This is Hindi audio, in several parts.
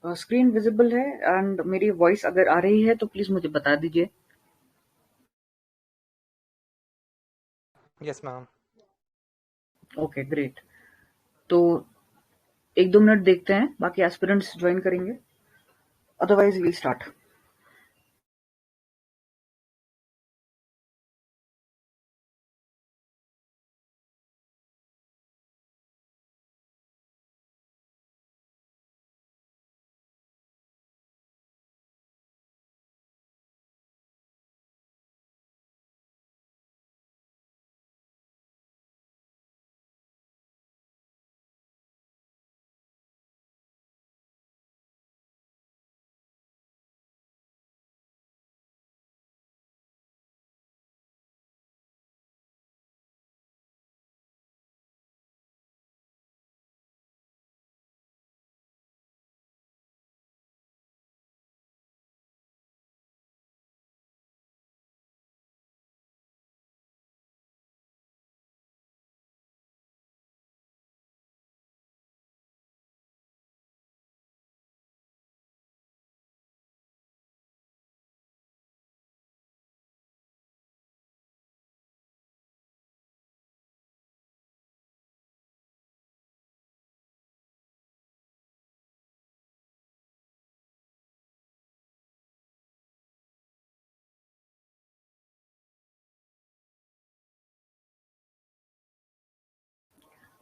स्क्रीन विजिबल है एंड मेरी वॉइस अगर आ रही है तो प्लीज मुझे बता दीजिए। Yes ma'am. Okay great. तो 1-2 मिनट देखते हैं, बाकी एस्पिरेंट्स ज्वाइन करेंगे, otherwise we start.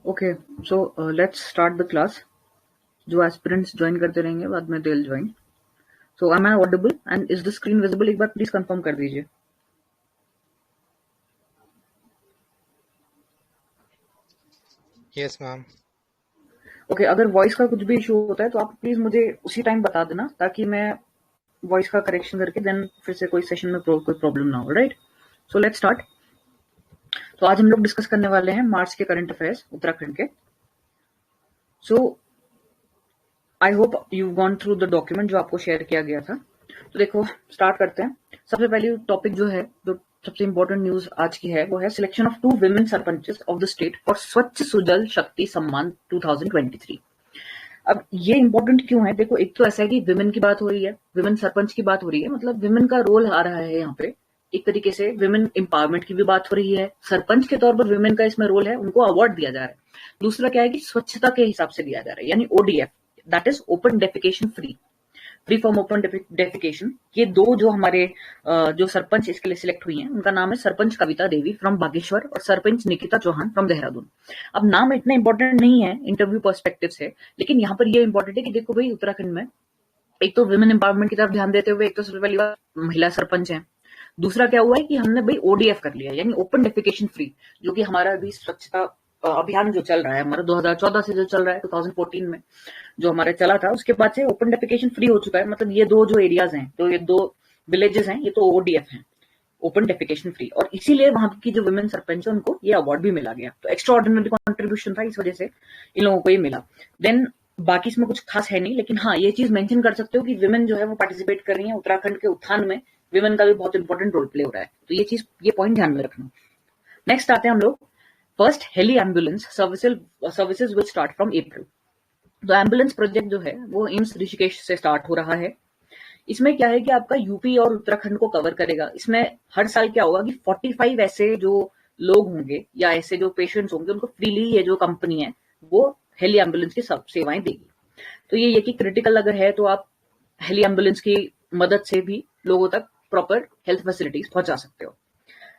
Okay, so let's start the class. जो एस्पिरेंट्स ज्वाइन करते रहेंगे बाद में they will join. So am I audible and is the screen visible? एक बार प्लीज कंफर्म कर दीजिए। Yes ma'am. ओके, अगर वॉइस का कुछ भी इशू होता है तो आप प्लीज मुझे उसी टाइम बता देना, ताकि मैं वॉइस का करेक्शन करके देन फिर से कोई सेशन में कोई प्रॉब्लम ना हो। Right, so let's start. तो आज हम लोग डिस्कस करने वाले हैं मार्च के करंट अफेयर्स उत्तराखंड के। So I hope you gone through the document जो आपको शेयर किया गया था। तो देखो, स्टार्ट करते हैं। सबसे पहले टॉपिक जो है, जो सबसे इंपॉर्टेंट न्यूज आज की है, वो है selection of 2 women sarpanches of the state for Swachh Sujal Shakti Samman 2023। अब ये इंपॉर्टेंट क्यों है? देखो, एक तो ऐसा है कि विमेन की बात हो रही है, विमेन सरपंच की बात हो रही है, मतलब विमेन का रोल आ रहा है यहाँ पे। एक तरीके से विमेन एम्पावरमेंट की भी बात हो रही है, सरपंच के तौर पर विमेन का इसमें रोल है, उनको अवार्ड दिया जा रहा है। दूसरा क्या है कि स्वच्छता के हिसाब से दिया जा रहा है, यानी ODF, that is open defecation free, free from open defecation. ये दो जो हमारे जो सरपंच इसके लिए सिलेक्ट हुई हैं, उनका नाम है सरपंच कविता देवी फ्रॉम बागेश्वर और सरपंच निकिता चौहान फ्रॉम देहरादून। अब नाम इतना इंपॉर्टेंट नहीं है इंटरव्यू पर्सपेक्टिव से, लेकिन यहाँ पर ये इंपॉर्टेंट है कि देखो भाई, उत्तराखंड में एक तो वुमेन एम्पावरमेंट की तरफ ध्यान देते हुए एक तो सबसे पहली बात महिला सरपंच है। दूसरा क्या हुआ है कि हमने भाई ओडीएफ कर लिया, यानी ओपन डेफिकेशन फ्री, जो कि हमारा अभी स्वच्छता अभियान जो चल रहा है हमारा 2014 से जो चल रहा है, 2014 में जो हमारे चला था, उसके बाद से ओपन डेफिकेशन फ्री हो चुका है। मतलब ये दो जो एरियाज हैं, तो ये दो विलेजेस हैं, ये तो ओडीएफ हैं, ओपन डेफिकेशन फ्री, और इसीलिए वहां की जो वुमेन सरपंच है उनको ये अवार्ड भी मिला गया। तो एक्स्ट्रा ऑर्डिनरी कॉन्ट्रीब्यूशन था, इस वजह से इन लोगों को ये मिला। देन बाकी इसमें कुछ खास है नहीं, लेकिन हाँ, ये चीज मेंशन कर सकते हो कि विमेन जो है वो पार्टिसिपेट कर रही है उत्तराखंड के उत्थान में। विमेन का भी बहुत इंपॉर्टेंट रोल प्ले हो रहा है, तो ये चीज, ये पॉइंट ध्यान में रखना। नेक्स्ट आते हैं हम लोग, first heli ambulance services will start from April. तो एम्बुलेंस प्रोजेक्ट जो है वो एम्स ऋषिकेश से स्टार्ट हो रहा है। इसमें क्या है कि आपका यूपी और उत्तराखंड को कवर करेगा। इसमें हर साल क्या होगा कि 45 ऐसे जो लोग होंगे या ऐसे जो पेशेंट्स होंगे, उनको फ्रीली ये जो कंपनी है वो हेली एम्बुलेंस की सब सेवाएं देगी। तो ये कि क्रिटिकल अगर है तो आप हेली एम्बुलेंस की मदद से भी लोगों तक प्रॉपर हेल्थ फैसिलिटीज पहुंचा सकते हो।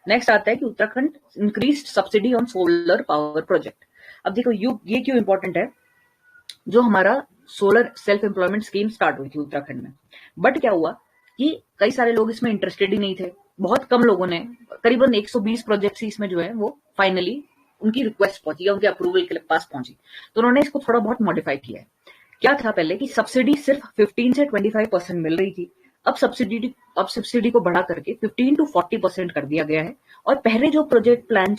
नेक्स्ट आता है कि Uttarakhand increased subsidy on solar power project. अब देखो, ये क्यों इंपॉर्टेंट है? जो हमारा solar self employment scheme start हुई थी उत्तराखंड में, बट क्या हुआ कि कई सारे लोग इसमें इंटरेस्टेड ही नहीं थे। बहुत कम लोगों ने, करीबन 120 प्रोजेक्ट्स ही इसमें जो है वो फाइनली उनकी रिक्वेस्ट पहुंची या उनके अप्रूवल के पास पहुंची। तो उन्होंने इसको थोड़ा बहुत मॉडिफाई किया है। क्या था पहले कि सब्सिडी सिर्फ 15 से 25% मिल रही थी। अब सब्सिडी को बढ़ा करके 15 to 40% कर दिया गया है। और पहले जो प्रोजेक्ट प्लान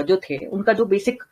जो थे, उनका जो बेसिक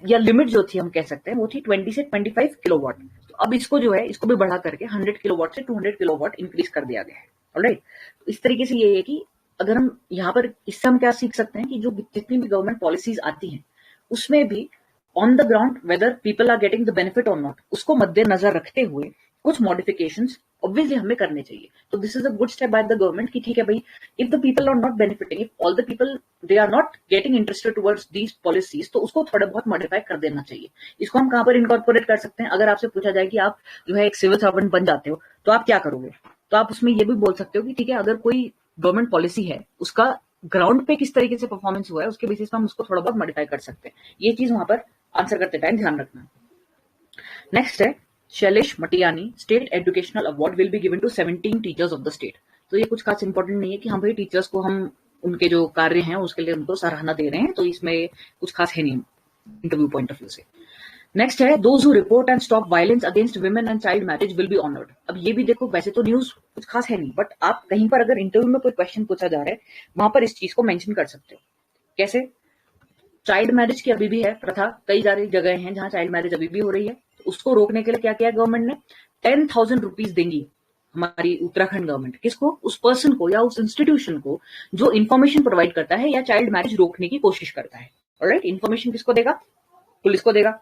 या लिमिट जो थी, हम कह सकते हैं, वो थी 20 से 25 किलोवाट। तो अब इसको जो है, इसको भी बढ़ा करके 100 किलोवाट से 200 किलोवाट इंक्रीज कर दिया गया है। ऑलराइट, तो इस तरीके से ये है कि अगर हम यहाँ पर, इससे हम क्या सीख सकते हैं कि जो जितनी भी गवर्नमेंट पॉलिसीज आती हैं उसमें भी on the ground whether people are getting the benefit और नॉट, उसको मद्देनजर रखते हुए कुछ मॉडिफिकेशंस ऑब्वियसली हमें करने चाहिए. तो this is a good step by the government कि ठीक है भाई, if the people are not benefiting, if all the people they are not getting interested towards these policies, तो उसको थोड़ा बहुत मॉडिफाई कर देना चाहिए. इसको हम कहां पर इनकॉर्पोरेट कर सकते हैं? अगर आपसे पूछा जाए कि आप जो है एक सिविल सर्वेंट बन जाते हो तो आप क्या करोगे, तो आप उसमें ये भी बोल सकते हो कि ठीक है, अगर कोई गवर्नमेंट पॉलिसी है उसका ग्राउंड पे किस तरीके से परफॉर्मेंस हुआ है उसके बेसिस पर हम उसको थोड़ा बहुत मॉडिफाई कर सकते हैं. ये चीज वहां पर आंसर करते टाइम ध्यान रखना. नेक्स्ट है Shailesh Matiyani state educational award will be given to 17 teachers of the state. तो ये कुछ खास इंपॉर्टेंट नहीं है कि हम भाई टीचर्स को हम उनके जो कार्य हैं उसके लिए उनको सराहना दे रहे हैं, तो इसमें कुछ खास है नहीं इंटरव्यू पॉइंट ऑफ व्यू से. नेक्स्ट है those who report and stop violence against women and child marriage will be honoured. अब ये भी देखो, वैसे तो न्यूज कुछ खास है नहीं, बट आप कहीं पर अगर इंटरव्यू में कोई क्वेश्चन पूछा जा रहा है वहां पर इस चीज को मेंशन कर सकते हो. कैसे? चाइल्ड मैरिज की अभी भी है प्रथा, कई सारी जगह हैं जहां चाइल्ड मैरिज अभी भी हो रही है. तो उसको रोकने के लिए क्या किया गवर्नमेंट ने? 10,000 रुपीज देंगी हमारी उत्तराखंड गवर्नमेंट. किसको? उस पर्सन को या उस इंस्टीट्यूशन को जो इन्फॉर्मेशन प्रोवाइड करता है या चाइल्ड मैरिज रोकने की कोशिश करता है. ऑलराइट, इन्फॉर्मेशन किसको देगा? पुलिस को देगा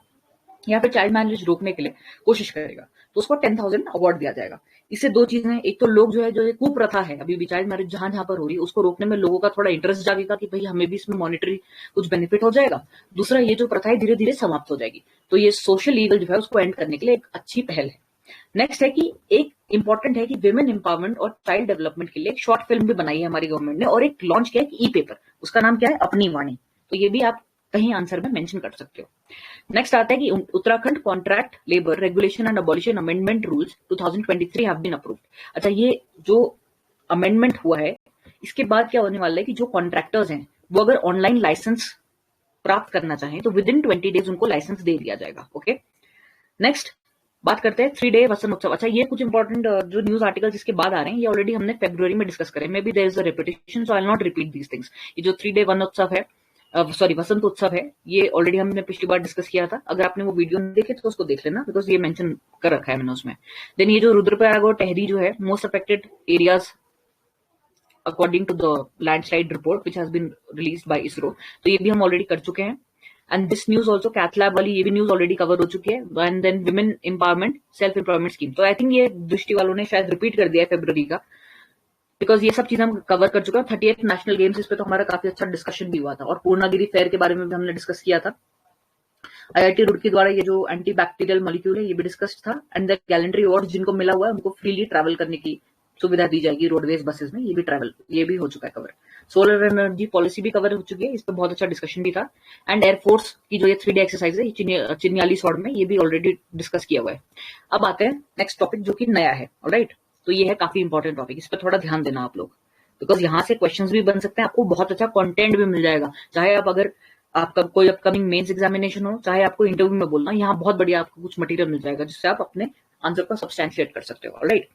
या फिर चाइल्ड मैरिज रोकने के लिए कोशिश करेगा, तो उसको 10,000 अवार्ड दिया जाएगा. इससे दो चीजें, एक तो लोग जो है, जो ये कुप्रथा है अभी भी चाइल्ड मैरिज जहां जहां पर हो रही है, उसको रोकने में लोगों का थोड़ा इंटरेस्ट जागेगा कि भाई हमें भी इसमें मॉनिटरी कुछ बेनिफिट हो जाएगा. दूसरा, ये जो प्रथा है धीरे धीरे समाप्त हो जाएगी. तो ये सोशल ईवल जो है उसको एंड करने के लिए एक अच्छी पहल है. नेक्स्ट है कि एक इंपॉर्टेंट है कि विमेन एम्पावरमेंट और चाइल्ड डेवलपमेंट के लिए एक शॉर्ट फिल्म भी बनाई है हमारी गवर्नमेंट ने, और एक लॉन्च किया है ई पेपर, उसका नाम क्या है? अपनी वाणी. तो ये भी आप कहीं आंसर में मेंशन कर सकते हो. नेक्स्ट आता है कि Uttarakhand contract labour regulation and abolition amendment rules 2023 have been approved. अच्छा, ये जो अमेंडमेंट हुआ है इसके बाद क्या होने वाला है कि जो कॉन्ट्रैक्टर्स हैं वो अगर ऑनलाइन लाइसेंस प्राप्त करना चाहें तो विद इन 20 डेज उनको लाइसेंस दे दिया जाएगा. ओके, नेक्स्ट बात करते हैं 3 डे वसंत उत्सव. अच्छा, ये कुछ इंपॉर्टेंट जो न्यूज आर्टिकल्स इसके बाद आ रहे हैं ये ऑलरेडी हमने फरवरी में डिस्कस करे. Maybe there is a repetition, so I will not repeat these things. ये जो 3 डे वन उत्सव है, सॉरी वसंत उत्सव है, ये ऑलरेडी हमने पिछली बार डिस्कस किया था. अगर आपने वो वीडियो नहीं देखे तो उसको देख लेना, बिकॉज ये मेंशन कर रखा है मैंने उसमें. देन ये जो रुद्रप्रयाग और टेहरी जो है most affected areas according to the landslide report which has been released by ISRO, तो ये भी हम ऑलरेडी कर चुके हैं. And this news also cath lab वाली ये भी न्यूज ऑलरेडी कवर हो चुकी है. And then women empowerment self employment scheme, तो आई थिंक ये दृष्टि वालों ने शायद रिपीट कर दिया है फरवरी का, बिकॉज ये सब चीज हम कवर कर चुके हैं. 38th नेशनल गेम्स, इस पे तो हमारा काफी अच्छा डिस्कशन भी हुआ था, और पूर्णागिरी फेयर के बारे में भी हमने डिस्कस किया था. आईआईटी रुड़की द्वारा ये जो एंटी बैक्टीरियल मॉलिक्यूल है ये भी डिस्कस था. एंड द गैलेंट्री अवार्ड जिनको मिला हुआ है उनको फ्रीली ट्रैवल करने की सुविधा दी जाएगी रोडवेज बसेस में, ये भी ट्रैवल, ये भी हो चुका है कवर. सोलर एनर्जी पॉलिसी भी कवर हो चुकी है, इस पर बहुत अच्छा डिस्कशन भी था. एंड एयरफोर्स की जो ये 3 डे एक्सरसाइज है चिन्याली सौड़ में, ये भी ऑलरेडी डिस्कस किया हुआ है. अब आते हैं नेक्स्ट टॉपिक जो कि नया है. ऑलराइट, तो ये है काफी इंपॉर्टेंट टॉपिक, इस पर थोड़ा ध्यान देना आप लोग, बिकॉज यहाँ से क्वेश्चंस भी बन सकते हैं, आपको बहुत अच्छा कंटेंट भी मिल जाएगा. चाहे आप अगर आपका कोई अपकमिंग मेंस एग्जामिनेशन हो, चाहे आपको इंटरव्यू में बोलना, यहाँ बहुत बढ़िया आपको कुछ मटेरियल मिल जाएगा जिससे आप अपने आंसर को सब्सटैंशिएट कर सकते हो. ऑलराइट,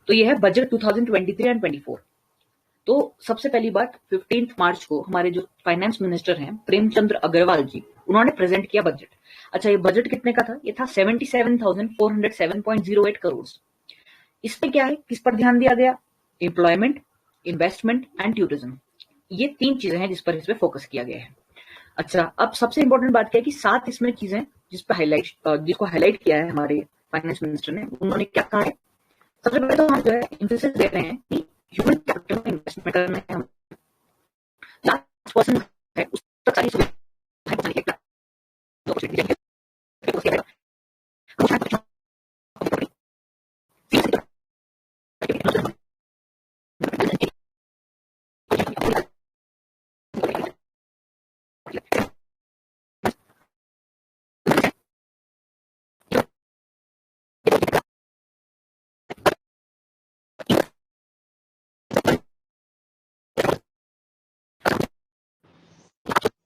तो ये है बजट 2023 एंड 24. तो सबसे पहली बात, 15 मार्च को हमारे जो फाइनेंस मिनिस्टर हैं प्रेमचंद्र अग्रवाल जी, उन्होंने प्रेजेंट किया बजट. अच्छा, ये बजट कितने का था? ये था 77,407.08 करोड़. इसमें क्या है, किस पर ध्यान दिया गया? एम्प्लॉयमेंट, इन्वेस्टमेंट एंड टूरिज्म, ये 3 चीजें हैं जिस पर इसमें फोकस किया गया है. अच्छा, अब सबसे इंपॉर्टेंट बात क्या है कि 7 इसमें चीजें जिसको हाईलाइट किया है हमारे फाइनेंस मिनिस्टर ने, उन्होंने क्या कहा है? सबसे पहले तो हम जो है एम्फेसिस दे रहे हैं कि ह्यूमन कैपिटल में इन्वेस्टमेंट करना है. हम लास्ट पर्सन है उस तक सारी सुविधाएं पहुंचाने के लिए अपॉर्चुनिटी देंगे.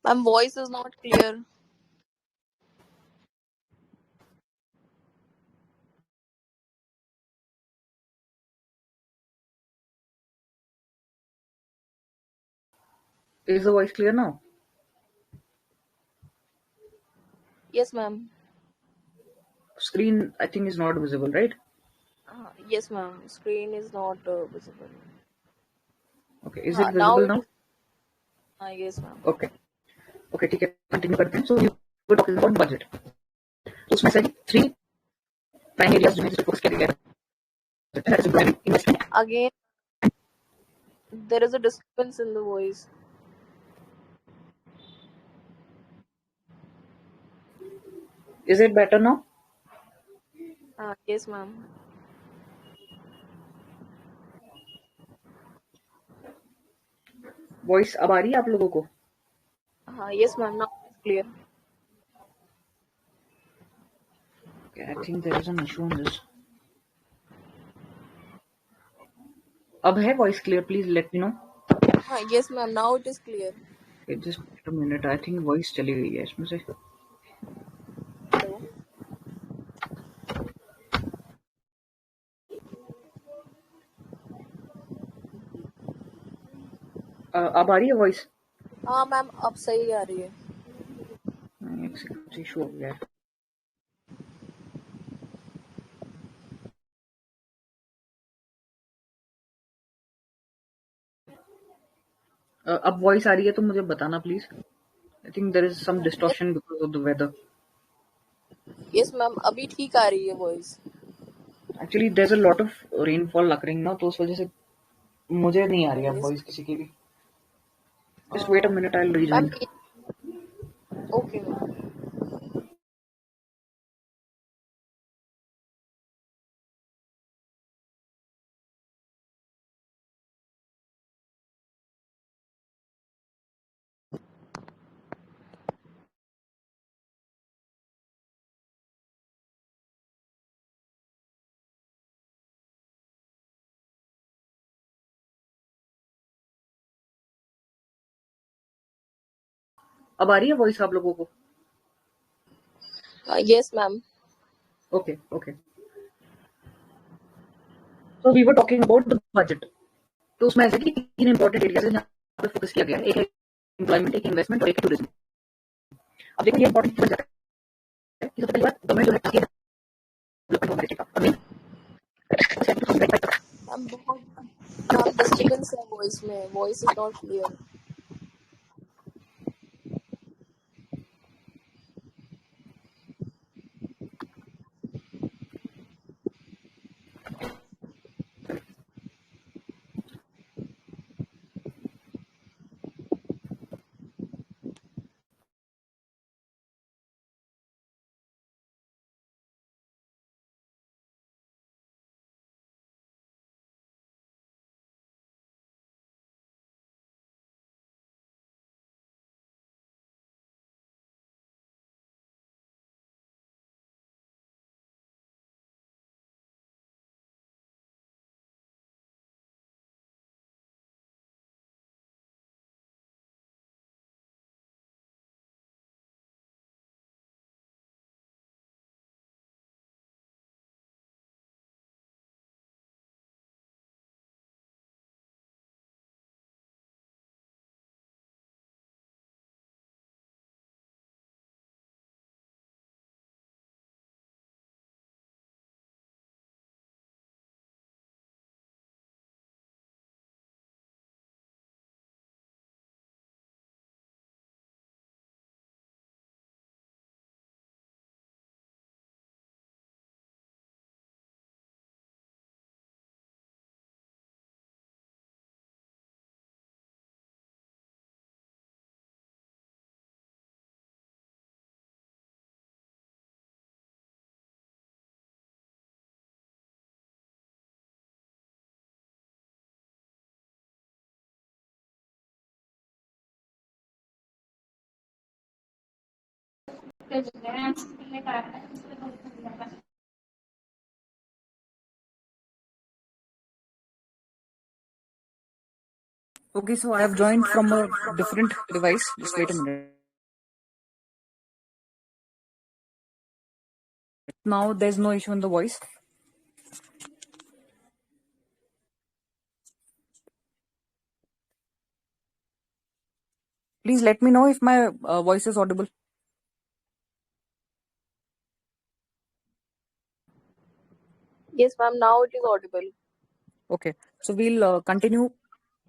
My voice is not clear. Is the voice clear now? Yes, ma'am. Screen I think is not visible, right? Yes, ma'am. Screen is not visible. Okay, is it Now visible it now? is. Yes, ma'am. Okay, ठीक है, कंटिन्यू करते हैं. So we're talking about budget. तो उसमें से 3 prime areas जो है जिस पे focus किया गया है, that is employment, investment. Again, there is a disturbance in the voice. Is it better now? Yes, ma'am. Voice अब आ रही है आप लोगों को? Yes, ma'am. Now it's clear. Okay, I think there is an issue on this. अब है voice clear? Please let me know. Yes, ma'am. Now it is clear. Okay, just wait a minute. I think voice चली गई है इसमें से. Hello. अब आ रही है voice? हाँ मैम, अब सही आ रही है. एक सेकंड इशू हो गया है. अब voice आ रही है तो मुझे बताना please. I think there is some distortion because of the weather. Yes, ma'am. अभी ठीक आ रही है voice. Actually, there's a lot of rainfall occurring now, तो उस वजह से मुझे नहीं आ रही है voice किसी की भी. Just wait a minute, I'll rejoin. Okay, ma'am. अब आ रही है voice आप लोगों को? Yes, ma'am. Okay, okay. So we were talking about the budget. तो उसमें ऐसे कि 3 इंपॉर्टेंट एरियाज है जहाँ पे फोकस किया गया है. एक है एम्प्लॉयमेंट, एक इन्वेस्टमेंट और एक है टूरिज्म. अब देखो ये इंपॉर्टेंट क्यों जाता है कि सबसे पहली बात गवर्नमेंट जो है ताकि डेवलपमेंट होगा का. अभी मैम बहुत डिस्टर्बेंस है वॉइस में. Voice is not clear. Okay, so I have joined from a different device. Just wait a minute. Now there's no issue in the voice. Please let me know if my voice is audible. Yes, ma'am. Now it is audible. Okay, so we'll continue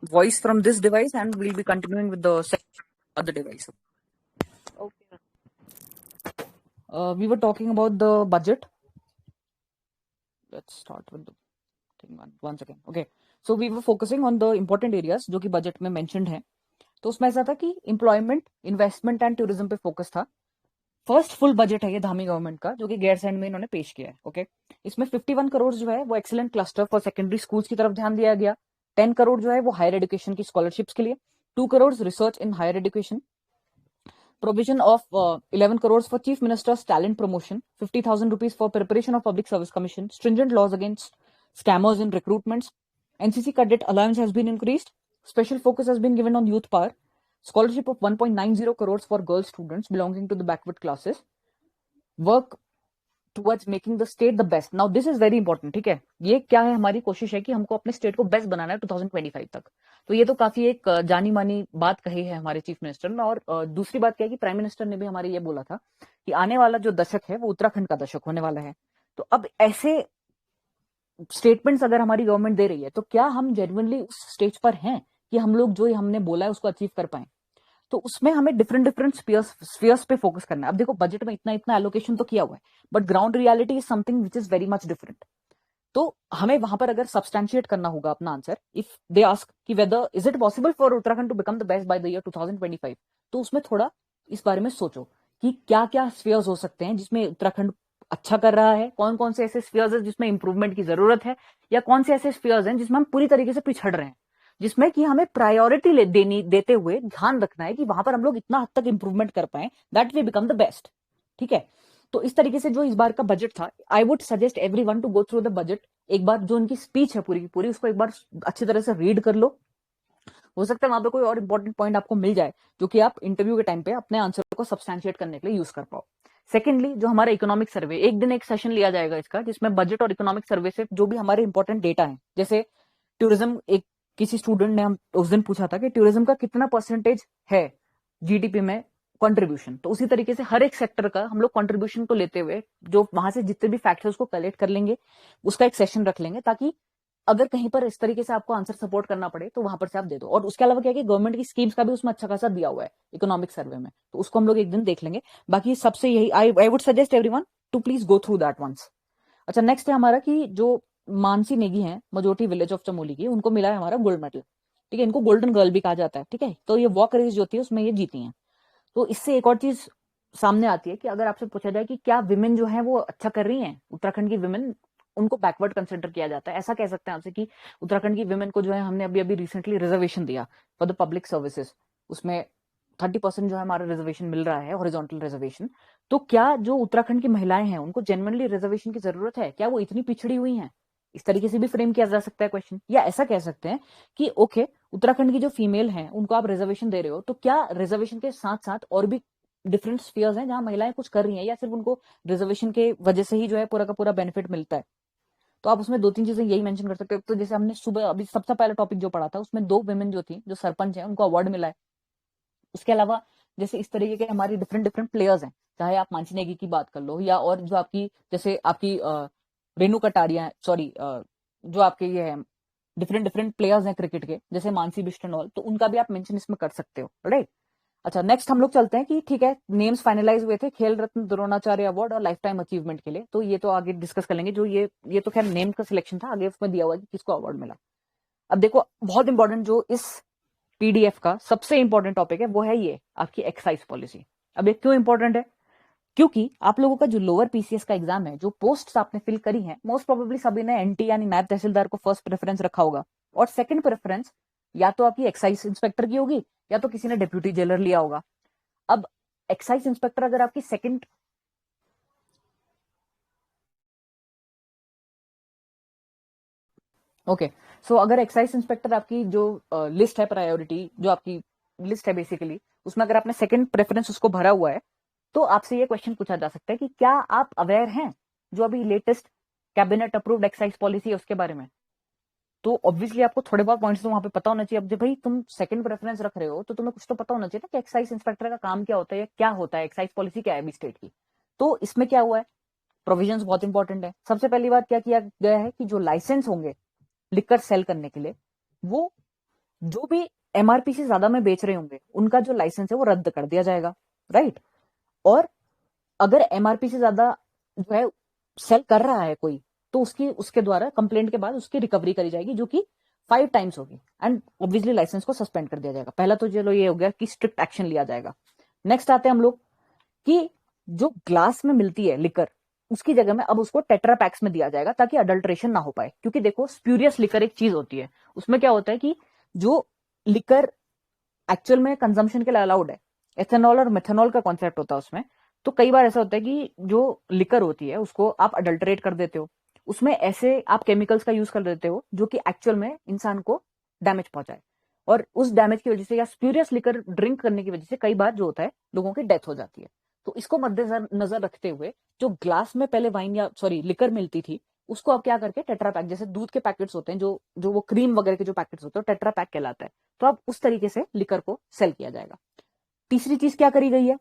voice from this device and we'll be continuing with the other device. Okay, ma'am. We were talking about the budget. Let's start with the thing once again. Okay, so we were focusing on the important areas जो कि बजट में mentioned है. तो उसमें ऐसा था कि एम्प्लॉयमेंट, इन्वेस्टमेंट एंड टूरिज्म पे फोकस था. फर्स्ट फुल बजट है ये धामी गवर्नमेंट का, जो कि गैरसैंण में इन्होंने पेश किया है. ओके, इसमें 51 करोड़ जो है वो excellent cluster for secondary schools की तरफ ध्यान दिया गया. 10 करोड़ जो है वो हायर एजुकेशन की स्कॉलरशिप्स के लिए. 2 crore research in higher education. Provision of 11 crores for Chief Minister's talent promotion, 50,000 rupees for preparation of Public Service Commission, stringent laws against scammers in recruitments. NCC cadet allowance has been increased. Special focus has been given on youth power. Scholarship of 1.90 crores for girl students belonging to the backward classes. Work towards making the state the best. Now this is very important. ठीक है, ये क्या है, हमारी कोशिश है कि हमको अपने स्टेट को बेस्ट बनाना है 2025 तक. तो ये तो काफी एक जानी मानी बात कही है हमारे चीफ मिनिस्टर ने. और दूसरी बात क्या है कि प्राइम मिनिस्टर ने भी हमारे ये बोला था कि आने वाला जो दशक है वो उत्तराखंड का दशक होने वाला है. तो अब ऐसे स्टेटमेंट्स अगर हमारी गवर्नमेंट दे रही है तो क्या हम जेन्युइनली उस स्टेज पर हैं कि हम लोग जो हमने बोला है उसको अचीव कर पाए. तो उसमें हमें डिफरेंट स्फीयर्स पे फोकस करना है. अब देखो, बजट में इतना इतना एलोकेशन तो किया हुआ है, but ground reality is something which is very much different. तो हमें वहां पर अगर सब्सटैंशिएट करना होगा अपना आंसर, इफ दे आस्क कि whether is it possible for Uttarakhand to become the best by the year 2025, तो उसमें थोड़ा इस बारे में सोचो कि क्या क्या स्फीयर्स हो सकते हैं जिसमें उत्तराखंड अच्छा कर रहा है, कौन कौन से ऐसे स्फीयर्स हैं जिसमें इंप्रूवमेंट की जरूरत है, या कौन से ऐसे स्फीयर्स हैं जिसमें हम पूरी तरीके से पिछड़ रहे हैं, जिसमें कि हमें प्रायोरिटी देते हुए ध्यान रखना है कि वहां पर हम लोग इतना हद तक इंप्रूवमेंट कर पाए that we become the best. ठीक है, तो इस तरीके से जो इस बार का बजट था, I would suggest everyone to go through the budget. एक बार जो उनकी स्पीच है पूरी की पूरी, उसको एक बार अच्छी तरह से रीड कर लो. हो सकता है वहां पे कोई और इंपॉर्टेंट पॉइंट आपको मिल जाए जो कि आप इंटरव्यू के टाइम पे अपने आंसर को सब्सटैंशिएट करने के लिए यूज कर पाओ. सेकेंडली, जो हमारा इकोनॉमिक सर्वे, एक दिन एक सेशन लिया जाएगा इसका, जिसमें बजट और इकोनॉमिक सर्वे से जो भी हमारे इंपॉर्टेंट डेटा है, जैसे टूरिज्म, एक किसी स्टूडेंट ने हम उस दिन पूछा था कि टूरिज्म का कितना परसेंटेज है जीडीपी में कंट्रीब्यूशन. तो उसी तरीके से हर एक सेक्टर का हम लोग कंट्रीब्यूशन को लेते हुए जो वहां से जितने भी फैक्टर्स को कलेक्ट कर लेंगे, उसका एक सेशन रख लेंगे, ताकि अगर कहीं पर इस तरीके से आपको आंसर सपोर्ट करना पड़े तो वहां पर से आप दे दो. और उसके अलावा क्या है कि गवर्नमेंट की स्कीम्स का भी उसमें अच्छा खासा दिया हुआ है इकोनॉमिक सर्वे में, तो उसको हम लोग एक दिन देख लेंगे. बाकी सबसे यही I would suggest everyone to please go through that once. अच्छा, नेक्स्ट है हमारा कि जो मानसी नेगी है मजोटी विलेज ऑफ चमोली की, उनको मिला है हमारा गोल्ड मेडल. ठीक है, इनको गोल्डन गर्ल भी कहा जाता है. ठीक है, तो ये वॉक रेस जो होती है उसमें ये जीती हैं. तो इससे एक और चीज सामने आती है कि अगर आपसे पूछा जाए कि क्या विमेन जो है वो अच्छा कर रही हैं, उत्तराखंड की विमेन, उनको बैकवर्ड कंसिडर किया जाता है. ऐसा कह सकते हैं आपसे कि उत्तराखंड की विमेन को जो है हमने अभी अभी रिसेंटली रिजर्वेशन दिया फॉर द पब्लिक सर्विसेज, उसमें 30% जो है हमारा रिजर्वेशन मिल रहा है, हॉरिजॉन्टल रिजर्वेशन. तो क्या जो उत्तराखंड की महिलाएं हैं उनको जेन्युइनली रिजर्वेशन की जरूरत है, क्या वो इतनी पिछड़ी हुई हैं? इस तरीके से भी फ्रेम किया जा सकता है क्वेश्चन. या ऐसा कह सकते हैं कि ओके, उत्तराखंड की जो फीमेल हैं उनको आप रिजर्वेशन दे रहे हो, तो क्या रिजर्वेशन के साथ साथ और भी डिफरेंट स्फीयर्स हैं जहां महिलाएं कुछ कर रही हैं, या सिर्फ उनको रिजर्वेशन के वजह से ही जो है पूरा का पूरा बेनिफिट मिलता है? तो आप उसमें दो तीन चीजें यही मेंशन कर सकते हो. तो जैसे हमने सुबह अभी सबसे पहला टॉपिक जो पढ़ा था, उसमें 2 वुमेन जो थी, जो सरपंच हैं, उनको अवार्ड मिला है. उसके अलावा जैसे इस तरीके के हमारी डिफरेंट प्लेयर्स हैं, चाहे आप मानसी नेगी की बात कर लो, या और जो आपकी जैसे आपकी रेणु कटारिया, सॉरी, जो आपके ये है डिफरेंट प्लेयर्स हैं क्रिकेट के, जैसे मानसी बिश्नोई, तो उनका भी आप मेंशन इसमें कर सकते हो. राइट. अच्छा, नेक्स्ट हम लोग चलते हैं कि ठीक है, नेम्स फाइनलाइज हुए थे खेल रत्न द्रोणाचार्य अवार्ड और लाइफ टाइम अचीवमेंट के लिए. तो ये तो आगे डिस्कस कर लेंगे. जो ये तो खैर नेम का सिलेक्शन था, आगे उसमें दिया हुआ कि किसको अवार्ड मिला. अब देखो, बहुत इंपॉर्टेंट जो इस पीडीएफ का सबसे इंपॉर्टेंट टॉपिक है वो है ये आपकी एक्साइज पॉलिसी. अब ये क्यों इंपॉर्टेंट है? क्योंकि आप लोगों का जो लोअर पीसीएस का एग्जाम है, जो पोस्ट आपने फिल करी है, मोस्ट प्रोबेबली सभी ने एनटी यानी नायब तहसीलदार को फर्स्ट प्रेफरेंस रखा होगा, और सेकंड प्रेफरेंस या तो आपकी एक्साइज इंस्पेक्टर की होगी, या तो किसी ने डिप्यूटी जेलर लिया होगा. अब एक्साइज इंस्पेक्टर अगर आपकी सेकंड ओके, सो अगर एक्साइज इंस्पेक्टर आपकी जो लिस्ट है, प्रायोरिटी जो आपकी लिस्ट है बेसिकली, उसमें अगर आपने सेकंड प्रेफरेंस उसको भरा हुआ है, तो आपसे ये क्वेश्चन पूछा जा सकता है कि क्या आप अवेयर हैं जो अभी latest cabinet approved excise policy है उसके बारे में. तो ऑब्वियसली आपको थोड़े बहुत पॉइंट्स तो वहां पे पता होना चाहिए. अब जब भाई तुम सेकंड प्रेफरेंस रख रहे हो तो तुम्हें कुछ तो पता होना चाहिए ना कि एक्साइज इंस्पेक्टर का काम क्या होता है, या क्या होता है, एक्साइज पॉलिसी क्या है अभी स्टेट की. तो इसमें क्या हुआ है, प्रोविजंस बहुत इंपॉर्टेंट है. सबसे पहली बात क्या किया गया है कि जो लाइसेंस होंगे लिकर सेल करने के लिए, वो जो भी एमआरपी से ज्यादा में बेच रहे होंगे उनका जो लाइसेंस है वो रद्द कर दिया जाएगा. राइट. और अगर एमआरपी से ज्यादा जो है सेल कर रहा है कोई, तो उसके द्वारा कंप्लेंट के बाद उसकी रिकवरी करी जाएगी, जो कि 5 टाइम्स होगी, एंड ऑब्वियसली लाइसेंस को सस्पेंड कर दिया जाएगा। पहला तो चलो ये हो गया कि स्ट्रिक्ट एक्शन लिया जाएगा। नेक्स्ट आते हैं हम लोग कि जो ग्लास में मिलती है लिकर, उसकी जगह में अब उसको टेट्रा पैक्स में दिया जाएगा, ताकि अडल्ट्रेशन ना हो पाए। क्योंकि देखो, स्प्यूरियस लिकर एक चीज होती है, उसमें क्या होता है कि जो लिकर एक्चुअल में कंजम्पशन के लिए अलाउड है, एथेनॉल और मेथेनॉल का कॉन्सेप्ट होता है उसमें, तो कई बार ऐसा होता है कि जो लिकर होती है उसको आप अडल्टरेट कर देते हो, उसमें ऐसे आप केमिकल्स का यूज कर देते हो जो कि एक्चुअल में इंसान को डैमेज पहुंचाए, और उस डैमेज की वजह से या स्प्यूरियस लिकर ड्रिंक करने की वजह से कई बार जो होता है लोगों की डेथ हो जाती है। तो इसको मद्देनजर रखते हुए जो ग्लास में पहले वाइन या सॉरी लिकर मिलती थी, उसको अब क्या करके टेट्रा पैक, जैसे दूध के पैकेट्स होते हैं, जो जो वो क्रीम वगैरह के जो पैकेट्स होते हैं, टेट्रा पैक कहलाता है, तो अब उस तरीके से लिकर को सेल किया जाएगा। तीसरी चीज क्या करी गई है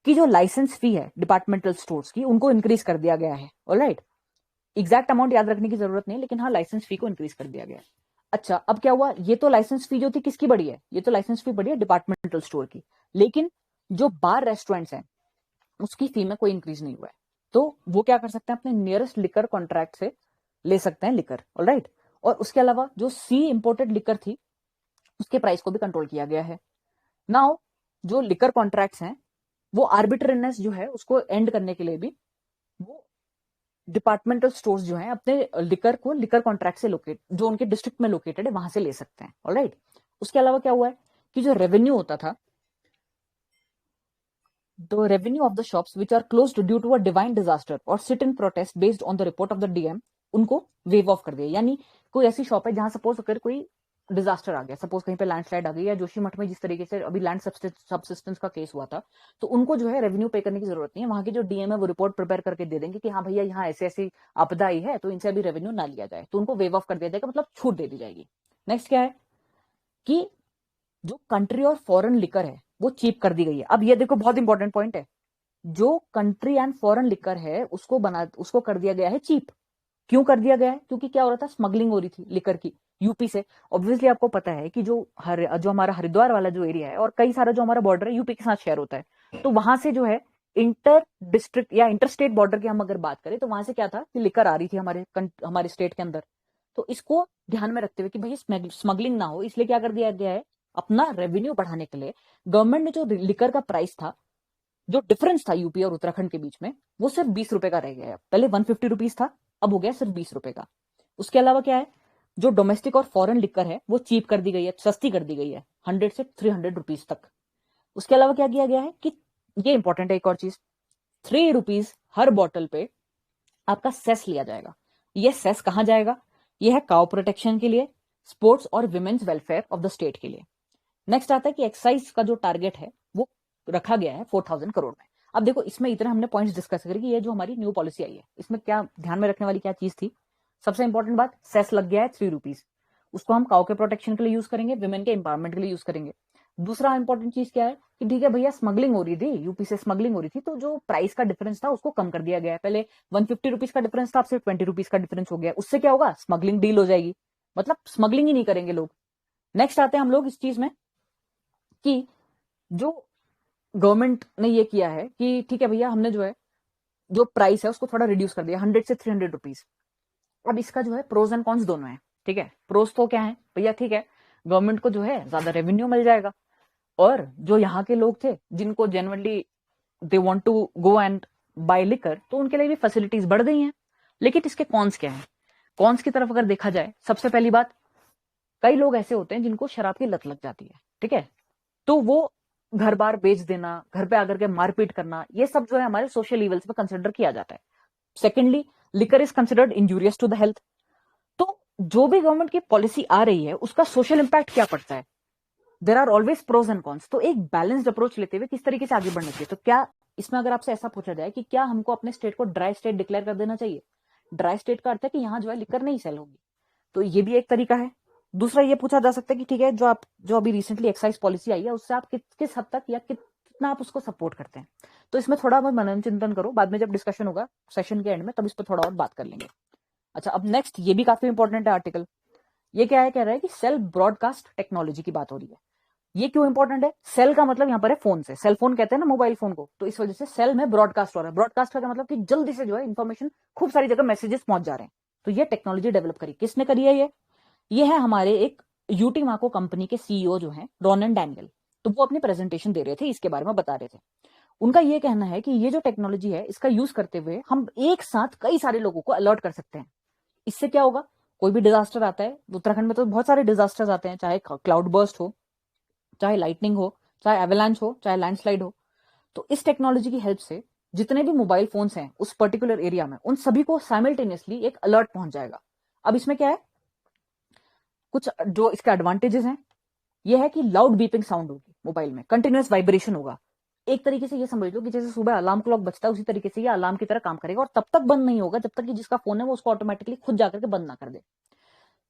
कि जो लाइसेंस फी है डिपार्टमेंटल स्टोर्स की, उनको इंक्रीज कर दिया गया है। ऑलराइट, एग्जैक्ट अमाउंट याद रखने की जरूरत नहीं, लेकिन हाँ, लाइसेंस फी को इंक्रीज कर दिया गया है। अच्छा, अब क्या हुआ, ये तो लाइसेंस फी जो थी किसकी बढ़ी है, ये तो लाइसेंस फी बढ़ी है डिपार्टमेंटल स्टोर की, लेकिन जो बार रेस्टोरेंट्स हैं उसकी फी में कोई इंक्रीज नहीं हुआ है। तो वो क्या कर सकते हैं, अपने नियरेस्ट लिकर कॉन्ट्रैक्ट से ले सकते हैं लिकर। ऑलराइट, और उसके अलावा जो सी इंपोर्टेड लिकर थी उसके प्राइस को भी कंट्रोल किया गया है। नाउ जो लिकर कॉन्ट्रैक्ट्स हैं, वो आर्बिट्रेरीनेस जो है उसको एंड करने के लिए भी वो डिपार्टमेंटल स्टोर्स जो हैं अपने लिकर को लिकर कॉन्ट्रैक्ट से जो उनके डिस्ट्रिक्ट में लोकेटेड है वहां से ले सकते हैं। ऑलराइट, उसके अलावा क्या हुआ है कि जो रेवेन्यू होता था, the revenue of the shops which are closed due to a divine disaster or sit in protest based on the report of the DM, उनको वेव ऑफ कर दिया। यानी कोई ऐसी शॉप है जहां सपोज अगर कोई डिजास्टर आ गया, सपोज कहीं पे लैंडस्लाइड आ गई, या जोशीमठ में जिस तरीके से अभी लैंड सबसिस्टेंस का केस हुआ था, तो उनको जो है रेवेन्यू पे करने की जरूरत नहीं है। वहां के जो डीएम है वो रिपोर्ट प्रिपेयर करके दे देंगे कि हाँ भैया यहाँ ऐसे ऐसी आपदा आई है, तो इनसे अभी रेवेन्यू ना लिया जाए, तो उनको वेव ऑफ कर दिया जाएगा, मतलब छूट दे दी जाएगी। नेक्स्ट क्या है कि जो कंट्री और फॉरेन लिकर है वो चीप कर दी गई है। अब ये देखो, बहुत इंपॉर्टेंट पॉइंट है, जो कंट्री एंड फॉरेन लिकर है उसको कर दिया गया है चीप। क्यों कर दिया गया है, क्योंकि क्या हो रहा था, स्मगलिंग हो रही थी लिकर की यूपी से। ऑब्वियसली आपको पता है कि जो हमारा हरिद्वार वाला जो एरिया है और कई सारा जो हमारा बॉर्डर है यूपी के साथ शेयर होता है, तो वहां से जो है इंटर डिस्ट्रिक्ट या इंटर स्टेट बॉर्डर की हम अगर बात करें, तो वहां से क्या था कि लिकर आ रही थी हमारे स्टेट के अंदर। तो इसको ध्यान में रखते हुए कि भाई स्मगलिंग ना हो, इसलिए क्या कर दिया गया है, अपना रेवेन्यू बढ़ाने के लिए गवर्नमेंट ने जो लिकर का प्राइस था, जो डिफरेंस था यूपी और उत्तराखंड के बीच में, वो सिर्फ 20 रुपए का रह गया है। पहले 150 रुपीज था, अब हो गया सिर्फ 20 रुपए का। उसके अलावा क्या है, जो डोमेस्टिक और फॉरेन लिकर है वो चीप कर दी गई है, सस्ती कर दी गई है, 100 से 300 रुपीज तक। उसके अलावा क्या किया गया है कि ये इंपॉर्टेंट है एक और चीज, 3 रुपीज हर बॉटल पे आपका सेस लिया जाएगा। ये सेस कहां जाएगा, ये है काउ प्रोटेक्शन के लिए, स्पोर्ट्स और women's welfare of the state के लिए। नेक्स्ट आता है कि एक्साइज का जो टारगेट है वो रखा गया है 4000 करोड़ में। अब देखो, इसमें इतना हमने पॉइंट्स डिस्कस करें कि ये जो हमारी न्यू पॉलिसी आई है, इसमें क्या ध्यान में रखने वाली क्या चीज थी। सबसे इंपॉर्टेंट बात, सेस लग गया है 3 रुपीज, उसको हम काउ के प्रोटेक्शन के लिए यूज करेंगे, विमेन के एम्पावरमेंट के लिए यूज करेंगे। दूसरा इंपॉर्टेंट चीज क्या है कि ठीक है भैया, स्मगलिंग हो रही थी, यूपी से स्मगलिंग हो रही थी, तो जो प्राइस का डिफरेंस था उसको कम कर दिया गया है। पहले 150 रुपीज का डिफरेंस था, अब सिर्फ 20 रुपीज का डिफरेंस हो गया। उससे क्या होगा, स्मगलिंग डील हो जाएगी, मतलब स्मगलिंग ही नहीं करेंगे लोग। नेक्स्ट आते हैं हम लोग इस चीज में कि जो गवर्नमेंट ने ये किया है कि ठीक है भैया, हमने जो है जो प्राइस है उसको थोड़ा रिड्यूस कर दिया, 100 से 300 रुपीज। अब इसका जो है प्रोज एंड कॉन्स दोनों है। ठीक है, प्रोज तो क्या है भैया, ठीक है, गवर्नमेंट को जो है ज्यादा रेवेन्यू मिल जाएगा, और जो यहाँ के लोग थे जिनको genuinely they want to go and buy liquor, तो उनके लिए भी फैसिलिटीज बढ़ गई हैं। लेकिन इसके कॉन्स क्या है, कॉन्स की तरफ अगर देखा जाए, सबसे पहली बात, कई लोग ऐसे होते हैं जिनको शराब की लत लग जाती है। ठीक है, तो वो घर बार बेच देना, घर पे आकर के मारपीट करना, ये सब जो है हमारे सोशल इवल्स में कंसिडर किया जाता है। Secondly, liquor is considered injurious to the health. तो जो भी गवर्नमेंट की पॉलिसी आ रही है उसका सोशल इंपैक्ट क्या पड़ता है, there are always pros and cons. तो एक बैलेंस्ड अप्रोच लेते हुए किस तरीके से आगे बढ़ना चाहिए। तो क्या इसमें अगर आपसे ऐसा पूछा जाए कि क्या हमको अपने स्टेट को ड्राई स्टेट डिक्लेयर कर देना चाहिए, ड्राई स्टेट का अर्थ है कि यहाँ जो है लिकर नहीं सेल होगी, तो ये भी एक तरीका है। दूसरा ये पूछा जा सकता है कि ठीक है, जो अभी रिसेंटली एक्साइज पॉलिसी आई है उससे आप किस हद तक या कितना आप उसको सपोर्ट करते हैं। तो इसमें थोड़ा बहुत मनन चिंतन करो, बाद में जब डिस्कशन होगा सेशन के एंड में तब इस पर थोड़ा और बात कर लेंगे। अच्छा, अब नेक्स्ट ये भी काफी इंपॉर्टेंट है आर्टिकल, ये क्या है, कह रहा है कि सेल्फ ब्रॉडकास्ट टेक्नोलॉजी की बात हो रही है। ये क्यों इंपॉर्टेंट है? सेल का मतलब यहाँ पर है फोन से, सेल फोन कहते हैं ना मोबाइल फोन को, तो इस वजह से सेल में ब्रॉडकास्ट हो रहा है। ब्रॉडकास्ट का मतलब कि जल्दी से जो है इन्फॉर्मेशन खूब सारी जगह मैसेजेस पहुंच जा रहे हैं। तो ये टेक्नोलॉजी डेवलप करी, किसने करी है? ये है हमारे एक यूटी माको कंपनी के सीईओ जो है रॉनन डैनियल। तो वो अपनी प्रेजेंटेशन दे रहे थे, इसके बारे में बता रहे थे। उनका ये कहना है कि ये जो टेक्नोलॉजी है इसका यूज करते हुए हम एक साथ कई सारे लोगों को अलर्ट कर सकते हैं। इससे क्या होगा? कोई भी डिजास्टर आता है, उत्तराखंड में तो बहुत सारे डिजास्टर्स आते हैं, चाहे क्लाउड बर्स्ट हो, चाहे लाइटनिंग हो, चाहे एवेलांच हो, चाहे लैंडस्लाइड हो। तो इस टेक्नोलॉजी की हेल्प से जितने भी मोबाइल फोन्स हैं उस पर्टिकुलर एरिया में, उन सभी को साइमल्टेनियसली एक अलर्ट पहुंच जाएगा। अब इसमें क्या है, कुछ जो इसके एडवांटेजेस हैं, ये है कि लाउड बीपिंग साउंड होगी मोबाइल में, कंटिन्यूअस वाइब्रेशन होगा। एक तरीके से ये समझ लो कि जैसे सुबह अलार्म क्लॉक बजता है उसी तरीके से ये अलार्म की तरह काम करेगा, और तब तक बंद नहीं होगा जब तक कि जिसका फोन है वो उसको ऑटोमेटिकली खुद जाकर के बंद ना कर दे।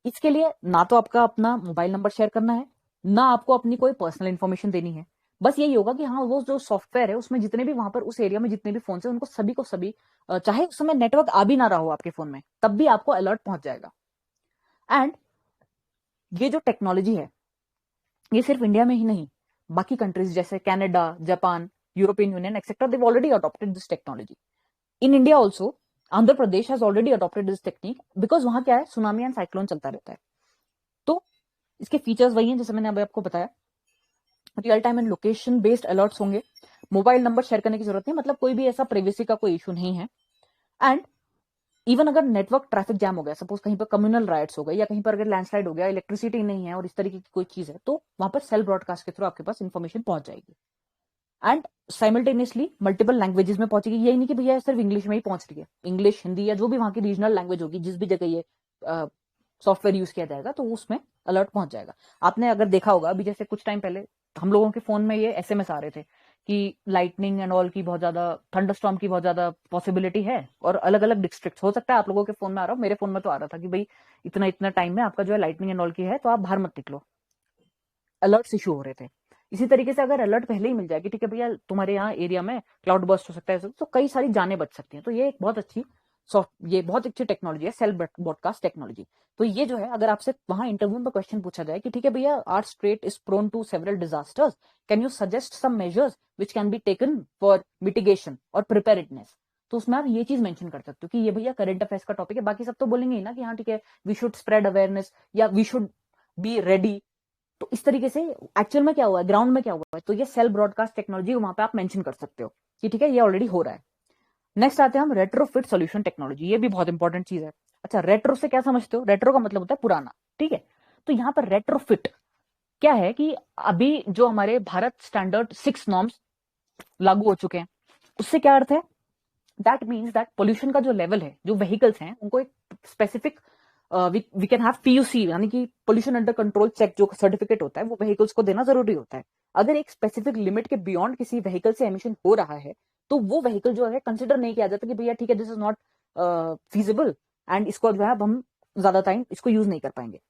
इसके लिए ना तो आपका अपना मोबाइल नंबर शेयर करना है, ना आपको अपनी कोई पर्सनल इंफॉर्मेशन देनी है। बस यही होगा कि हाँ, वो जो सॉफ्टवेयर है उसमें जितने भी वहां पर उस एरिया में जितने भी फोन है उनको सभी को सभी, चाहे उस समय नेटवर्क आ भी ना रहा हो आपके फोन में, तब भी आपको अलर्ट पहुंच जाएगा। एंड ये जो टेक्नोलॉजी है ये सिर्फ इंडिया में ही नहीं, बाकी कंट्रीज जैसे Canada, Japan, European union etcetera, they already adopted this technology. In India also Andhra Pradesh has already adopted this technique, because वहां क्या है, सुनामी एंड साइक्लोन चलता रहता है। तो इसके फीचर्स वही हैं जैसे मैंने अभी आपको बताया। Real time and location based alerts होंगे, मोबाइल नंबर शेयर करने की जरूरत नहीं, मतलब कोई भी ऐसा प्राइवेसी का कोई इशू नहीं है। एंड इवन अगर नेटवर्क ट्रैफिक जैम हो गया, सपोज कहीं पर कम्युनल राइट्स हो गए, या कहीं पर अगर लैंडस्लाइड हो गया, इलेक्ट्रिसिटी नहीं है और इस तरीके की कोई चीज है, तो वहां पर सेल ब्रॉडकास्ट के थ्रू आपके पास इंफॉर्मेशन पहुंच जाएगी। एंड साइमल्टेनियसली मल्टीपल लैंग्वेजेस में पहुंचेगी। यही नहीं कि भैया सिर्फ इंग्लिश में ही पहुंच रही है, इंग्लिश, हिंदी या जो भी वहां की रीजनल लैंग्वेज होगी, जिस भी जगह ये सॉफ्टवेयर यूज किया जाएगा तो उसमें अलर्ट पहुंच जाएगा। आपने अगर देखा होगा अभी जैसे कुछ टाइम पहले हम लोगों के फोन में ये एसएमएस आ रहे थे कि लाइटनिंग एंड ऑल की बहुत ज्यादा, थंडरस्टॉर्म की बहुत ज्यादा पॉसिबिलिटी है, और अलग अलग डिस्ट्रिक्ट हो सकता है आप लोगों के फोन में आ रहा हो, मेरे फोन में तो आ रहा था कि भाई इतना इतना टाइम में आपका जो है लाइटनिंग एंड ऑल की है, तो आप बाहर मत निकलो। अलर्ट्स इशू हो रहे थे। इसी तरीके से अगर अलर्ट पहले ही मिल जाए कि ठीक है भैया तुम्हारे यहाँ एरिया में क्लाउड बर्स्ट हो सकता है, तो कई सारी जानें बच सकती हैं। तो ये एक बहुत अच्छी ये बहुत अच्छी टेक्नोलॉजी है, सेल ब्रॉडकास्ट टेक्नोलॉजी। तो ये जो है, अगर आपसे वहां इंटरव्यू में क्वेश्चन पूछा जाए कि ठीक है भैया, our state is prone to several disasters, can you suggest some measures which can be taken for mitigation और प्रिपेयर्डनेस, तो उसमें आप ये चीज मेंशन कर सकते हो कि ये भैया करंट अफेयर्स का टॉपिक है। बाकी सब तो बोलेंगे ही ना कि हाँ ठीक है, वी शुड स्प्रेड अवेयरनेस या वी शुड बी रेडी। तो इस तरीके से एक्चुअल में क्या हुआ है, ग्राउंड में क्या हुआ है, तो ये सेल ब्रॉडकास्ट टेक्नोलॉजी वहां पे आप मेंशन कर सकते हो कि ठीक है ये ऑलरेडी हो रहा है। नेक्स्ट आते हैं हम रेट्रोफिट सॉल्यूशन टेक्नोलॉजी। ये भी बहुत इंपॉर्टेंट चीज है। अच्छा, रेट्रो से क्या समझते हो? रेट्रो का मतलब होता है पुराना, ठीक है। तो यहाँ पर रेट्रोफिट क्या है कि अभी जो हमारे भारत स्टैंडर्ड 6 नॉर्म्स लागू हो चुके हैं, उससे क्या अर्थ है? दैट मीन्स दैट पोल्यूशन का जो लेवल है, जो व्हीकल्स हैं उनको एक specific we can have PUC, यानी कि पोल्यूशन अंडर कंट्रोल चेक जो सर्टिफिकेट होता है वो व्हीकल्स को देना जरूरी होता है। अगर एक स्पेसिफिक लिमिट के बियॉन्ड किसी व्हीकल से एमिशन हो रहा है, तो वो व्हीकल जो है कंसिडर नहीं किया जाता कि भैया ठीक है, this is not feasible, and इसको जो है अब हम ज्यादा टाइम इसको यूज नहीं कर पाएंगे।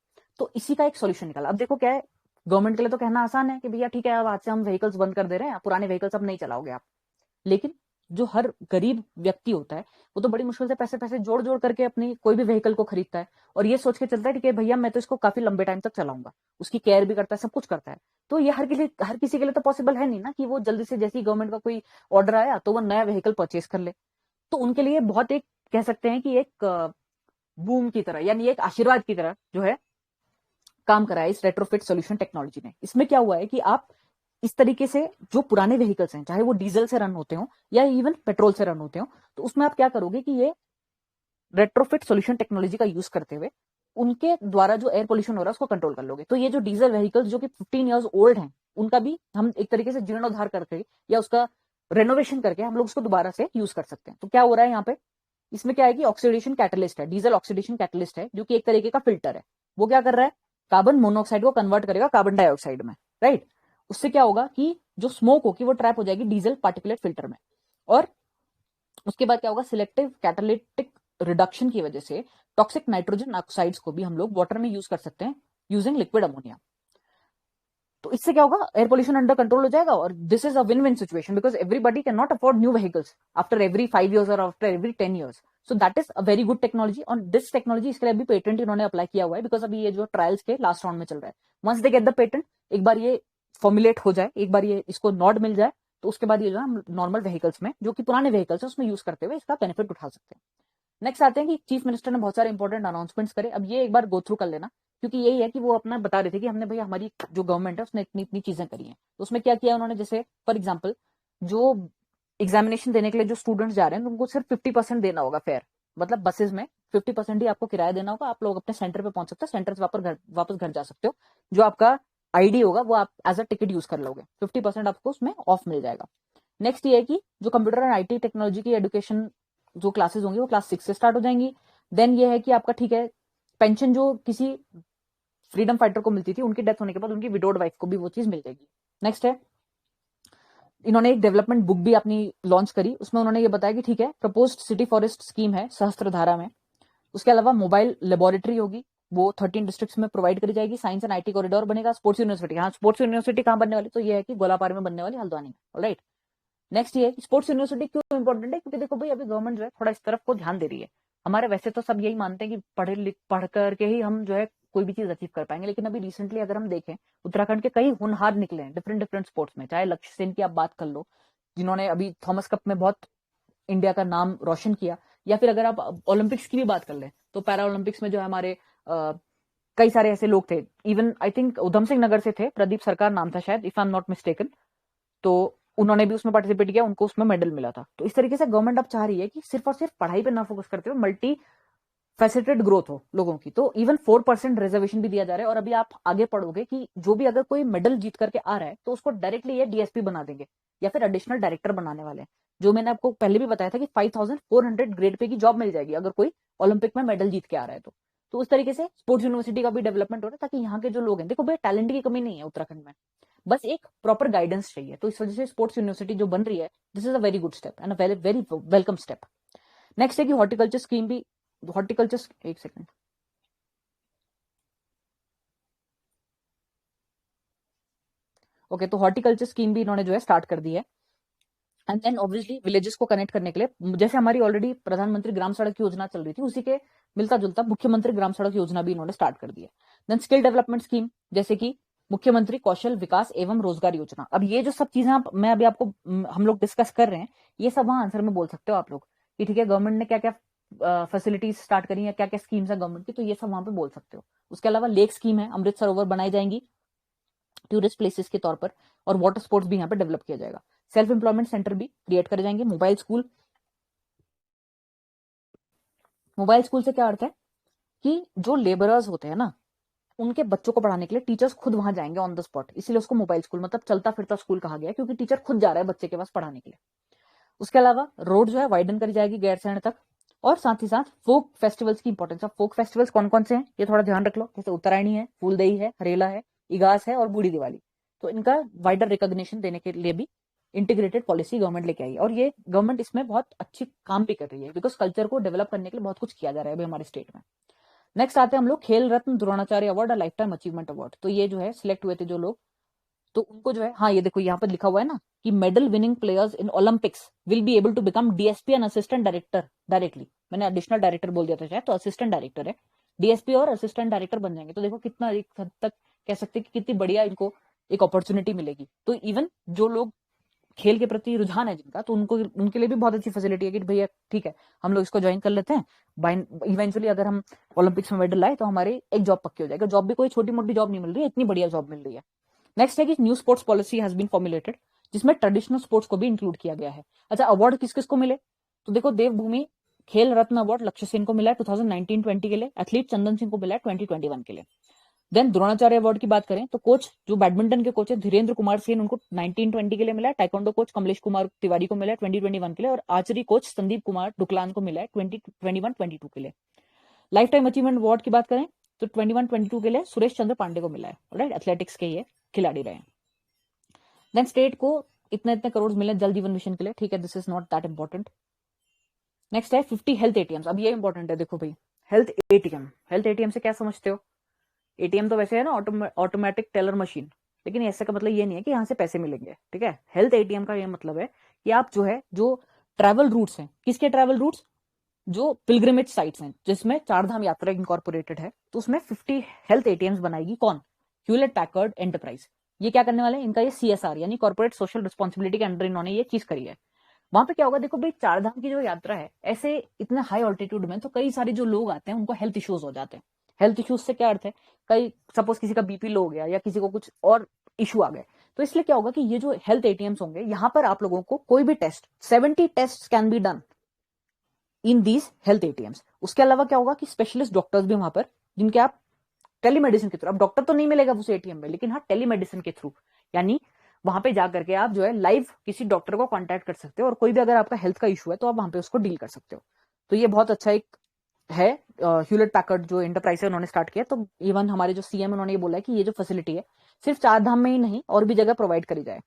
तो इसी का एक सोल्यूशन निकाला। अब देखो क्या है, गवर्नमेंट के लिए तो कहना आसान है कि भैया ठीक है, अब आज से हम व्हीकल्स बंद कर दे रहे हैं, पुराने व्हीकल्स अब नहीं चलाओगे आप। लेकिन जो हर गरीब व्यक्ति होता है वो तो बड़ी मुश्किल से पैसे पैसे जोड़ जोड़ करके अपनी कोई भी व्हीकल को खरीदता है, और ये सोच के चलता है कि भैया मैं तो इसको काफी लंबे टाइम तक चलाऊंगा, उसकी केयर भी करता है, सब कुछ करता है। तो ये हर किसी के लिए तो पॉसिबल है नहीं ना कि वो जल्दी से जैसे ही गवर्नमेंट का कोई ऑर्डर आया तो वो नया व्हीकल परचेज कर ले। तो उनके लिए बहुत एक कह सकते हैं कि एक बूम की तरह, यानी एक आशीर्वाद की तरह जो है काम करा है इस रेट्रोफिट सॉल्यूशन टेक्नोलॉजी ने। इसमें क्या हुआ है कि आप इस तरीके से जो पुराने व्हीकल्स हैं, चाहे वो डीजल से रन होते हो या इवन पेट्रोल से रन होते हो, तो उसमें आप क्या करोगे कि ये रेट्रोफिट सॉल्यूशन टेक्नोलॉजी का यूज करते हुए उनके द्वारा जो एयर पोल्यूशन हो रहा है उसको कंट्रोल कर लोगे। तो ये जो डीजल व्हीकल्स जो कि 15 ईयर्स ओल्ड हैं, उनका भी हम एक तरीके से जीर्णोद्धार करके या उसका रेनोवेशन करके हम लोग उसको दोबारा से यूज कर सकते हैं। तो क्या हो रहा है यहाँ पे, इसमें क्या है कि ऑक्सीडेशन कैटलिस्ट है, डीजल ऑक्सीडेशन कैटलिस्ट है, जो कि एक तरीके का फिल्टर है। वो क्या कर रहा है, कार्बन मोनोऑक्साइड को कन्वर्ट करेगा कार्बन डाइऑक्साइड में, राइट। उससे क्या होगा कि जो स्मोक होगी वो ट्रैप हो जाएगी डीजल पार्टिकुलेट फिल्टर में, और उसके बाद क्या होगा, सिलेक्टिव कैटालिटिक रिडक्शन की वजह से टॉक्सिक नाइट्रोजन ऑक्साइड्स को भी हम लोग वाटर में यूज कर सकते हैं यूजिंग लिक्विड अमोनिया। तो इससे क्या होगा, एयर पोल्यूशन अंडर कंट्रोल हो जाएगा, और this is a win win situation because everybody can not afford new vehicles after every 5 years और after every 10 years। So that is a very good technology. और दिस टेक्नोलॉजी, इसके लिए अभी पेटेंट इन्होंने अप्लाई किया हुआ है, बिकॉज अभी ये जो ट्रायल्स के लास्ट राउंड में चल रहा है। Once they get the patent, एक बार ये फॉर्मुलेट हो जाए, एक बार ये इसको नॉड मिल जाए, तो उसके बाद ये जो हम नॉर्मल व्हीकल्स में, जो कि पुराने व्हीकल्स है, उसमें यूज करते हुए इसका बेनिफिट उठा सकते हैं। नेक्स्ट आते हैं कि चीफ मिनिस्टर ने बहुत सारे इंपॉर्टेंट अनाउंसमेंट्स करे। अब ये एक बार गो थ्रू कर लेना, क्योंकि यही है कि वो अपना बता रहे थे कि हमने भैया हमारी जो गवर्नमेंट है उसने इतनी इतनी चीजें करी हैं। तो उसमें क्या किया उन्होंने, जैसे फॉर एग्जाम्पल जो एग्जामिनेशन देने के लिए जो स्टूडेंट्स जा रहे हैं, तो उनको सिर्फ 50% देना होगा फेयर, मतलब बसेस में 50% ही आपको किराया देना होगा, आप लोग अपने सेंटर पे पहुंच सकते हो, सेंटर से वापस घर जा सकते हो, जो आपका आईडी होगा वो आप एज अ टिकट यूज कर लोगे, 50% आपको उसमें ऑफ मिल जाएगा। नेक्स्ट ये है कि जो कंप्यूटर एंड आईटी टेक्नोलॉजी की एजुकेशन जो क्लासेस होंगी वो क्लास 6 से स्टार्ट हो जाएंगी। देन ये है कि आपका ठीक है, पेंशन जो किसी फ्रीडम फाइटर को मिलती थी, उनकी डेथ होने के बाद उनकी विडोड वाइफ को भी वो चीज मिल जाएगी। नेक्स्ट है, इन्होंने एक डेवलपमेंट बुक भी अपनी लॉन्च करी, उसमें उन्होंने ये बताया कि ठीक है, प्रपोज्ड सिटी फॉरेस्ट स्कीम है सहस्त्रधारा में, उसके अलावा मोबाइल लेबोरेटरी होगी, वो 13 डिस्ट्रिक्ट्स में प्रोवाइड करी जाएगी, साइंस एंड आईटी कॉरिडोर बनेगा, स्पोर्ट्स यूनिवर्सिटी, हाँ स्पोर्ट्स यूनिवर्सिटी कहाँ बनने वाली, तो ये है कि गोलापार में बनने वाली, हल्द्वानी में, राइट। नेक्स्ट ये स्पोर्ट्स यूनिवर्सिटी क्यों इंपॉर्टेंट है, क्योंकि देखो भाई अभी गवर्नमेंट जो है थोड़ा इस तरफ को ध्यान दे रही है। हमारे वैसे तो सब यही मानते हैं कि पढ़ करके ही हम जो है कोई भी चीज अचीव कर पाएंगे, लेकिन अभी रिसेंटली अगर हम देखें, उत्तराखंड के कई होनहार निकले हैं डिफरेंट डिफरेंट स्पोर्ट्स में, चाहे लक्ष्य सेन की आप बात कर लो, जिन्होंने अभी थॉमस कप में बहुत इंडिया का नाम रोशन किया, या फिर अगर आप ओलंपिक्स की भी बात कर लें, तो पैरा ओलंपिक्स में जो है हमारे कई सारे ऐसे लोग थे, even I think Udham Singh Nagar से थे, प्रदीप सरकार नाम था शायद, if I am not mistaken, तो उन्होंने भी उसमें पार्टिसिपेट किया, उनको उसमें मेडल मिला था। तो इस तरीके से गवर्नमेंट अब चाह रही है कि सिर्फ और सिर्फ पढ़ाई पे ना फोकस करते हुए मल्टी फैसेटेड ग्रोथ हो लोगों की, तो इवन 4% रिजर्वेशन भी दिया जा रहा है। और अभी आप आगे पढ़ोगे कि जो भी अगर कोई मेडल जीत करके आ रहा है, तो उसको डायरेक्टली ये डीएसपी बना देंगे या फिर एडिशनल डायरेक्टर बनाने वाले हैं, जो मैंने आपको पहले भी बताया था कि 5400 ग्रेड पे की जॉब मिल जाएगी अगर कोई ओलंपिक में मेडल जीत के आ रहा है। तो उस तरीके से स्पोर्ट्स यूनिवर्सिटी का भी डेवलपमेंट हो रहा है, ताकि यहाँ के जो लोग हैं, देखो भाई टैलेंट की कमी नहीं है उत्तराखंड में, बस एक प्रॉपर गाइडेंस चाहिए। तो इस वजह से स्पोर्ट्स यूनिवर्सिटी जो बन रही है, this is a very good step and a very very welcome step. Next है कि हॉर्टिकल्चर स्कीम भी, हॉर्टिकल्चर एक सेकंड, ओके, तो हॉर्टिकल्चर स्कीम भी इन्होंने जो है स्टार्ट कर दी है। एंड देन ऑब्वियसली विलेजेस को कनेक्ट करने के लिए, जैसे हमारी ऑलरेडी प्रधानमंत्री ग्राम सड़क योजना चल रही थी, उसी के मिलता जुलता मुख्यमंत्री ग्राम सड़क योजना भी इन्होंने स्टार्ट कर दी है। देन स्किल डेवलपमेंट स्कीम, जैसे कि मुख्यमंत्री कौशल विकास एवं रोजगार योजना। अब ये जो सब चीजें मैं अभी आपको हम लोग डिस्कस कर रहे हैं, ये सब वहां आंसर में बोल सकते हो आप लोग कि ठीक है गवर्नमेंट ने क्या क्या फैसिलिटीज स्टार्ट करी है, क्या क्या स्कीम्स है गवर्नमेंट की, तो ये सब वहां पे बोल सकते हो। उसके अलावा लेक स्कीम है, अमृत सरोवर बनाई जाएंगी टूरिस्ट प्लेसेस के तौर पर, और वाटर स्पोर्ट्स भी यहाँ पे डेवलप किया जाएगा। सेल्फ एम्प्लॉयमेंट सेंटर भी क्रिएट करे जाएंगे। मोबाइल स्कूल, मोबाइल स्कूल से क्या अर्थ है कि जो लेबरर्स होते हैं ना, उनके बच्चों को पढ़ाने के लिए टीचर्स खुद वहां जाएंगे ऑन द स्पॉट, इसीलिए उसको मोबाइल स्कूल मतलब चलता फिरता स्कूल कहा गया, क्योंकि टीचर खुद जा रहा है बच्चे के पास पढ़ाने के लिए। उसके अलावा रोड जो है वाइडन करी जाएगी गैरसैंण तक, और साथ ही साथ फोक फेस्टिवल्स की इंपॉर्टेंस। ऑफ फोक फेस्टिवल्स कौन कौन से हैं ये थोड़ा ध्यान रख लो, जैसे उत्तरायणी है, फूलदेई है, हरेला है, इगास है और बूढ़ी दिवाली। तो इनका वाइडर रिकॉग्निशन देने के लिए भी इंटीग्रेटेड पॉलिसी गवर्नमेंट लेके आई है, और ये गवर्नमेंट इसमें बहुत अच्छी काम भी कर रही है, बिकॉज कल्चर को डेवलप करने के लिए बहुत कुछ किया जा रहा है अभी हमारे स्टेट में। नेक्स्ट आते हैं हम लोग खेल रत्न द्रोणाचार्य अवार्ड और लाइफ टाइम अचीवमेंट अवार्ड। तो ये जो है सिलेक्ट हुए थे जो लोग, तो उनको जो है, हाँ ये देखो यहाँ पर लिखा हुआ है ना कि medal winning players in Olympics will be able to become DSP and assistant director directly. मैंने एडिशनल डायरेक्टर बोल दिया था शायद, तो असिस्टेंट डायरेक्टर है, डीएसपी और असिस्टेंट डायरेक्टर बन जाएंगे। तो देखो कितना एक हद तक कह सकते हैं कि कितनी बढ़िया इनको एक अपॉर्चुनिटी मिलेगी। तो इवन जो लोग खेल के प्रति रुझान है जिनका, तो उनको उनके लिए भी बहुत अच्छी फैसिलिटी है कि भैया ठीक है हम लोग इसको ज्वाइन कर लेते हैं, इवेंचुअली अगर हम ओलंपिक्स में मेडल लाए तो हमारी एक जॉब पक्की हो जाएगा। जॉब भी कोई छोटी मोटी जॉब नहीं मिल रही है, इतनी बढ़िया जॉब मिल रही है। नेक्स्ट है कि new sports policy has been formulated, जिसमें ट्रेडिशनल स्पोर्ट्स को भी इंक्लूड किया गया है। अच्छा, अवार्ड किस किस को मिले, तो देखो देवभूमि खेल रत्न अवार्ड लक्ष्य सेन को मिला है 2019-20 के लिए, एथलीट चंदन सिंह को मिला है 2021 के लिए। देन द्रोणाचार्य अवार्ड की बात करें तो कोच जो बैडमिंटन के कोच है धीरेन्द्र कुमार सेन, उनको 1920 के लिए मिला है। टाइकोंडो कोच कमलेश कुमार तिवारी को मिला है 2021 के लिए, और आर्चरी कोच संदीप कुमार डुकलान को मिला है 2021-22 के लिए। लाइफ टाइम अचीवमेंट अवार्ड की बात करें तो 21-22 के लिए सुरेश चंद्र पांडे को मिला है, राइट, एथलेटिक्स के ये खिलाड़ी रहे। देन स्टेट को इतने इतने करोड़ मिले जल जीवन मिशन के लिए, ठीक है, this is not that important. Next है 50 हेल्थ एटीएम्स। अब ये इंपॉर्टेंट है, देखो भाई हेल्थ एटीएम, हेल्थ एटीएम से क्या समझते हो, एटीएम तो वैसे है ना ऑटोमेटिक टेलर मशीन, लेकिन ऐसे का मतलब ये नहीं है कि यहाँ से पैसे मिलेंगे, ठीक है। हेल्थ एटीएम का ये मतलब है कि आप जो है जो ट्रैवल रूट्स हैं, किसके ट्रैवल रूट्स, जो पिलग्रिमेज साइट्स हैं जिसमें चारधाम यात्रा इनकॉर्पोरेटेड है, तो उसमें 50 हेल्थ एटीएम्स बनाएगी कौन, ह्यूलेट पैकर्ड एंटरप्राइज। ये क्या करने वाले हैं, इनका ये CSR यानी कॉर्पोरेट सोशल रिस्पॉन्सिबिलिटी के अंडर इन्होंने ये चीज करी है। वहां पे क्या होगा, देखो भाई चार धाम की जो यात्रा है, ऐसे इतने हाई ऑल्टीट्यूड में तो कई सारे जो लोग आते हैं उनको हेल्थ इश्यूज हो जाते हैं। हेल्थ इश्यूज से क्या अर्थ है, कई सपोज किसी का BP लो हो गया या किसी को कुछ और इशू आ गए, तो इसलिए क्या होगा कि ये जो हेल्थ ATMs होंगे, यहां पर आप लोगों को कोई भी test 70 test can be done in these health ATMs। उसके अलावा क्या होगा कि स्पेशलिस्ट डॉक्टर्स भी वहां पर, जिनके आप टेलीमेडिसिन के थ्रू, अब डॉक्टर तो नहीं मिलेगा उस ATM में, लेकिन हाँ टेलीमेडिसिन के थ्रू, यानी वहां पे जाकर के आप जो है लाइव किसी डॉक्टर को कांटेक्ट कर सकते हो और कोई भी अगर आपका हेल्थ का इशू है तो आप वहां पे उसको डील कर सकते हो। तो ये बहुत अच्छा एक है, ह्यूलेट पैकर्ड जो एंटरप्राइज है उन्होंने स्टार्ट किया। तो इवन हमारे जो CM उन्होंने ये बोला है कि ये जो फैसिलिटी है सिर्फ चार धाम में ही नहीं और भी जगह प्रोवाइड करी जाए,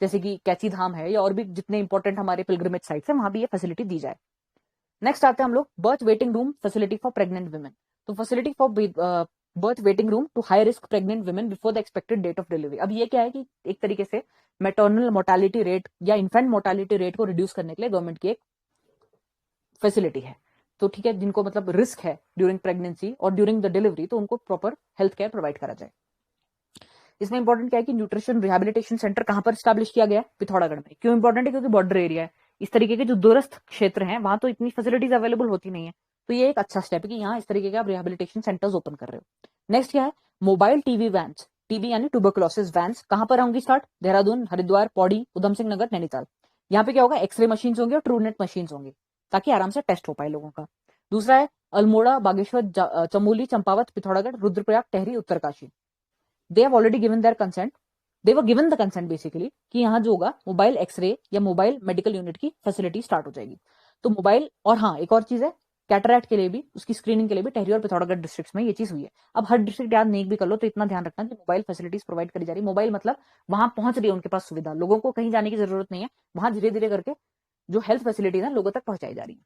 जैसे कि कैची धाम है या और भी जितने इंपॉर्टेंट हमारे पिलग्रिमेज साइट्स है वहां भी ये फैसिलिटी दी जाए। नेक्स्ट आते हैं हम लोग birth waiting room facility for pregnant women. तो facility for birth waiting room to high risk pregnant women before the expected date of delivery. अब ये क्या है कि एक तरीके से मैटरनल मोर्टालिटी रेट या इन्फेंट मोर्टालिटी रेट को रिड्यूस करने के लिए गवर्नमेंट की एक फैसिलिटी है। तो ठीक है, जिनको मतलब रिस्क है ड्यूरिंग प्रेगनेंसी और ड्यूरिंग द डिलीवरी, तो उनको प्रॉपर हेल्थ केयर प्रोवाइड करा जाए। इसमें इंपॉर्टेंट क्या है कि न्यूट्रिशन रिहैबिलिटेशन सेंटर कहां पर स्टैब्लिश किया गया है, पिथौरागढ़ में। क्यों इंपॉर्टेंट है, क्योंकि बॉर्डर एरिया है, इस तरीके के जो दूरस्थ क्षेत्र हैं वहां तो इतनी फैसिलिटीज अवेलेबल होती नहीं है। तो ये एक अच्छा स्टेप है कि यहाँ इस तरीके के आप रिहैबिलिटेशन सेंटर्स ओपन कर रहे हो। नेक्स्ट क्या है, मोबाइल TB वैन्स, TB यानी ट्यूबरकुलोसिस वैन्स, कहां पर होंगी स्टार्ट, देहरादून, हरिद्वार, पौड़ी, उधम सिंह नगर, नैनीताल। यहाँ पे क्या होगा, एक्सरे मशीन होंगे और ट्रूनेट मशीन होंगी ताकि आराम से टेस्ट हो पाए लोगों का। दूसरा है Almora, Bageshwar, Chamoli, Champawat, Pithoragarh, Rudraprayag, Tehri, Uttarkashi. They have already given their consent, they were given the consent basically कि यहाँ जो होगा मोबाइल एक्सरे या मोबाइल मेडिकल यूनिट की फैसिलिटी स्टार्ट हो जाएगी। तो मोबाइल, और हाँ एक और चीज है, कैटरैक्ट के लिए भी, उसकी स्क्रीनिंग के लिए भी टेहरी और पिथौरागढ़ डिस्ट्रिक्ट्स में ये चीज हुई है। अब हर डिस्ट्रिक्ट याद नहीं भी कर लो तो इतना ध्यान रखना कि मोबाइल फैसिलिटीज प्रोवाइड करी जा रही है। मोबाइल मतलब वहां पहुंच रही है उनके पास सुविधा, लोगों को कहीं जाने की जरूरत नहीं है, वहां धीरे धीरे करके जो हेल्थ फैसिलिटीज है लोगों तक पहुंचाई जा रही है।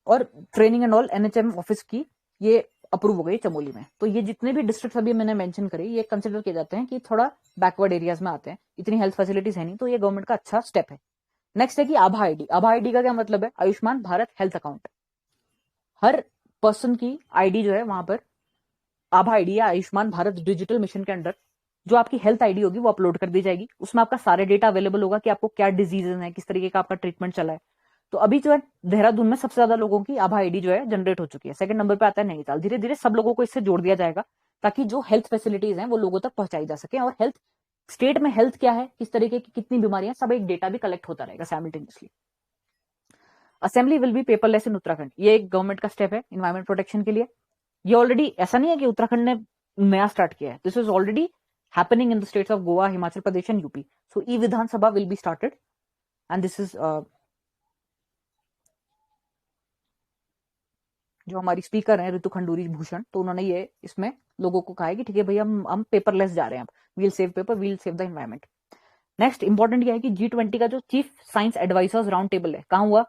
और training and all NHM office की ये अप्रूव हो गई चमोली में। तो ये जितने भी डिस्ट्रिक्ट अभी मैंने मेंशन करी, ये कंसिडर किए जाते हैं कि थोड़ा बैकवर्ड एरियाज में आते हैं, इतनी हेल्थ फैसिलिटीज है नहीं, तो ये गवर्नमेंट का अच्छा स्टेप है। नेक्स्ट है कि आभा आईडी। आभा आईडी का क्या मतलब है, आयुष्मान भारत हेल्थ अकाउंट। हर पर्सन की आईडी जो है वहां पर आभा आईडी या आयुष्मान भारत डिजिटल मिशन के अंडर जो आपकी हेल्थ आईडी होगी वो अपलोड कर दी जाएगी। उसमें आपका सारे डेटा अवेलेबल होगा कि आपको क्या डिजीजेज है, किस तरीके का आपका ट्रीटमेंट चला है। तो अभी जो है देहरादून में सबसे ज्यादा लोगों की आभा आईडी जो है जनरेट हो चुकी है। सेकंड नंबर पे आता है नैनीताल। धीरे धीरे सब लोगों को इससे जोड़ दिया जाएगा ताकि जो हेल्थ फैसिलिटीज हैं वो लोगों तक पहुंचाई जा सके, और हेल्थ स्टेट में हेल्थ क्या है, किस तरीके की कितनी बीमारियां, सब एक डेटा भी कलेक्ट होता रहेगा simultaneously. Assembly will be paperless in Uttarakhand. ये एक गवर्नमेंट का स्टेप है इन्वायरमेंट प्रोटेक्शन के लिए। ये ऑलरेडी, ऐसा नहीं है कि उत्तराखंड ने नया स्टार्ट किया है, this is already happening in the states of Goa, Himachal Pradesh and UP. So E Vidhan Sabha will be started and this is जो हमारी स्पीकर हैं ऋतु खंडूरी भूषण, तो उन्होंने ये इसमें लोगों को कहा है कि ठीक है भैया हम पेपरलेस जा रहे हैं, we'll save paper, we'll save the environment. Next important क्या है कि G20 का जो chief science advisers round table है, कहां हुआ,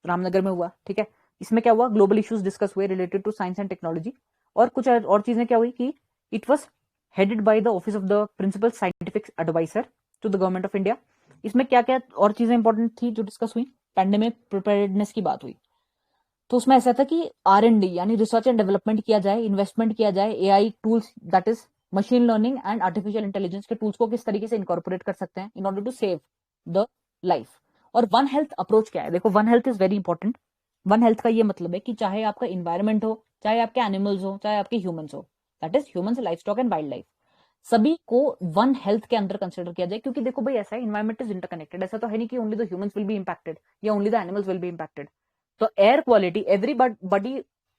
रामनगर में हुआ। ठीक है, इसमें क्या हुआ, ग्लोबल इश्यूज डिस्कस हुए related to science and technology, और कुछ और चीजें क्या हुई कि it was headed by the office of the principal scientific adviser to the government of India. इसमें क्या क्या और चीजें इंपॉर्टेंट थी जो डिस्कस हुई, पैंडेमिक प्रिपेयर्डनेस की बात हुई। तो उसमें ऐसा था कि R&D यानी रिसर्च एंड डेवलपमेंट किया जाए, इन्वेस्टमेंट किया जाए, AI tools that is machine learning and artificial intelligence के टूल्स को किस तरीके से इनकॉर्पोरेट कर सकते हैं in order to save the life. और वन हेल्थ अप्रोच क्या है, देखो one health is very important. One health का ये मतलब है कि चाहे आपका इन्वायरमेंट हो, चाहे आपके एनिमल्स हो, चाहे आपके ह्यूमंस हो, that is humans, life stock and wild life, सभी को वन हेल्थ के अंदर कंसिडर किया जाए। क्योंकि देखो भाई ऐसा है, इन्वायरमेंट इज इंटरकनेक्टेड। ऐसा तो है नहीं कि only the humans will be impacted या only the animals will be impacted. So air quality, everybody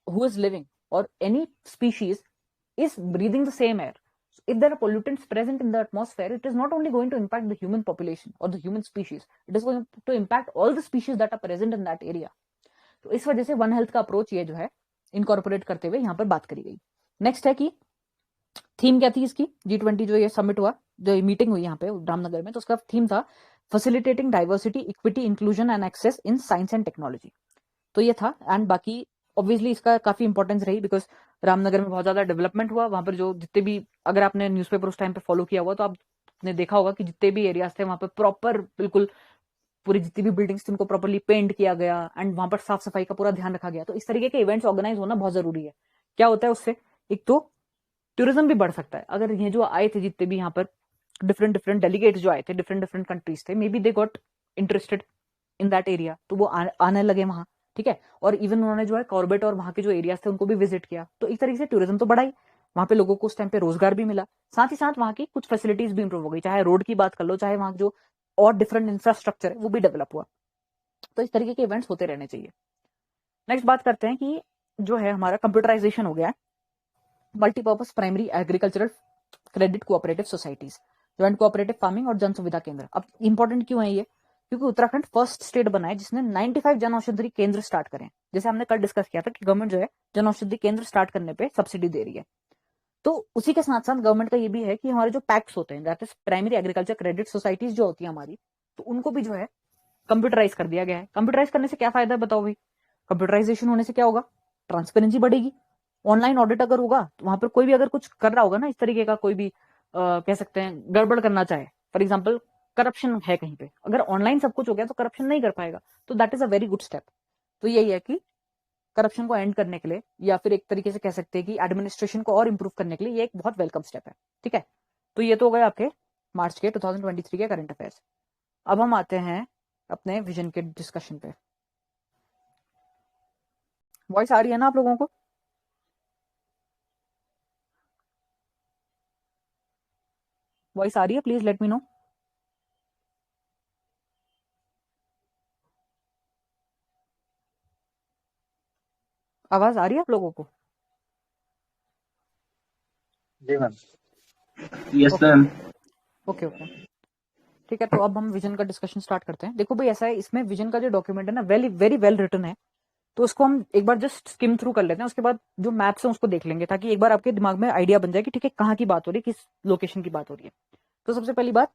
who is living or any species is breathing the same air. So if there are pollutants present in the atmosphere, it is not only going to impact the human population or the human species, it is going to impact all the species that are present in that area. तो इस वजह से वन हेल्थ का अप्रोच ये जो है इनकॉर्पोरेट करते हुए यहाँ पर बात करी गई। नेक्स्ट है कि थीम क्या थी इसकी, G20 जो ये समिट हुआ, जो मीटिंग हुई यहाँ पे रामनगर में, तो उसका थीम था facilitating diversity, equity, inclusion and access in science and technology. तो ये था। एंड बाकी ऑब्वियसली इसका काफी इंपॉर्टेंस रही बिकॉज रामनगर में बहुत ज्यादा डेवलपमेंट हुआ। वहां पर जो जितने भी, अगर आपने न्यूज़पेपर उस टाइम पे फॉलो किया हुआ तो आपने देखा होगा कि जितने भी एरियाज थे वहां पर प्रॉपर बिल्कुल पूरी जितनी भी बिल्डिंग्स थी उनको प्रॉपरली पेंट किया गया एंड वहां पर साफ सफाई का पूरा ध्यान रखा गया। तो इस तरीके के इवेंट्स ऑर्गेनाइज होना बहुत जरूरी है। क्या होता है उससे, एक तो टूरिज्म भी बढ़ सकता है। अगर ये जो आए थे जितने भी यहाँ पर डिफरेंट डिफरेंट डेलीगेट्स जो आए थे, डिफरेंट डिफरेंट कंट्रीज थे, may be they got interested in that area, तो वो आने लगे वहां, ठीक है। और इवन उन्होंने जो है कॉर्बेट और वहां के जो एरियाज थे उनको भी विजिट किया, तो एक तरीके से टूरिज्म तो बढ़ा ही, वहां पे लोगों को उस टाइम पे रोजगार भी मिला, साथ ही साथ वहां की कुछ फैसिलिटीज भी इंप्रूव हो गई, चाहे रोड की बात कर लो, चाहे वहां जो और डिफरेंट इंफ्रास्ट्रक्चर है वो भी डेवलप हुआ। तो इस तरीके के इवेंट्स होते रहने चाहिए। नेक्स्ट बात करते हैं कि जो है हमारा कंप्यूटराइजेशन हो गया है, multipurpose primary agricultural credit cooperative societies, joint cooperative farming और जन सुविधा केंद्र। अब इंपॉर्टेंट क्यों है ये, क्योंकि उत्तराखंड फर्स्ट स्टेट बना है जिसने 95 जन औषधि केंद्र स्टार्ट करें। जैसे हमने कल डिस्कस किया था कि गवर्नमेंट जो है जन औषधि केंद्र स्टार्ट करने पे सब्सिडी दे रही है, तो उसी के साथ साथ गवर्नमेंट का ये भी है कि हमारे जो पैक्स होते हैं, that is primary agriculture credit societies जो होती है हमारी, तो उनको भी जो है कंप्यूटराइज कर दिया गया है। कंप्यूटराइज करने से क्या फायदा है बताओ भाई, कंप्यूटराइजेशन होने से क्या होगा, ट्रांसपेरेंसी बढ़ेगी, ऑनलाइन ऑडिट अगर होगा तो वहां पर कोई भी अगर कुछ कर रहा होगा ना इस तरीके का, कोई भी कह सकते हैं गड़बड़ करना चाहे, फॉर एग्जाम्पल करप्शन है कहीं पे, अगर ऑनलाइन सब कुछ हो गया तो करप्शन नहीं कर पाएगा, तो that is a very good step. तो यही है कि करप्शन को एंड करने के लिए, या फिर एक तरीके से कह सकते हैं कि एडमिनिस्ट्रेशन को और इंप्रूव करने के लिए ये एक बहुत वेलकम स्टेप है, ठीक है। तो ये तो हो गए आपके मार्च के 2023 के करंट अफेयर्स। अब हम आते हैं अपने विजन के डिस्कशन पे। वॉइस आ रही है ना आप लोगों को? वॉइस आ रही है? Please let me know. आवाज आ रही है आप लोगों को? जी ma'am. Yes ma'am. Okay okay, ठीक है। तो अब हम विजन का डिस्कशन स्टार्ट करते हैं। देखो भाई ऐसा है, इसमें विजन का जो डॉक्यूमेंट है ना वेरी वेरी वेल रिटन है, तो उसको हम एक बार जस्ट स्किम थ्रू कर लेते हैं, उसके बाद जो मैप्स है उसको देख लेंगे, ताकि एक बार आपके दिमाग में आइडिया बन जाए कि ठीक है कहाँ की बात हो रही है, किस लोकेशन की बात हो रही है। तो सबसे पहली बात,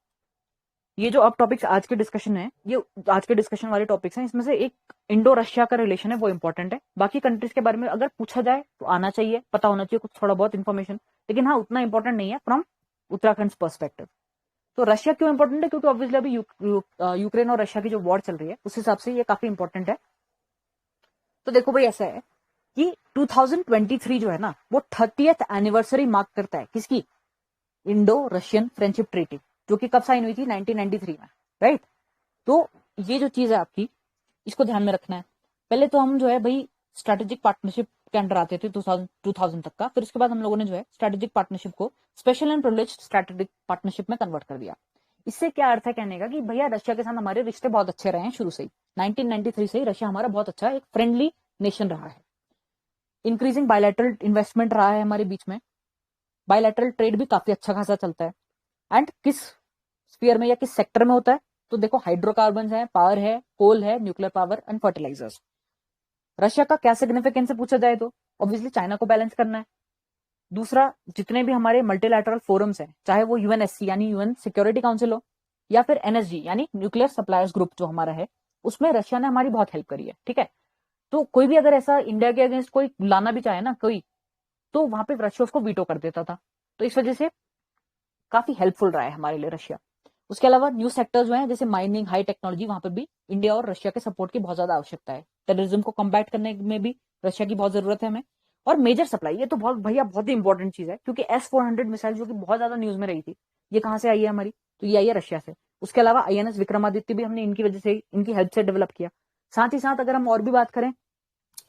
ये जो अब टॉपिक्स आज के डिस्कशन है, ये आज के डिस्कशन वाले टॉपिक्स हैं, इसमें से एक इंडो रशिया का रिलेशन है वो इंपॉर्टेंट है। बाकी कंट्रीज के बारे में अगर पूछा जाए तो आना चाहिए, पता होना चाहिए कुछ थोड़ा बहुत इन्फॉर्मेशन, लेकिन हाँ उतना इंपॉर्टेंट नहीं है फ्रॉम उत्तराखंड पर्सपेक्टिव। तो रशिया क्यों इंपॉर्टेंट है, क्योंकि ऑब्वियसली अभी यूक्रेन और रशिया की जो वॉर चल रही है उस हिसाब से ये काफी इंपॉर्टेंट है। तो देखो भाई ऐसा है कि 2023 जो है ना वो 30th एनिवर्सरी मार्क करता है, किसकी, इंडो रशियन फ्रेंडशिप ट्रीटी, जो कि कब साइन हुई थी, 1993 में, राइट। तो ये जो चीज है आपकी, इसको ध्यान में रखना है। पहले तो हम जो है भाई स्ट्रेटेजिक पार्टनरशिप के अंडर आते थे 2000 तक का, फिर उसके बाद हम लोगों ने जो है स्ट्रेटेजिक पार्टनरशिप को special and privileged strategic partnership में कन्वर्ट कर दिया। इससे क्या अर्थ है कहने का कि भैया रशिया के साथ हमारे रिश्ते बहुत अच्छे रहे हैं शुरू से ही, 1993 से ही रशिया हमारा बहुत अच्छा एक फ्रेंडली नेशन रहा है। इंक्रीजिंग बायलैटरल इन्वेस्टमेंट रहा है हमारे बीच में, बायलैटरल ट्रेड भी काफी अच्छा खासा चलता है। एंड किस स्फीयर में या किस सेक्टर में होता है, तो देखो हाइड्रोकार्बन है, पावर है, कोल है, nuclear power and fertilizers. Russia का क्या सिग्निफिकेंस है पूछा जाए तो ऑब्वियसली चाइना को बैलेंस करना है। दूसरा, जितने भी हमारे मल्टीलैटरल फोरम्स हैं, चाहे वो यूएनएससी यानी यूएन सिक्योरिटी काउंसिल हो, या फिर एनएसजी यानी न्यूक्लियर सप्लायर्स ग्रुप जो हमारा है, उसमें रशिया ने हमारी बहुत हेल्प करी है, ठीक है। तो कोई भी अगर ऐसा इंडिया के अगेंस्ट कोई लाना भी चाहे ना कोई, तो वहां पे रशिया उसको वीटो कर देता था। तो इस वजह से काफी हेल्पफुल रहा है हमारे लिए रशिया। उसके अलावा न्यू सेक्टर्स जो हैं जैसे माइनिंग, हाई टेक्नोलॉजी, वहां पर भी इंडिया और रशिया के सपोर्ट की बहुत ज्यादा आवश्यकता है। टेररिज्म को कम्बैट करने में भी रशिया की बहुत जरूरत है हमें। और मेजर सप्लाई, ये तो बहुत भैया बहुत ही इंपॉर्टेंट चीज है, क्योंकि S-400 मिसाइल जो कि बहुत ज्यादा न्यूज में रही थी, ये कहां से आई है हमारी, तो ये आई है रशिया से। उसके अलावा INS विक्रमादित्य भी हमने इनकी वजह से, इनकी हेल्प से डेवलप किया। साथ ही साथ अगर हम और भी बात करें,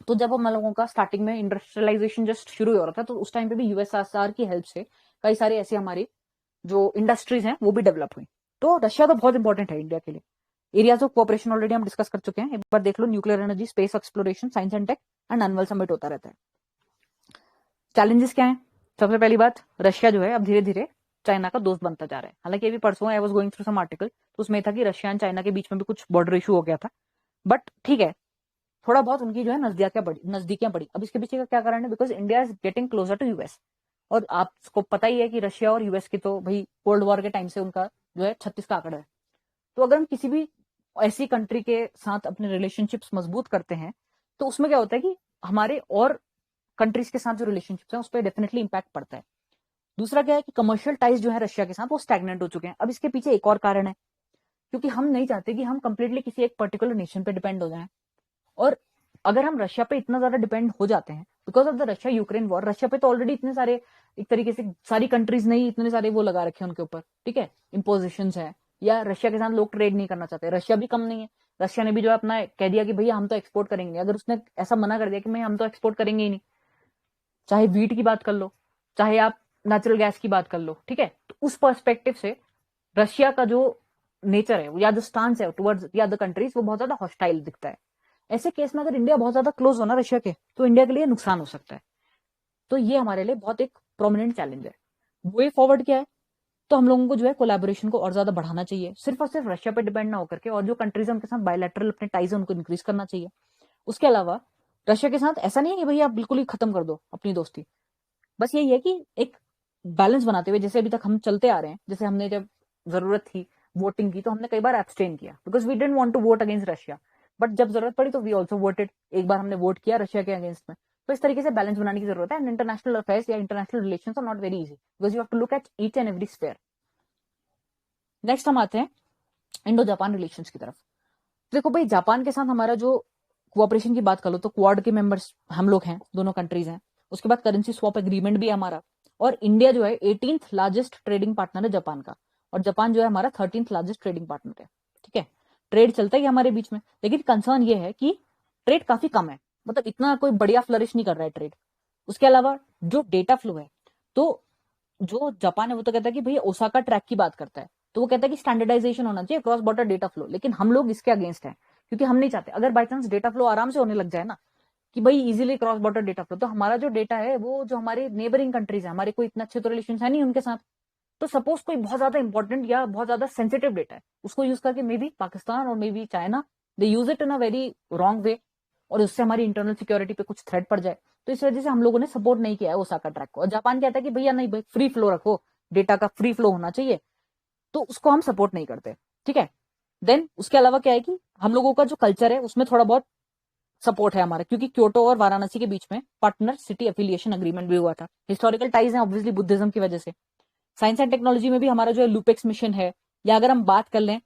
तो जब हम लोगों का स्टार्टिंग में इंडस्ट्रियलाइजेशन जस्ट शुरू हो रहा था, तो उस टाइम पे भी USSR की हेल्प से कई सारे ऐसे हमारी जो इंडस्ट्रीज हैं वो भी डेवलप हुई। तो रशिया तो बहुत इंपॉर्टेंट है इंडिया के लिए। एरियाज ऑफ कोऑपरेशन ऑलरेडी हम डिस्कस कर चुके हैं, एक बार देख लो, nuclear energy, space exploration, science and tech and annual summit होता रहता है। चैलेंजेस क्या है, सबसे पहली बात, रशिया जो है अब धीरे धीरे चाइना का दोस्त बनता जा रहा है। हालांकि अभी परसों I was going through some article, तो उसमें था कि रशिया एंड चाइना के बीच में भी कुछ बॉर्डर इशू हो गया था, बट ठीक है, थोड़ा बहुत उनकी जो है नजदीकियां बढ़ी। अब इसके पीछे का क्या कारण है, because India is getting closer to US। और आपको पता ही है कि रशिया और US की तो भाई कोल्ड वॉर के टाइम से उनका जो है 36 का आंकड़ा है। तो अगर हम किसी भी ऐसी कंट्री के साथ अपने रिलेशनशिप्स मजबूत करते हैं, तो उसमें क्या होता है कि हमारे और कंट्रीज के साथ जो रिलेशनशिप्स हैं उस पर डेफिनेटली इंपैक्ट पड़ता है। दूसरा क्या है कि कमर्शियल टाइज जो है रशिया के साथ वो स्टैग्नेंट हो चुके हैं। अब इसके पीछे एक और कारण है, क्योंकि हम नहीं चाहते कि हम कंप्लीटली किसी एक पर्टिकुलर नेशन पे डिपेंड हो जाएं। और अगर हम रशिया पे इतना ज्यादा डिपेंड हो जाते हैं because of the Russia Ukraine war, Russia पे तो ऑलरेडी इतने सारे एक तरीके से सारी कंट्रीज ने ही इतने सारे वो लगा रखे हैं उनके ऊपर, ठीक है, इम्पोजिशंस है, या रशिया के साथ लोग ट्रेड नहीं करना चाहते। रशिया भी कम नहीं है, रशिया ने भी जो है अपना कह दिया कि भैया हम तो एक्सपोर्ट करेंगे नहीं। अगर उसने ऐसा मना कर दिया कि मैं हम तो एक्सपोर्ट करेंगे ही नहीं, चाहे वीट की बात कर लो, चाहे आप नेचुरल गैस की बात कर लो, ठीक है, तो उस पर्सपेक्टिव से रशिया का जो नेचर है या जो स्टांस है टुवर्ड्स द अदर कंट्रीज वो बहुत ज्यादा हॉस्टाइल दिखता है। ऐसे केस में अगर इंडिया बहुत ज्यादा क्लोज हो ना रशिया के, तो इंडिया के लिए नुकसान हो सकता है। तो ये हमारे लिए बहुत एक प्रोमिनेंट चैलेंज है। वे फॉरवर्ड क्या है, तो हम लोगों को जो है कोलैबोरेशन को और ज्यादा बढ़ाना चाहिए, सिर्फ और सिर्फ रशिया पे डिपेंड ना होकर के, और जो कंट्रीज उनके साथ बायलैटरल अपने टाइज है उनको इंक्रीज करना चाहिए। उसके अलावा रशिया के साथ ऐसा नहीं है कि भैया आप बिल्कुल ही खत्म कर दो अपनी दोस्ती, बस यही है कि एक बैलेंस बनाते हुए, जैसे अभी तक हम चलते आ रहे हैं, जैसे हमने जब जरूरत थी वोटिंग की तो हमने कई बार एब्सटेन किया because we didn't want to vote against Russia, but जब जरूरत पड़ी तो वी आल्सो वोटेड, एक बार हमने वोट किया रशिया के अगेंस्ट में। तो इस तरीके से बैलेंस बनाने की जरूरत है। एंड इंटरनेशनल अफेयर्स या international relations are not very easy because you have to look at each and every sphere. Next हम आते हैं इंडो जापान रिलेशंस की तरफ। देखो भाई, जापान के साथ हमारा जो कोऑपरेशन की बात कर लो तो क्वाड के मेंबर्स हम लोग हैं, दोनों कंट्रीज हैं। उसके बाद करेंसी स्वैप एग्रीमेंट भी है हमारा, और इंडिया जो है 18th लार्जेस्ट ट्रेडिंग पार्टनर है जापान का, और जापान जो है हमारा 13th लार्जेस्ट ट्रेडिंग पार्टनर है, ठीक है। ट्रेड चलता ही है हमारे बीच में, लेकिन कंसर्न ये है कि ट्रेड काफी कम है, मतलब इतना कोई बढ़िया फ्लरिश नहीं कर रहा है ट्रेड। उसके अलावा जो डेटा फ्लो है, तो जो जापान है वो तो कहता है कि भैया ओसाका ट्रैक की बात करता है, तो वो कहता है कि स्टैंडर्डाइजेशन होना चाहिए क्रॉस बॉर्डर डेटा फ्लो, लेकिन हम लोग इसके अगेंस्ट हैं क्योंकि हम नहीं चाहते। अगर बाई चांस डेटा फ्लो आराम से होने लग जाए ना कि भाई easily cross border data flow, तो हमारा जो डेटा है वो जो हमारे नेबरिंग कंट्रीज है, हमारे कोई इतना अच्छे तो रिलेशन है नहीं उनके साथ, तो सपोज कोई बहुत ज्यादा इंपॉर्टेंट या बहुत ज्यादा सेंसिटिव डेटा है, उसको यूज करके मे बी पाकिस्तान और may be China they use it in a very wrong way, और उससे हमारी इंटरनल सिक्योरिटी पे कुछ थ्रेट पड़ जाए। तो इस वजह से हम लोगों ने सपोर्ट नहीं किया है ओसाका ट्रैक को। और जापान कहता है कि भैया नहीं भाई, फ्री फ्लो रखो, डेटा का फ्री फ्लो होना चाहिए, तो उसको हम सपोर्ट नहीं करते, ठीक है। देन उसके अलावा क्या है कि हम लोगों का जो कल्चर है उसमें थोड़ा बहुत सपोर्ट है हमारा, क्योंकि क्योटो और वाराणसी के बीच में पार्टनर सिटी एफिलिएशन अग्रीमेंट भी हुआ था। हिस्टोरिकल टाइज है ऑब्वियसली बुद्धिज्म की वजह से। साइंस एंड टेक्नोलॉजी में भी हमारा जो है लूपेक्स मिशन है, या अगर हम बात कर लें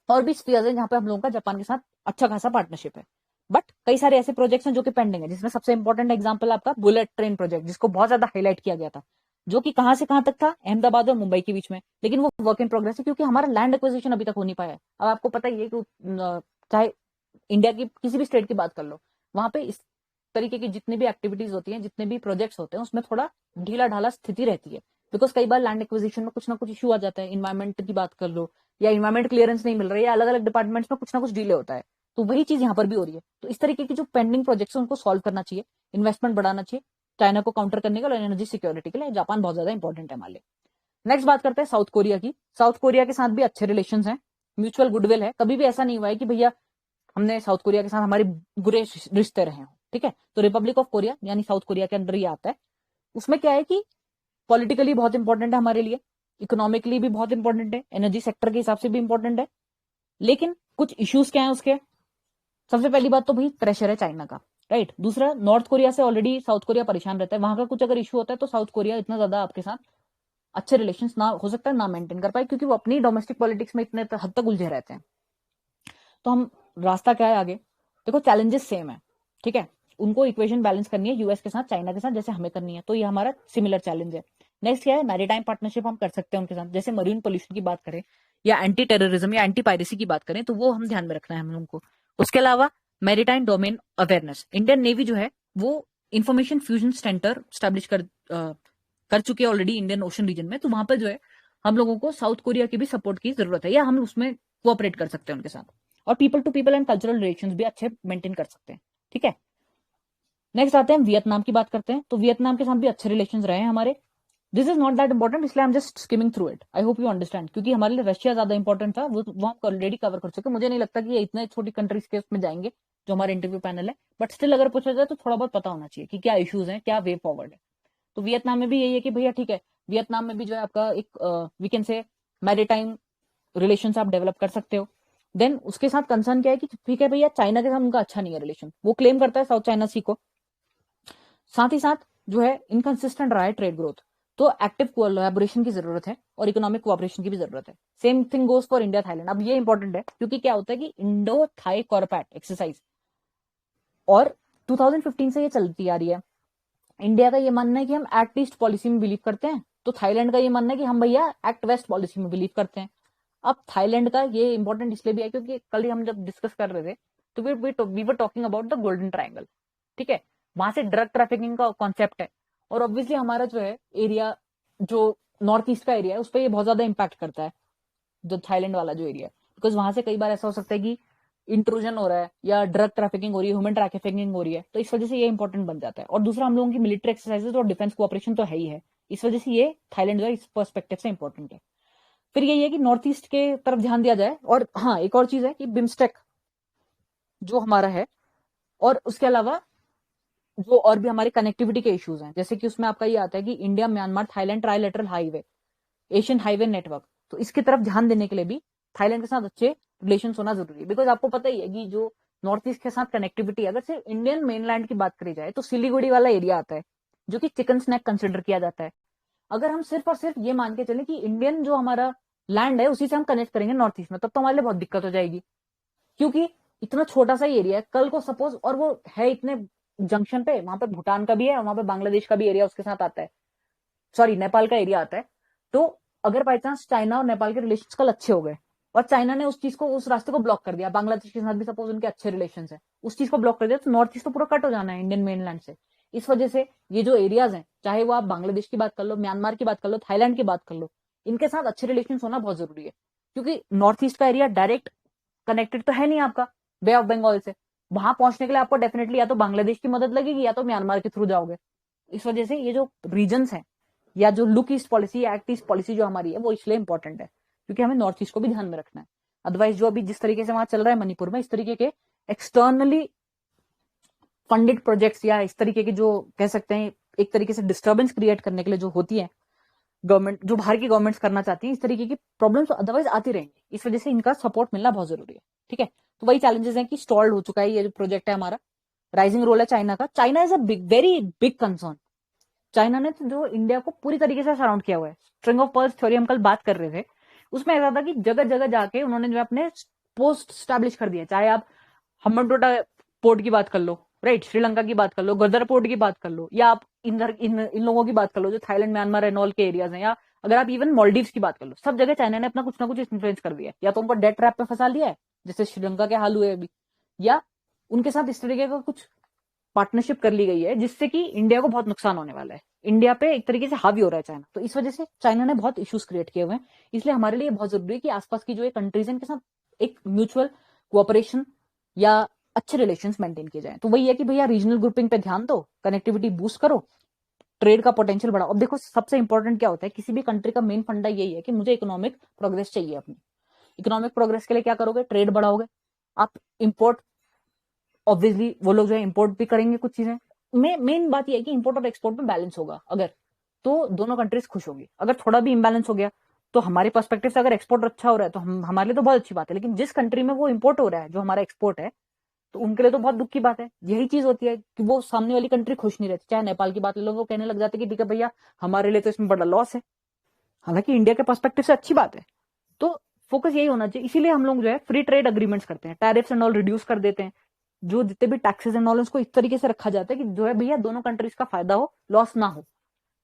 और भी स्फीयर्स है जहां पे हम लोगों का जापान के साथ अच्छा खासा पार्टनरशिप है। बट कई सारे ऐसे प्रोजेक्ट्स हैं जो कि पेंडिंग है, जिसमें सबसे इंपॉर्टेंट एग्जांपल आपका बुलेट ट्रेन प्रोजेक्ट, जिसको बहुत ज्यादा हाईलाइट किया गया था, जो कि कहां से कहां तक था, अहमदाबाद और मुंबई के बीच में, लेकिन वो वर्क इन प्रोग्रेस है क्योंकि हमारा लैंड एक्विजिशन अभी तक हो नहीं पाया है। अब आपको पता ही है कि चाहे इंडिया की किसी भी स्टेट की बात कर लो, वहां पे इस तरीके की जितनी भी एक्टिविटीज होती हैं, जितने भी प्रोजेक्ट्स होते हैं, उसमें थोड़ा ढीला ढाला स्थिति रहती है, बिकॉज कई बार लैंड एक्विजिशन में कुछ ना कुछ इशू आ जाता है। इन्वायरमेंट की बात कर लो, या इन्वायरमेंट क्लियरेंस नहीं मिल रहा है, या अलग अलग डिपार्टमेंट्स में कुछ ना कुछ डिले होता है, तो वही चीज यहाँ पर भी हो रही है। तो इस तरीके की जो पेंडिंग प्रोजेक्ट्स है उनको सॉल्व करना चाहिए, इन्वेस्टमेंट बढ़ाना चाहिए चाइना को काउंटर करने के लिए, एनर्जी सिक्योरिटी के लिए जापान बहुत ज्यादा इंपॉर्टेंट है हमारे लिए। नेक्स्ट बात करते हैं साउथ कोरिया की। साउथ कोरिया के साथ भी अच्छे रिलेशन हैं, म्यूचुअल गुडविल है, कभी भी ऐसा नहीं हुआ है कि भैया हमने साउथ कोरिया के साथ हमारे बुरे रिश्ते रहे हों, ठीक है। तो रिपब्लिक ऑफ कोरिया यानी साउथ कोरिया के अंदर ही आता है। उसमें क्या है कि पॉलिटिकली बहुत इंपॉर्टेंट है हमारे लिए, इकोनॉमिकली भी बहुत इंपॉर्टेंट है, एनर्जी सेक्टर के हिसाब से भी इंपॉर्टेंट है, लेकिन कुछ इश्यूज क्या है उसके। सबसे पहली बात तो भाई प्रेशर है चाइना का, राइट। दूसरा, नॉर्थ कोरिया से ऑलरेडी साउथ कोरिया परेशान रहता है, वहां का कुछ अगर इशू होता है तो साउथ कोरिया इतना ज्यादा आपके साथ अच्छे रिलेशंस ना हो सकता है ना मेंटेन कर पाए, क्योंकि वो अपनी डोमेस्टिक पॉलिटिक्स में इतने हद तक उलझे रहते हैं। तो हम रास्ता क्या है आगे, देखो चैलेंजेस सेम है, ठीक है। उनको इक्वेशन बैलेंस करनी है यूएस के साथ, चाइना के साथ, जैसे हमें करनी है, तो ये हमारा सिमिलर चैलेंज है। नेक्स्ट क्या है, मैरीटाइम पार्टनरशिप हम कर सकते हैं उनके साथ, जैसे मरीन पोल्यूशन की बात करें या एंटी टेररिज्म या एंटी पायरेसी की बात करें, तो वो हम ध्यान में रखना है हम लोगों को। उसके अलावा maritime domain awareness, Indian navy जो है वो इंफॉर्मेशन फ्यूजन सेंटर स्टैब्लिश कर चुके हैं ऑलरेडी इंडियन ओशन रीजन में, तो वहां पर जो है हम लोगों को साउथ कोरिया की भी सपोर्ट की जरूरत है, या हम उसमें कोऑपरेट कर सकते हैं उनके साथ, और people to people and cultural relations भी अच्छे मेंटेन कर सकते हैं, ठीक है। नेक्स्ट आते हैं वियतनाम की बात करते हैं, तो वियतनाम के साथ भी अच्छे रिलेशंस रहे हैं हमारे। This is not that important, इसलिए I am just skimming through it, I hope you understand, क्योंकि हमारे लिए रशिया ज्यादा इंपॉर्टेंट था, वो हम ऑलरेडी कवर कर चुके। मुझे नहीं लगता कि ये इतने छोटी कंट्रीज के उसमें जाएंगे जो हमारे इंटरव्यू पैनल है, बट स्टिल अगर पूछा जाए तो थोड़ा बहुत पता होना चाहिए कि क्या इश्यूज हैं, क्या वे फॉरवर्ड है। तो वियतनाम में भी यही है कि भैया ठीक है, वियतनाम में भी जो है आपका एक we can say maritime relation आप डेवलप कर सकते हो। देन उसके साथ कंसर्न क्या है कि ठीक है भैया, चाइना के साथ उनका अच्छा नहीं है रिलेशन, वो क्लेम करता है साउथ चाइना सी को, साथ ही साथ जो है इनकंसिस्टेंट रहा है ट्रेड ग्रोथ, तो एक्टिव कोलैबोरेशन की जरूरत है और इकोनॉमिक कोऑपरेशन की भी जरूरत है। Same thing goes for India Thailand. अब ये इंपॉर्टेंट है क्योंकि क्या होता है कि इंडो थाई कॉर्पैट एक्सरसाइज और 2015 से ये चलती आ रही है, इंडिया का ये मानना है कि हम एक्ट ईस्ट पॉलिसी में बिलीव करते हैं, तो थाईलैंड का ये मानना है कि हम भैया एक्ट वेस्ट पॉलिसी में बिलीव करते हैं। अब थाईलैंड का ये इंपॉर्टेंट इसलिए भी है क्योंकि कल ही हम जब डिस्कस कर रहे थे तो we were talking about the golden triangle, ठीक है, वहां से ड्रग ट्रैफिकिंग का कॉन्सेप्ट है, और ऑब्वियसली हमारा जो है एरिया, जो नॉर्थ ईस्ट का एरिया है, उस पर ये बहुत ज्यादा इंपैक्ट करता है, जो थाईलैंड वाला जो एरिया है, बिकॉज वहां से कई बार ऐसा हो सकता है कि इंट्रूजन हो रहा है या ड्रग ट्रैफिकिंग हो रही है, ह्यूमन ट्रैफिकिंग हो रही है, तो इस वजह से ये इंपॉर्टेंट बन जाता है। और दूसरा, हम लोगों की मिलिट्री एक्सरसाइजेस और डिफेंस कोऑपरेशन तो है ही है, इस वजह से ये थाईलैंड जो है इस पर्सपेक्टिव से इंपॉर्टेंट है। फिर यही है कि नॉर्थ ईस्ट के तरफ ध्यान दिया जाए, और हाँ एक और चीज है कि बिम्स्टेक जो हमारा है, और उसके अलावा जो और भी हमारे कनेक्टिविटी के इश्यूज हैं, जैसे कि उसमें आपका ये आता है कि India Myanmar Thailand trilateral highway, Asian highway network, तो इसकी तरफ ध्यान देने के लिए भी थाईलैंड के साथ अच्छे रिलेशन होना जरूरी है। बिकॉज आपको पता ही है कि जो नॉर्थ ईस्ट के साथ कनेक्टिविटी, अगर सिर्फ इंडियन मेनलैंड की बात करी जाए तो सिलीगुड़ी वाला एरिया आता है जो कि चिकन स्नैक कंसिडर किया जाता है। अगर हम सिर्फ और सिर्फ ये मान के चले कि इंडियन जो हमारा लैंड है उसी से हम कनेक्ट करेंगे नॉर्थ ईस्ट में, तब तो हमारे लिए बहुत दिक्कत हो जाएगी, क्योंकि इतना छोटा सा ही एरिया है, कल को सपोज, और वो है इतने जंक्शन पे, वहां पे भूटान का भी है, वहां पे बांग्लादेश का भी एरिया उसके साथ आता है, सॉरी नेपाल का एरिया आता है। तो अगर बाई चांस चाइना और नेपाल के रिलेशन कल अच्छे हो गए और चाइना ने उस चीज को, उस रास्ते को ब्लॉक कर दिया, बांग्लादेश के साथ भी सपोज उनके अच्छे रिलेशन है, उस चीज को ब्लॉक कर दिया, तो नॉर्थ ईस्ट तो पूरा कट हो जाना है इंडियन मेनलैंड से। इस वजह से ये जो एरियाज हैं, चाहे वो आप बांग्लादेश की बात कर लो, म्यांमार की बात कर लो, थाईलैंड की बात कर लो, इनके साथ अच्छे रिलेशन होना बहुत जरूरी है, क्योंकि नॉर्थ ईस्ट का एरिया डायरेक्ट कनेक्टेड तो है नहीं आपका बे ऑफ बंगाल से, वहां पहुंचने के लिए आपको डेफिनेटली या तो बांग्लादेश की मदद लगेगी या तो म्यांमार के थ्रू जाओगे। इस वजह से ये जो रीजन्स हैं, या जो look east policy, act east policy जो हमारी है, वो इसलिए इंपॉर्टेंट है क्योंकि हमें नॉर्थ ईस्ट को भी ध्यान में रखना है। अदरवाइज जो अभी जिस तरीके से वहां चल रहा है मणिपुर में, इस तरीके के एक्सटर्नली फंडेड प्रोजेक्ट्स, या इस तरीके के जो कह सकते हैं एक तरीके से डिस्टर्बेंस क्रिएट करने के लिए जो होती है गवर्नमेंट, जो बाहर की गवर्नमेंट्स करना चाहती है, इस तरीके की प्रॉब्लम्स अदरवाइज आती रहेंगी, इस वजह से इनका सपोर्ट मिलना बहुत जरूरी है। ठीक है, तो वही चैलेंजेस हैं कि स्टॉल्ड हो चुका है ये जो प्रोजेक्ट है हमारा, राइजिंग रोल है चाइना का, China is a very big concern. China ने तो जो इंडिया को पूरी तरीके से सराउंड किया हुआ है, स्ट्रिंग ऑफ पर्ल्स थ्योरी हम कल बात कर रहे थे, उसमें ऐसा था कि जगह जगह जाके उन्होंने जो अपने पोस्ट स्टैब्लिश कर दिया, चाहे आप हम्बनटोटा पोर्ट की बात कर लो, राइट, श्रीलंका की बात कर लो, गदर पोर्ट की बात कर लो, या आप इन लोगों की बात कर लो जो थाईलैंड म्यांमार एंड के एरियाज हैं, या अगर आप इवन मालदीव्स की बात कर लो, सब जगह चाइना ने अपना कुछ ना कुछ इन्फ्लुएंस कर दिया है, या तो उनको डेट ट्रैप पे फंसा लिया है जैसे श्रीलंका के हाल हुए अभी, या उनके साथ इस तरीके का कुछ पार्टनरशिप कर ली गई है जिससे कि इंडिया को बहुत नुकसान होने वाला है, इंडिया पे एक तरीके से हावी हो रहा है चाइना। तो इस वजह से चाइना ने बहुत इश्यूज क्रिएट किए हुए हैं, इसलिए हमारे लिए बहुत जरूरी है कि आसपास की जो एक कंट्रीज है इनके साथ एक म्यूचुअल कोऑपरेशन या अच्छे रिलेशंस मेंटेन किए जाएं। तो वही है कि भैया रीजनल ग्रुपिंग पे ध्यान दो, कनेक्टिविटी बूस्ट करो, ट्रेड का पोटेंशियल बढ़ाओ। अब देखो सबसे इंपॉर्टेंट क्या होता है, किसी भी कंट्री का मेन फंडा यही है कि मुझे इकोनॉमिक प्रोग्रेस चाहिए, अपनी इकोनॉमिक प्रोग्रेस के लिए क्या करोगे, ट्रेड बढ़ाओगे, आप इंपोर्ट, ऑब्वियसली वो लोग जो है इंपोर्ट भी करेंगे कुछ चीजें, मेन बात यह है कि इंपोर्ट और एक्सपोर्ट में बैलेंस होगा अगर, तो दोनों कंट्रीज खुश होगी। अगर थोड़ा भी इम्बैलेंस हो गया तो हमारे पर्सपेक्टिव से अगर एक्सपोर्ट अच्छा हो रहा है तो हमारे लिए तो बहुत अच्छी बात है, लेकिन जिस कंट्री में वो इंपोर्ट हो रहा है जो हमारा एक्सपोर्ट है, तो उनके लिए तो बहुत दुख की बात है। यही चीज होती है कि वो सामने वाली कंट्री खुश नहीं रहती। चाहे नेपाल की बात ले लो, वो कहने लग जाते कि ठीक है भैया हमारे लिए तो इसमें बड़ा लॉस है, हालांकि इंडिया के पर्सपेक्टिव से अच्छी बात है। तो फोकस यही होना चाहिए, इसीलिए हम लोग जो है फ्री ट्रेड अग्रीमेंट्स करते हैं, टैरिफ्स एंड ऑल रिड्यूस कर देते हैं, जो जितने भी टैक्सेस एंड ऑल उसको इस तरीके से रखा जाता है कि जो है भैया दोनों कंट्रीज का फायदा हो, लॉस ना हो,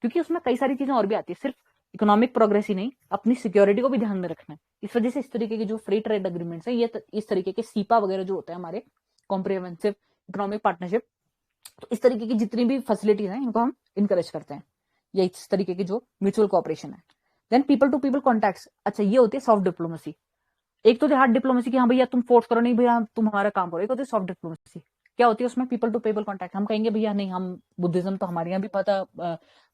क्योंकि उसमें कई सारी चीजें और भी आती है, सिर्फ इकोनॉमिक प्रोग्रेस ही नहीं, अपनी सिक्योरिटी को भी ध्यान में रखना है। इस वजह से इस तरीके के जो फ्री ट्रेड अग्रीमेंट्स है, ये इस तरीके के सीपा वगैरह जो होता है हमारे कॉम्प्रिहेंसिव इकोनॉमिक पार्टनरशिप, तो इस तरीके की जितनी भी फैसिलिटीज हैं इनको हम इनकरेज करते हैं, या इस तरीके की जो म्यूचुअल कोऑपरेशन है। Then people to people contacts, अच्छा ये होती है सॉफ्ट डिप्लोमेसी। एक तो हार्ड डिप्लोमेसी की हाँ भैया तुम फोर्स करो, नहीं भैया तुम हमारा काम करो, एक होती है सॉफ्ट डिप्लोमेसी। क्या होती है उसमें, पीपल टू पीपल कॉन्टैक्ट, हम कहेंगे भैया नहीं, हम बुद्धिज्म तो हमारे यहाँ भी पता,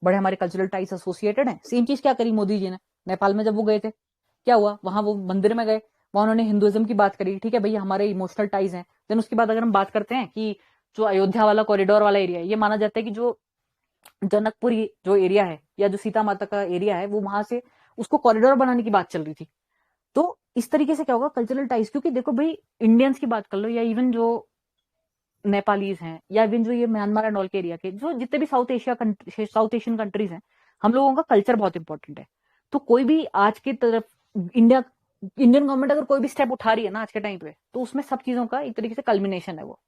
बड़े हमारे कल्चरल टाइज एसोसिएटेड है। सेम चीज क्या करी मोदी जी ने नेपाल में, जब वो गए थे क्या हुआ, वहां वो मंदिर में गए, वहां उन्होंने हिंदुइज्म की बात करी, ठीक है भैया हमारे इमोशनल टाइज हैं। देन उसके बाद अगर हम बात करते हैं कि जो अयोध्या वाला कॉरिडोर वाला एरिया है, ये माना जाता है कि जो जनकपुरी जो एरिया है या जो सीता माता का एरिया है, वो वहां से उसको कॉरिडोर बनाने की बात चल रही थी। तो इस तरीके से क्या होगा, कल्चरल टाइज, क्योंकि देखो भाई इंडियंस की बात कर लो या इवन जो नेपालीज हैं या इवन जो ये म्यांमार एंड ऑल के एरिया के जो जितने भी साउथ एशियन कंट्रीज हैं, हम लोगों का कल्चर बहुत इंपॉर्टेंट है। तो कोई भी आज की तरफ इंडियन गवर्नमेंट अगर कोई भी स्टेप उठा रही है ना आज के टाइम पे, तो उसमें सब चीजों का एक तरीके से कल्मिनेशन है, वो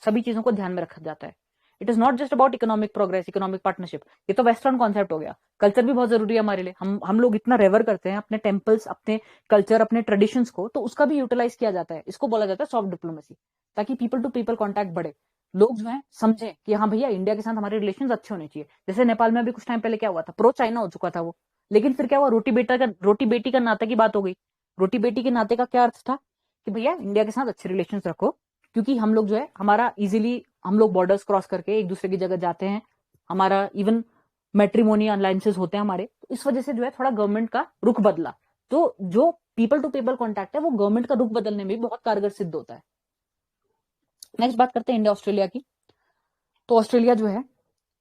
सभी चीजों को ध्यान में रखा जाता है। It is not just about economic progress, economic partnership, ये तो वेस्टर्न कॉन्सेप्ट हो गया। कल्चर भी बहुत जरूरी है हमारे लिए, हम लोग इतना रेवर करते हैं अपने टेम्पल्स, अपने कल्चर, अपने ट्रेडिशंस को, तो उसका भी यूटिलाइज किया जाता है। इसको बोला जाता है सॉफ्ट डिप्लोमेसी, ताकि पीपल टू पीपल कॉन्टैक्ट बढ़े, लोग जो है समझे कि हाँ भैया इंडिया के साथ हमारे रिलेशन अच्छे होने चाहिए। जैसे नेपाल में अभी कुछ टाइम पहले क्या हुआ था, प्रो चाइना हो चुका था वो, लेकिन फिर क्या हुआ, रोटी बेटी का नाते की बात हो गई। रोटी बेटी के नाते का क्या अर्थ था कि भैया इंडिया के साथ अच्छे रिलेशन रखो, क्योंकि हम लोग जो है हमारा इजीली हम लोग बॉर्डर्स क्रॉस करके एक दूसरे की जगह जाते हैं, हमारा इवन मैट्रिमोनी अलायंसेस होते हैं हमारे, तो इस वजह से जो है थोड़ा गवर्नमेंट का रुख बदला। तो जो पीपल टू पीपल कॉन्टैक्ट है वो गवर्नमेंट का रुख बदलने में भी बहुत कारगर सिद्ध होता है। नेक्स्ट बात करते हैं इंडिया ऑस्ट्रेलिया की। तो ऑस्ट्रेलिया जो है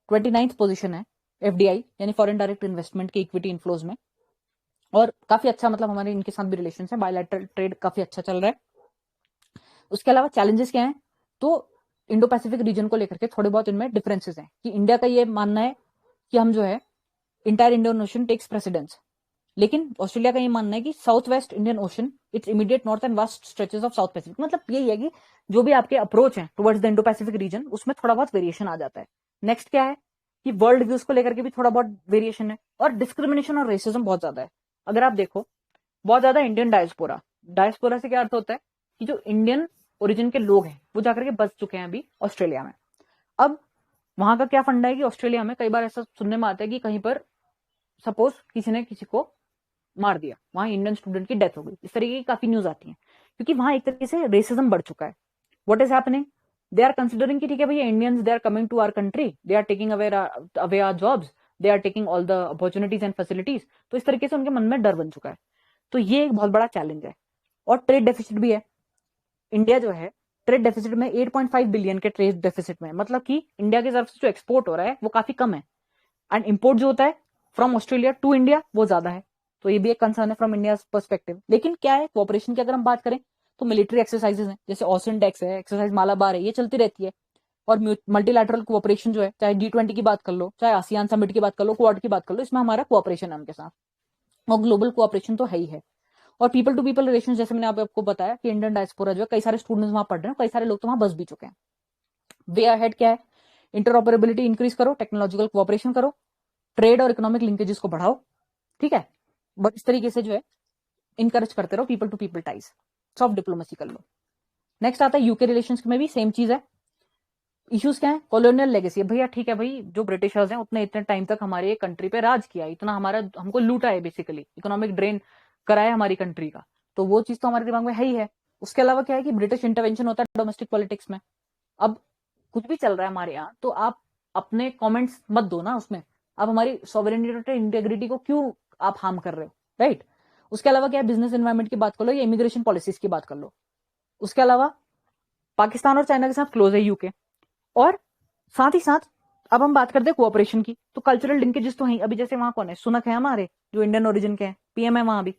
29th पोजीशन है एफडीआई यानी फॉरेन डायरेक्ट इन्वेस्टमेंट की इक्विटी इनफ्लोज में, और काफी अच्छा मतलब हमारे इनके साथ भी रिलेशन है, बायलैटरल ट्रेड काफी अच्छा चल रहा है। उसके अलावा चैलेंजेस क्या है, तो इंडो पैसिफिक रीजन को लेकर के थोड़े बहुत इनमें डिफरेंसेस हैं कि इंडिया का ये मानना है कि हम जो है entire Indian Ocean takes precedence, लेकिन ऑस्ट्रेलिया का ये मानना है कि south west Indian Ocean, it's immediate north and vast stretches of south Pacific. मतलब यही है कि जो भी आपके अप्रोच है towards the Indo Pacific region, उसमें थोड़ा बहुत वेरिएशन आ जाता है। नेक्स्ट क्या है कि वर्ल्ड व्यूज को लेकर के भी थोड़ा बहुत वेरिएशन है, और डिस्क्रिमिनेशन और रेसिज्म बहुत ज्यादा है। अगर आप देखो बहुत ज्यादा इंडियन डायस्पोरा से क्या अर्थ होता है कि जो इंडियन ओरिजिन के लोग हैं वो जाकर के बस चुके हैं अभी ऑस्ट्रेलिया में। अब वहां का क्या फंडा है कि ऑस्ट्रेलिया में कई बार ऐसा सुनने में आता है कि कहीं पर सपोज किसी ने किसी को मार दिया, वहां इंडियन स्टूडेंट की डेथ हो गई, इस तरीके की काफी न्यूज आती है, क्योंकि वहां एक तरीके से रेसिज्म बढ़ चुका है। What is happening, they are considering कि ठीक है भैया Indians they are coming to our country, they are taking away our jobs, they are taking all the opportunities and facilities, तो इस तरीके से उनके मन में डर बन चुका है। तो ये एक बहुत बड़ा चैलेंज है। और ट्रेड डेफिसिट भी है, इंडिया जो है ट्रेड डेफिसिट में 8.5 बिलियन के ट्रेड डेफिसिट में, मतलब कि इंडिया की तरफ से जो एक्सपोर्ट हो रहा है वो काफी कम है, एंड इंपोर्ट जो होता है फ्रॉम ऑस्ट्रेलिया टू इंडिया वो ज्यादा है। तो ये भी एक कंसर्न है फ्रॉम इंडिया पर्सपेक्टिव। लेकिन क्या है, कोऑपरेशन की अगर हम बात करें तो मिलिट्री एक्सरसाइजेज हैं, जैसे ऑसन डेक्स है, एक्सरसाइज मालाबार है, ये चलती रहती है। और मल्टीलैटरल कोऑपरेशन जो है, चाहे G20 की बात कर लो, चाहे आसियान समिट की बात कर लो, क्वाड की बात कर लो, इसमें हमारा कोऑपरेशन है उनके साथ, और ग्लोबल कोऑपरेशन तो है ही है। और पीपल टू पीपल रिलेशन, जैसे मैंने आपको बताया कि इंडियन डायस्पोरा जो है, कई सारे स्टूडेंट्स वहां पढ़ रहे हैं, कई सारे लोग तो वहां बस भी चुके हैं। वे अहेड क्या है, इंटरऑपरेबिलिटी इंक्रीज करो, टेक्नोलॉजिकल कोऑपरेशन करो, ट्रेड और इकोनॉमिक लिंकेजेस को बढ़ाओ, ठीक है, बट इस तरीके से जो है इनकरेज करते रहो people to people ties, soft diplomacy कर लो। नेक्स्ट आता है यूके रिलेशंस में भी सेम चीज है। इश्यूज क्या है, कॉलोनियल लेगेसी, भैया ठीक है भाई, जो ब्रिटिशर्स हैं उतने इतने टाइम तक हमारे कंट्री पे राज किया, इतना हमारा हमको लूटा है, बेसिकली इकोनॉमिक ड्रेन कराया हमारी कंट्री का, तो वो चीज तो हमारे दिमाग में है ही है। उसके अलावा क्या है कि ब्रिटिश इंटरवेंशन होता है डोमेस्टिक पॉलिटिक्स में। अब कुछ भी चल रहा है हमारे यहाँ, तो आप अपने कमेंट्स मत दो ना उसमें, आप हमारी सॉवरेनिटी इंटेग्रिटी को क्यों आप हार्म कर रहे हो, राइट। उसके अलावा क्या है, बिजनेस एनवायरमेंट की बात कर लो या इमिग्रेशन पॉलिसीज की बात कर लो। उसके अलावा पाकिस्तान और चाइना के साथ क्लोज है यूके, और साथ ही साथ अब हम बात करते हैं कोऑपरेशन की, तो कल्चरल लिंकेजेस तो हैं। अभी जैसे वहां कौन है, सुनक है हमारे जो इंडियन ओरिजिन के हैं, पीएम है वहां भी,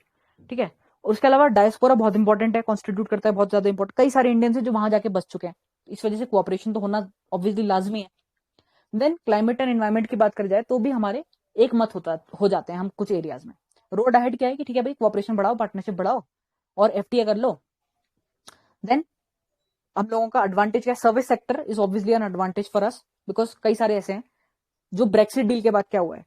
ठीक है। उसके अलावा डायस्पोरा बहुत इंपॉर्टेंट है, कॉन्स्टिट्यूट करता है बहुत ज्यादा इंपॉर्टेंट, कई सारे इंडियंस हैं जो वहां जाके बस चुके हैं, इस वजह से कोऑपरेशन तो होना ऑब्वियसली लाजमी है। देन क्लाइमेट एंड एनवायरमेंट की बात करी जाए तो भी हमारे एक मत हो जाते हैं हम कुछ एरियाज में। रोड अहेड क्या है कि ठीक है भाई कोऑपरेशन बढ़ाओ, पार्टनरशिप बढ़ाओ और एफटीए कर लो। देन हम लोगों का एडवांटेज क्या है, service sector is obviously an advantage for us, because कई सारे ऐसे हैं जो ब्रेक्सिट डील के बाद क्या हुआ है,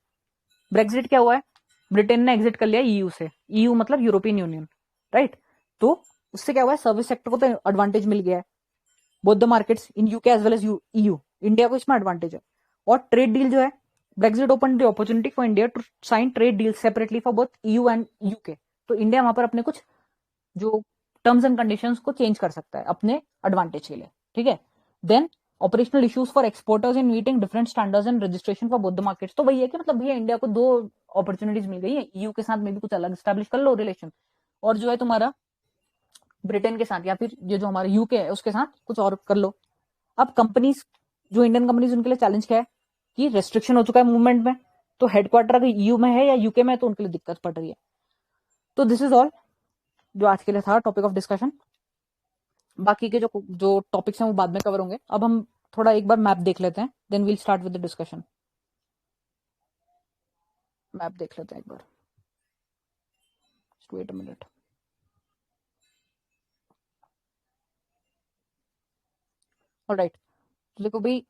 ब्रेक्सिट क्या हुआ है, ब्रिटेन ने एग्जिट कर लिया ईयू से, ईयू मतलब यूरोपियन यूनियन, राइट। तो उससे क्या हुआ है, सर्विस सेक्टर को तो एडवांटेज मिल गया है, both the markets in UK as well as EU, India को इसमें एडवांटेज है। और ट्रेड डील जो है, Brexit open the opportunity for India to sign trade deal separately for both EU and UK, तो इंडिया वहां पर अपने कुछ जो टर्म्स एंड कंडीशंस को चेंज कर सकता है अपने एडवांटेज के लिए, ठीक है। Then operational issues for exporters in meeting different standards and registration for both the markets, तो वही है कि मतलब भैया इंडिया को दो अपॉर्चुनिटीज मिल गई है, ईयू के साथ में भी कुछ अलग स्टैब्लिश कर लो रिलेशन, और जो है तुम्हारा ब्रिटेन के साथ या फिर ये जो हमारा यूके है उसके साथ कुछ और कर लो। अब कंपनीज जो इंडियन कंपनीज उनके लिए चैलेंज क्या है कि रेस्ट्रिक्शन हो चुका है मूवमेंट में, तो हेडक्वार्टर अगर ईयू में है या यूके में है तो उनके लिए दिक्कत पड़ रही है। तो दिस इज ऑल जो आज के लिए था टॉपिक ऑफ डिस्कशन। बाकी के जो टॉपिक्स हैं वो बाद में कवर होंगे। अब हम थोड़ा एक बार मैप देख लेते हैं, then we'll start with the discussion. Map देख लेते हैं एक बार, वेट अ मिनट। ऑलराइट, तो देखो भाई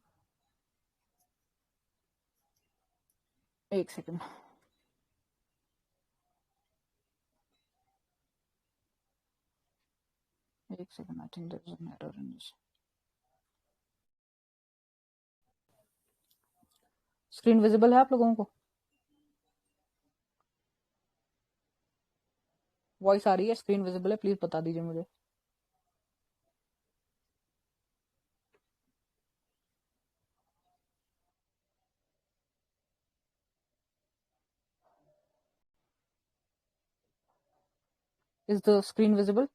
एक सेकंड, एक second, I think there is an error in this. Screen visible है आप लोगों को? वॉइस आ रही है, स्क्रीन विजिबल है? प्लीज बता दीजिए मुझे। Is the screen visible?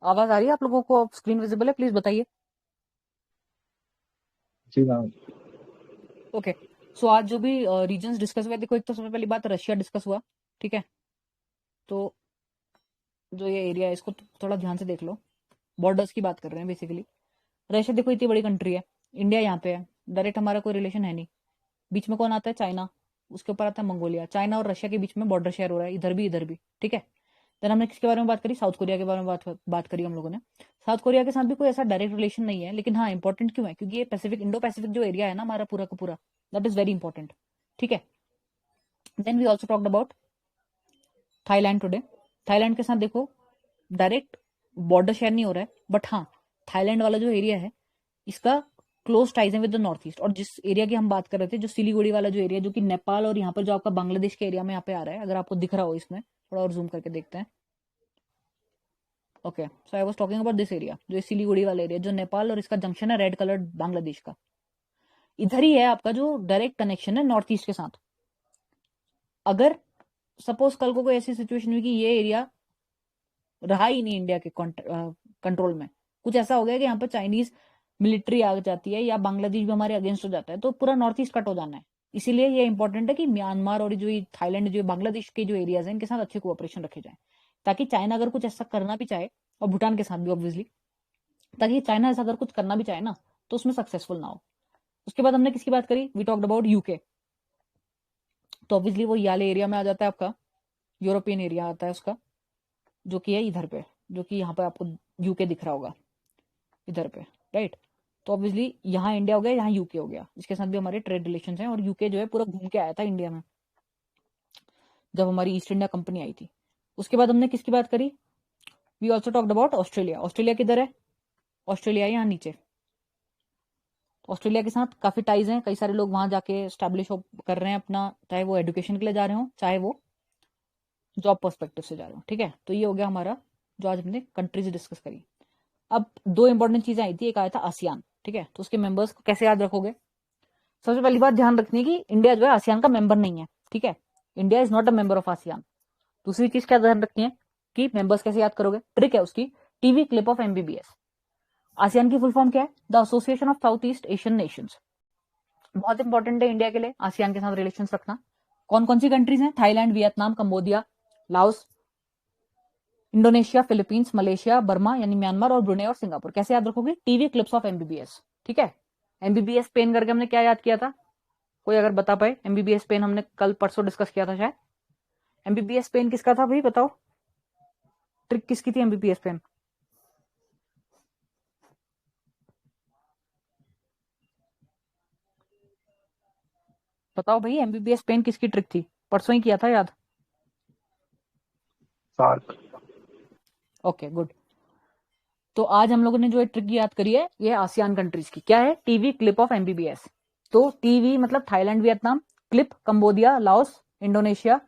आवाज आ रही है आप लोगों को? स्क्रीन विजिबल है? प्लीज बताइए। जी मैम। ओके, सो आज जो भी रीजन्स डिस्कस हुए, देखो एक तो सबसे पहली बात रशिया डिस्कस हुआ, ठीक है? तो जो ये एरिया है इसको थोड़ा ध्यान से देख लो, बॉर्डर्स की बात कर रहे हैं बेसिकली। रशिया देखो इतनी बड़ी कंट्री है, इंडिया यहाँ पे है, डायरेक्ट हमारा कोई रिलेशन है नहीं। बीच में कौन आता है? चाइना, उसके ऊपर आता है मंगोलिया। चाइना और रशिया के बीच में बॉर्डर शेयर हो रहा है, इधर भी, ठीक है? देन हमने किसके बारे में बात करी? साउथ कोरिया के बारे में बात करी हम लोगों ने। साउथ कोरिया के साथ भी कोई ऐसा डायरेक्ट रिलेशन नहीं है, लेकिन हाँ इंपॉर्टेंट क्यों है? क्योंकि ये पैसिफिक, इंडो पैसिफिक जो एरिया है ना हमारा पूरा का पूरा, दैट इज वेरी इंपॉर्टेंट, ठीक है? Then we also talked about Thailand today. Thailand के साथ देखो डायरेक्ट बॉर्डर शेयर नहीं हो रहा है, बट हाँ थाईलैंड वाला जो एरिया है इसका क्लोज टाइज है विद द नॉर्थ ईस्ट। और जिस एरिया की हम बात कर रहे थे, जो सिलीगुड़ी वाला जो एरिया, जो कि नेपाल और यहाँ पर जो आपका बांग्लादेश के एरिया में यहाँ पे आ रहा है, अगर आपको दिख रहा हो इसमें, थोड़ा और जूम करके देखते हैं। Okay, so I was talking about this area, जो सिलीगुड़ी वाला एरिया, जो नेपाल और इसका जंक्शन है रेड कलर्ड बांग्लादेश का, इधर ही है आपका जो डायरेक्ट कनेक्शन है नॉर्थ ईस्ट के साथ। अगर सपोज कल को कोई ऐसी सिचुएशन हुई कि ये एरिया रहा ही नहीं इंडिया के कंट्रोल में, कुछ ऐसा हो गया कि यहाँ पर चाइनीज मिलिट्री आ जाती है या बांग्लादेश भी हमारे अगेंस्ट हो जाता है, तो पूरा नॉर्थ ईस्ट कट हो जाना है। इसीलिए ये इंपॉर्टेंट है कि म्यांमार और जो थाईलैंड, जो बांग्लादेश के जो एरियाज हैं, इनके साथ अच्छे कोऑपरेशन रखे जाए, ताकि चाइना अगर कुछ ऐसा करना भी चाहे, और भूटान के साथ भी ऑब्वियसली, ताकि चाइना ऐसा अगर कुछ करना भी चाहे ना तो उसमें सक्सेसफुल ना हो। उसके बाद हमने किसकी बात करी? We talked about UK. तो ऑब्वियसली वो याले एरिया में आ जाता है, आपका यूरोपियन एरिया आता है उसका, जो कि है इधर पे, जो कि यहाँ पे आपको यूके दिख रहा होगा इधर पे, राइट? तो ऑब्वियसली यहाँ इंडिया हो गया, यहाँ यूके हो गया, इसके साथ भी हमारे ट्रेड रिलेशन हैं। और यूके जो है पूरा घूम के आया था इंडिया में जब हमारी ईस्ट इंडिया कंपनी आई थी। उसके बाद हमने किसकी बात करी? We also talked about Australia. Australia किधर है? ऑस्ट्रेलिया यहाँ नीचे। ऑस्ट्रेलिया के साथ काफी टाइज हैं, कई सारे लोग वहां जाके स्टैब्लिश कर रहे हैं अपना, चाहे वो एजुकेशन के लिए जा रहे हो, चाहे वो जॉब पर्सपेक्टिव से जा रहे हो, ठीक है? तो ये हो गया हमारा जो आज हमने कंट्रीज डिस्कस करी। अब दो इंपॉर्टेंट चीजें आई थी, एक आया था आसियान, ठीक है? तो उसके मेंबर्स को कैसे याद रखोगे? सबसे पहली बात ध्यान रखनी है कि इंडिया जो है आसियान का मेंबर नहीं है, ठीक है? India is not a member of ASEAN. दूसरी चीज क्या ध्यान रखनी है कि मेंबर्स कैसे याद करोगे? ट्रिक है उसकी, TV clip of MBBS. ASEAN की फुल फॉर्म क्या है? The association of south east Asian Nations. बहुत इंपॉर्टेंट है इंडिया के लिए आसियान के साथ रिलेशन रखना। कौन कौन सी कंट्रीज हैं? Thailand, Vietnam, Cambodia, Laos, Indonesia, Philippines, Malaysia, Burma यानी म्यांमार, और ब्रुनेई और सिंगापुर। कैसे याद रखोगे? टीवी क्लिप्स ऑफ एमबीबीएस, ठीक है? एमबीबीएस पेन करके हमने क्या याद किया था? कोई अगर बता पाए? एमबीबीएस पेन हमने कल परसों डिस्कस किया था शायद। एमबीबीएस पेन किसका था भाई, बताओ? ट्रिक किसकी थी एमबीबीएस पेन? बताओ भाई, एमबीबीएस पेन किसकी ट्रिक थी? परसों ही किया था याद। सार्क। Okay good. तो आज हम लोगों ने जो ट्रिक याद करी है, ये आसियान कंट्रीज की। क्या है? TV clip of MBBS. तो टीवी मतलब Thailand, Vietnam, clip Cambodia, Laos, Indonesia,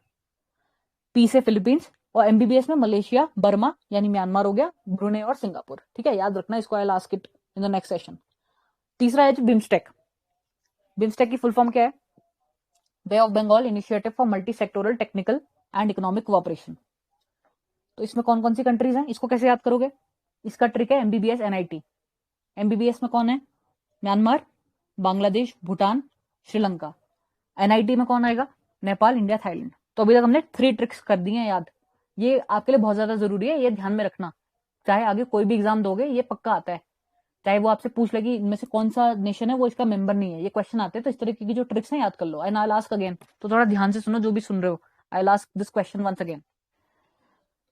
P से फिलीपींस, और एमबीबीएस में मलेशिया, बर्मा यानी म्यांमार हो गया, ब्रुनेई और सिंगापुर, ठीक है? याद रखना इसको, I will ask it in the next session. तीसरा है बिम्स्टेक। बिम्स्टेक की फुल फॉर्म क्या है? Bay of Bengal initiative for multi sectoral technical and economic cooperation. तो इसमें कौन कौन सी कंट्रीज हैं? इसको कैसे याद करोगे? इसका ट्रिक है एमबीबीएस एनआईटी। एमबीबीएस में कौन है? म्यांमार, बांग्लादेश, भूटान, श्रीलंका। एनआईटी में कौन आएगा? Nepal, India, Thailand. तो अभी तक हमने 3 ट्रिक्स कर दी हैं याद। ये आपके लिए बहुत ज्यादा जरूरी है, ये ध्यान में रखना। चाहे आगे कोई भी एग्जाम दोगे, ये पक्का आता है। चाहे वो आपसे पूछ लेगी इनमें से कौन सा नेशन है वो इसका मेंबर नहीं है, ये क्वेश्चन आते हैं। तो इस तरीके की जो ट्रिक्स हैं याद कर लो। And I will ask again, तो थोड़ा ध्यान से सुनो जो भी सुन रहे हो। I will ask this question once again.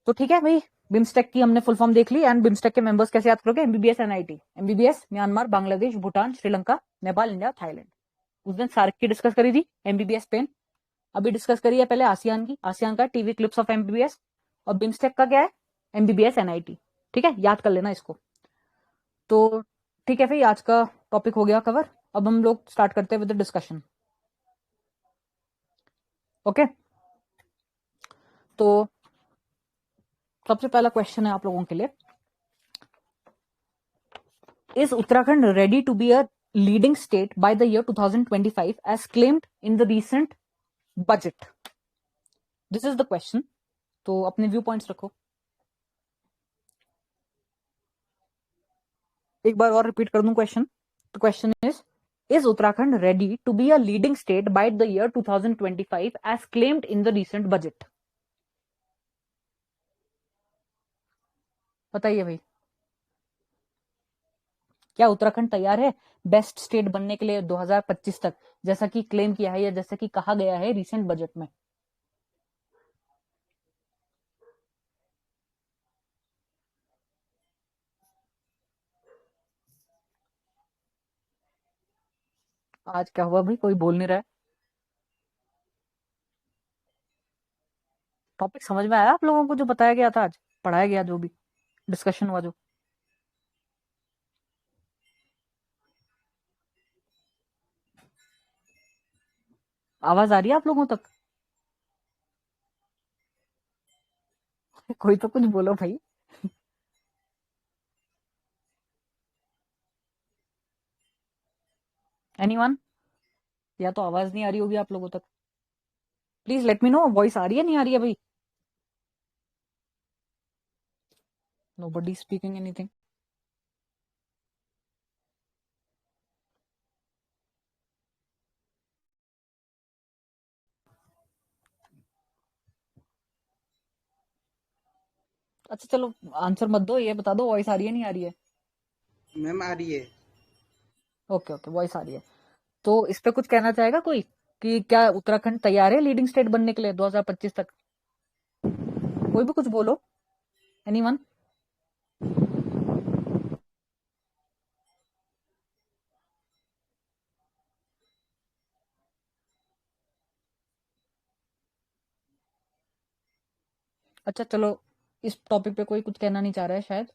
तो ठीक है भाई, बिम्स्टेक की हमने फुल फॉर्म देख ली एंड बिम्स्टेक के मेंबर्स कैसे याद करोगे? MBBS NIT, MBBS Myanmar, Bangladesh, Bhutan, Sri Lanka, Nepal, India, Thailand. उस दिन सार्क की डिस्कस करी थी, एमबीबीएस पेन। अभी डिस्कस करी है पहले आसियान की, आसियान का टीवी क्लिप्स ऑफ एमबीबीएस, और बिम्स्टेक का क्या है? MBBS NIT. ठीक है, याद कर लेना इसको। तो ठीक है, फिर आज का टॉपिक हो गया कवर। अब हम लोग स्टार्ट करते हैं विद द डिस्कशन। ओके, तो सबसे पहला क्वेश्चन है आप लोगों के लिए, is Uttarakhand ready to be a leading state by the year 2025 as claimed in the recent budget? This is the question. तो अपने व्यू पॉइंट्स रखो। एक बार और रिपीट कर दूं question. The question is Uttarakhand ready to be a leading state by the year 2025 as claimed in the recent budget? बताइए भाई, क्या उत्तराखंड तैयार है बेस्ट स्टेट बनने के लिए 2025 तक, जैसा कि क्लेम किया है या जैसा कि कहा गया है रिसेंट बजट में? आज क्या हुआ भाई, कोई बोल नहीं रहा है? टॉपिक समझ में आया आप लोगों को जो बताया गया था, आज पढ़ाया गया, जो भी डिस्कशन हुआ जो? आवाज आ रही है आप लोगों तक? कोई तो कुछ बोलो भाई। एनीवन? या तो आवाज नहीं आ रही होगी आप लोगों तक। Please let me know, voice आ रही है नहीं आ रही है भाई? Nobody speaking anything. अच्छा चलो, आंसर मत दो, ये बता दो वॉइस आ रही है नहीं आ रही है? मैम आ रही है। ओके ओके, वॉइस आ रही है। तो इस पे कुछ कहना चाहेगा कोई कि क्या उत्तराखंड तैयार है लीडिंग स्टेट बनने के लिए 2025 तक? कोई भी कुछ बोलो। एनीवन? अच्छा चलो, इस टॉपिक पे कोई कुछ कहना नहीं चाह रहा है शायद,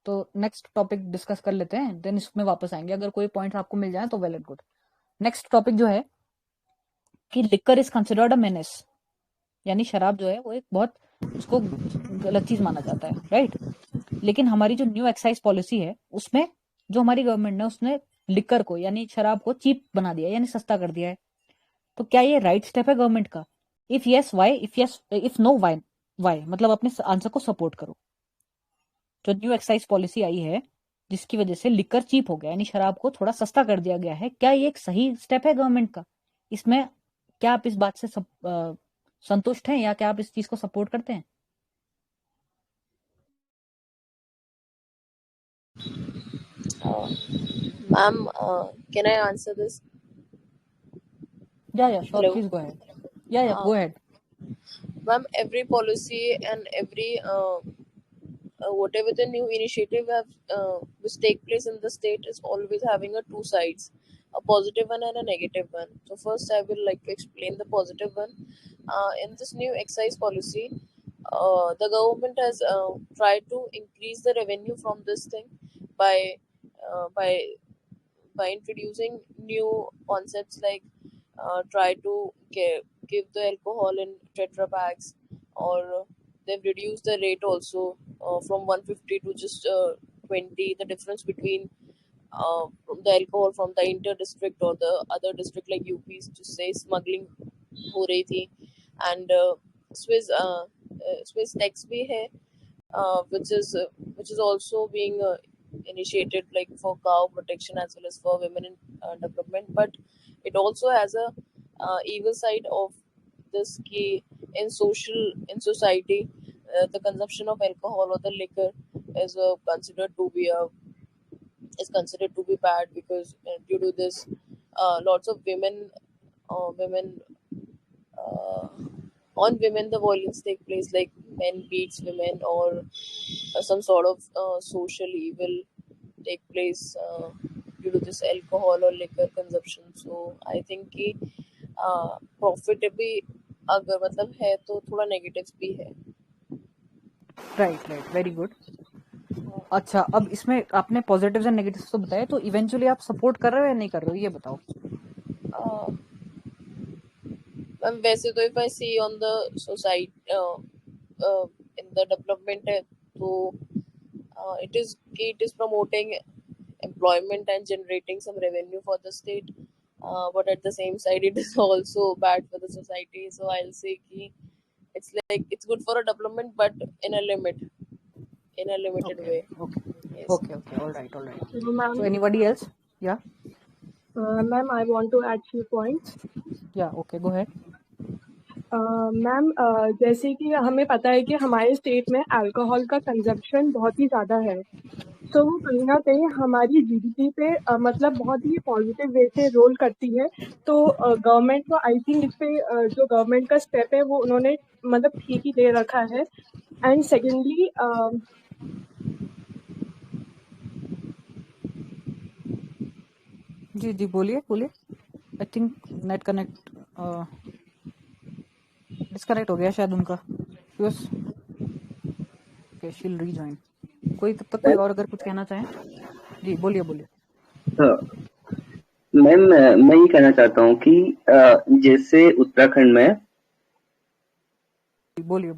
तो नेक्स्ट टॉपिक डिस्कस कर लेते हैं, देन इसमें वापस आएंगे। अगर कोई पॉइंट आपको मिल जाए तो well and good. Next topic जो है कि liquor is considered a menace, यानी शराब जो है वो एक बहुत, उसको गलत चीज माना जाता है, राइट? लेकिन हमारी जो न्यू एक्साइज पॉलिसी है उसमें जो हमारी गवर्नमेंट ने, उसने लिकर को यानी शराब को चीप बना दिया, यानी सस्ता कर दिया है। तो क्या ये राइट स्टेप है गवर्नमेंट का? If yes why, if yes if no why, why मतलब अपने आंसर को सपोर्ट करो। जो न्यू एक्साइज पॉलिसी आई है जिसकी वजह से लिकर चीप हो गया, यानी शराब को थोड़ा सस्ता कर दिया गया है, क्या ये एक सही स्टेप है गवर्नमेंट का? इसमें क्या आप इस बात से संतुष्ट हैं, या क्या आप इस चीज को सपोर्ट करते हैं? Ma'am, can I answer this? Yeah sure, Hello. Please go ahead. Yeah go ahead. Ma'am, every policy and every whatever the new initiative which take place in the state is always having a two sides, a positive one and a negative one. So first I will like to explain the positive one. In this new excise policy, the government has tried to increase the revenue from this thing by uh, by by introducing new concepts like try to give the alcohol in tetra packs, or they've reduced the rate also from 150 to just 20. The difference between from the alcohol from the inter district or the other district like UP's to say smuggling हो रही थी, and Swiss tax भी है, which is also being initiated like for cow protection as well as for women in development. But it also has a evil side of this key in society. The consumption of alcohol or the liquor is considered to be bad, because due to this lots of women uh, on women the violence take place, like men beats women, or some sort of social evil take place due to this alcohol or liquor consumption. So I think कि प्रॉफिट भी अगर मतलब है तो थोड़ा नेगेटिव्स भी है. Right right, very good. अच्छा, अब इसमें आपने पॉजिटिव्स एंड नेगेटिव्स तो बताए, तो इवेंचुअली आप सपोर्ट कर रहे हो या नहीं कर रहे हो, ये बताओ. वैसे तो if I see on the society in the development है तो it is promoting employment and generating some revenue for the state, but at the same side it is also bad for the society. So I'll say ki it's like it's good for a development but in a limited Okay, way. okay, Yes. okay, all right. So, ma'am, So anybody else? Yeah, ma'am, I want to add few points. yeah, okay, go ahead. Ma'am, जैसे कि हमें पता है कि हमारे स्टेट में अल्कोहल का कंजप्शन बहुत ही ज़्यादा है, तो वो कहीं ना कहीं हमारी जीडीपी पे मतलब बहुत ही पॉजिटिव वे से रोल करती है. तो गवर्नमेंट को आई थिंक इस पे जो गवर्नमेंट का स्टेप है वो उन्होंने मतलब ठीक ही ले रखा है. एंड सेकेंडली जी बोलिए. I think net connect disconnect हो गया शायद उनका. ओके, शील रीजॉइन. कोई तब तक कोई और अगर कुछ कहना चाहे. जी बोलिए. मैम, मैं ये कहना चाहता हूँ कि जैसे उत्तराखंड में बोलिए.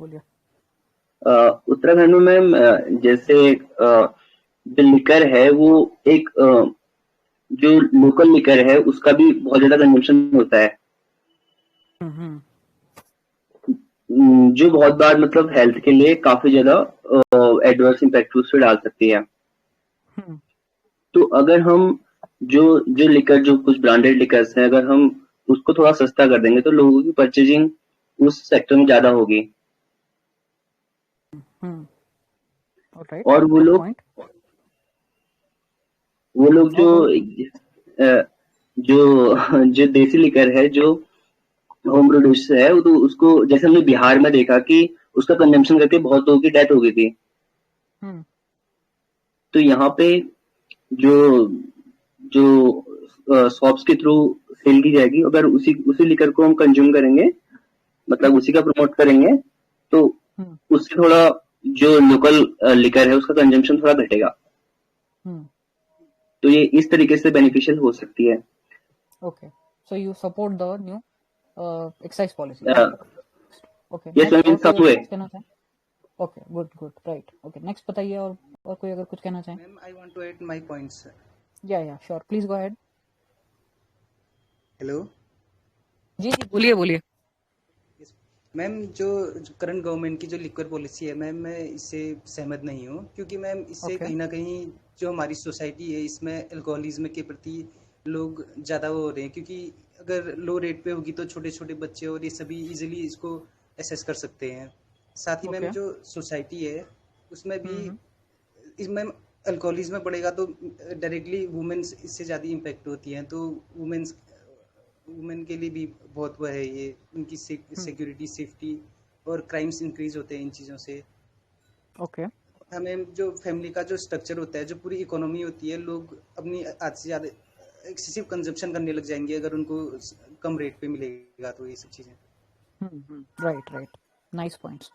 उत्तराखंड में मैम जैसे जो लिकर है वो एक जो लोकल लिकर है उसका भी बहुत ज्यादा कंजम्पशन होता है, जो बहुत बार मतलब हेल्थ के लिए काफी ज्यादा एडवर्स इम्पैक्ट उस पर डाल सकती है. तो अगर हम जो लिकर जो कुछ ब्रांडेड लिकर्स हैं अगर हम उसको थोड़ा सस्ता कर देंगे तो लोगों की परचेजिंग उस सेक्टर में ज्यादा होगी. और वो लोग जो देसी लिकर है जो होम प्रोड्यूस है तो उसको जैसे हमने बिहार में देखा कि उसका कंजम्पशन करके बहुत लोगों की डेथ हो गई थी. तो यहाँ पे जो शॉप्स के थ्रू सेल की जाएगी अगर उसी लिकर को हम कंज्यूम करेंगे मतलब उसी का प्रमोट करेंगे तो उससे थोड़ा जो लोकल लिकर है उसका कंजम्पशन थोड़ा घटेगा. तो ये इस तरीके से बेनिफिशियल हो सकती है. Okay, so you support the new excise policy. Okay, yes ma'am, in some way. Okay, good, right. Okay, next बताइए. और कोई अगर कुछ कहना चाहे. Ma'am, I want to add my points. Yeah sure, please go ahead. Hello. जी बोलिए. मैम, जो करंट गवर्नमेंट की जो लिक्वर पॉलिसी है मैम, मैं इससे सहमत नहीं हूँ क्योंकि मैम इससे कहीं ना कहीं जो हमारी सोसाइटी है इसमें अल्कोहलिज्म के प्रति लोग ज़्यादा वो हो रहे हैं, क्योंकि अगर लो रेट पे होगी तो छोटे छोटे बच्चे और ये सभी इजीली इसको एसेस कर सकते हैं. साथ ही मैम जो सोसाइटी है उसमें भी मैम अल्कोहलिज्म बढ़ेगा तो डायरेक्टली वुमेन्स इससे ज़्यादा इम्पेक्ट होती हैं. तो वुमेन के लिए भी बहुत वह है, ये उनकी सिक्योरिटी सेफ्टी और क्राइम्स इंक्रीज होते हैं इन चीज़ों से. ओके, हमें जो फैमिली का जो स्ट्रक्चर होता है जो पूरी इकोनॉमी होती है लोग अपनी आज से ज़्यादा एक्सेसिव कंजप्शन करने लग जाएंगे अगर उनको कम रेट पे मिलेगा तो ये सब चीज़ें. Right, nice points.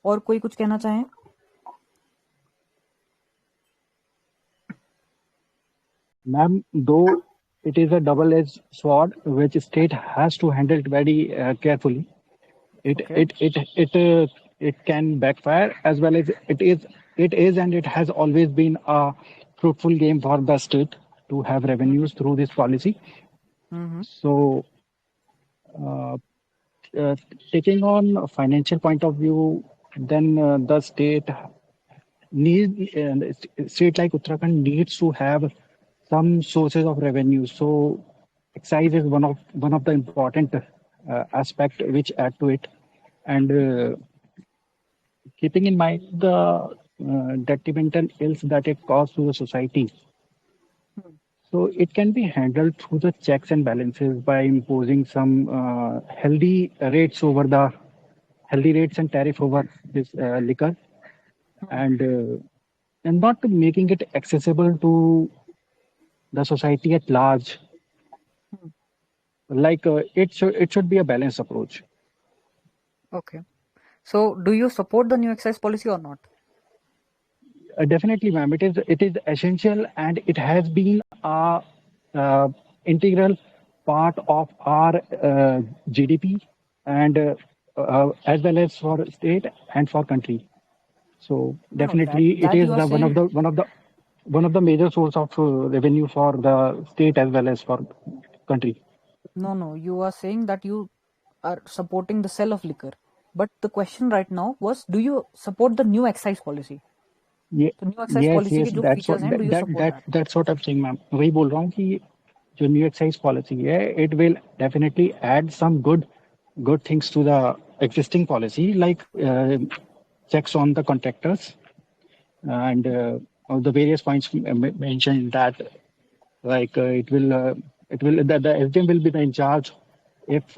और कोई कुछ कहना चाहे. Ma'am, though it is a double-edged sword, which state has to handle it very carefully. It can backfire as well as it is and it has always been a fruitful game for the state to have revenues through this policy. So, taking on a financial point of view, then the state like Uttarakhand needs to have some sources of revenue. So excise is one of the important aspect which add to it, and keeping in mind the detrimental ills that it causes to the society. So it can be handled through the checks and balances by imposing some healthy rates and tariff over this liquor, and not making it accessible to the society at large. Like it should be a balanced approach. Okay. So do you support the new excise policy or not? Definitely, ma'am. It is essential, and it has been a integral part of our GDP, and as well as for state and for country. So definitely, that it you is are one of the major source of revenue for the state as well as for country. No. You are saying that you are supporting the sale of liquor, but the question right now was, do you support the new excise policy? तो न्यू एक्साइज पॉलिसी के जो फीचर्स हैं, do you support that? That sort of thing, ma'am. वही बोल रहा हूँ कि जो न्यू एक्साइज पॉलिसी है, it will definitely add some good things to the existing policy, like checks on the contractors, and the various points mentioned that, like it will the SDM will be in charge if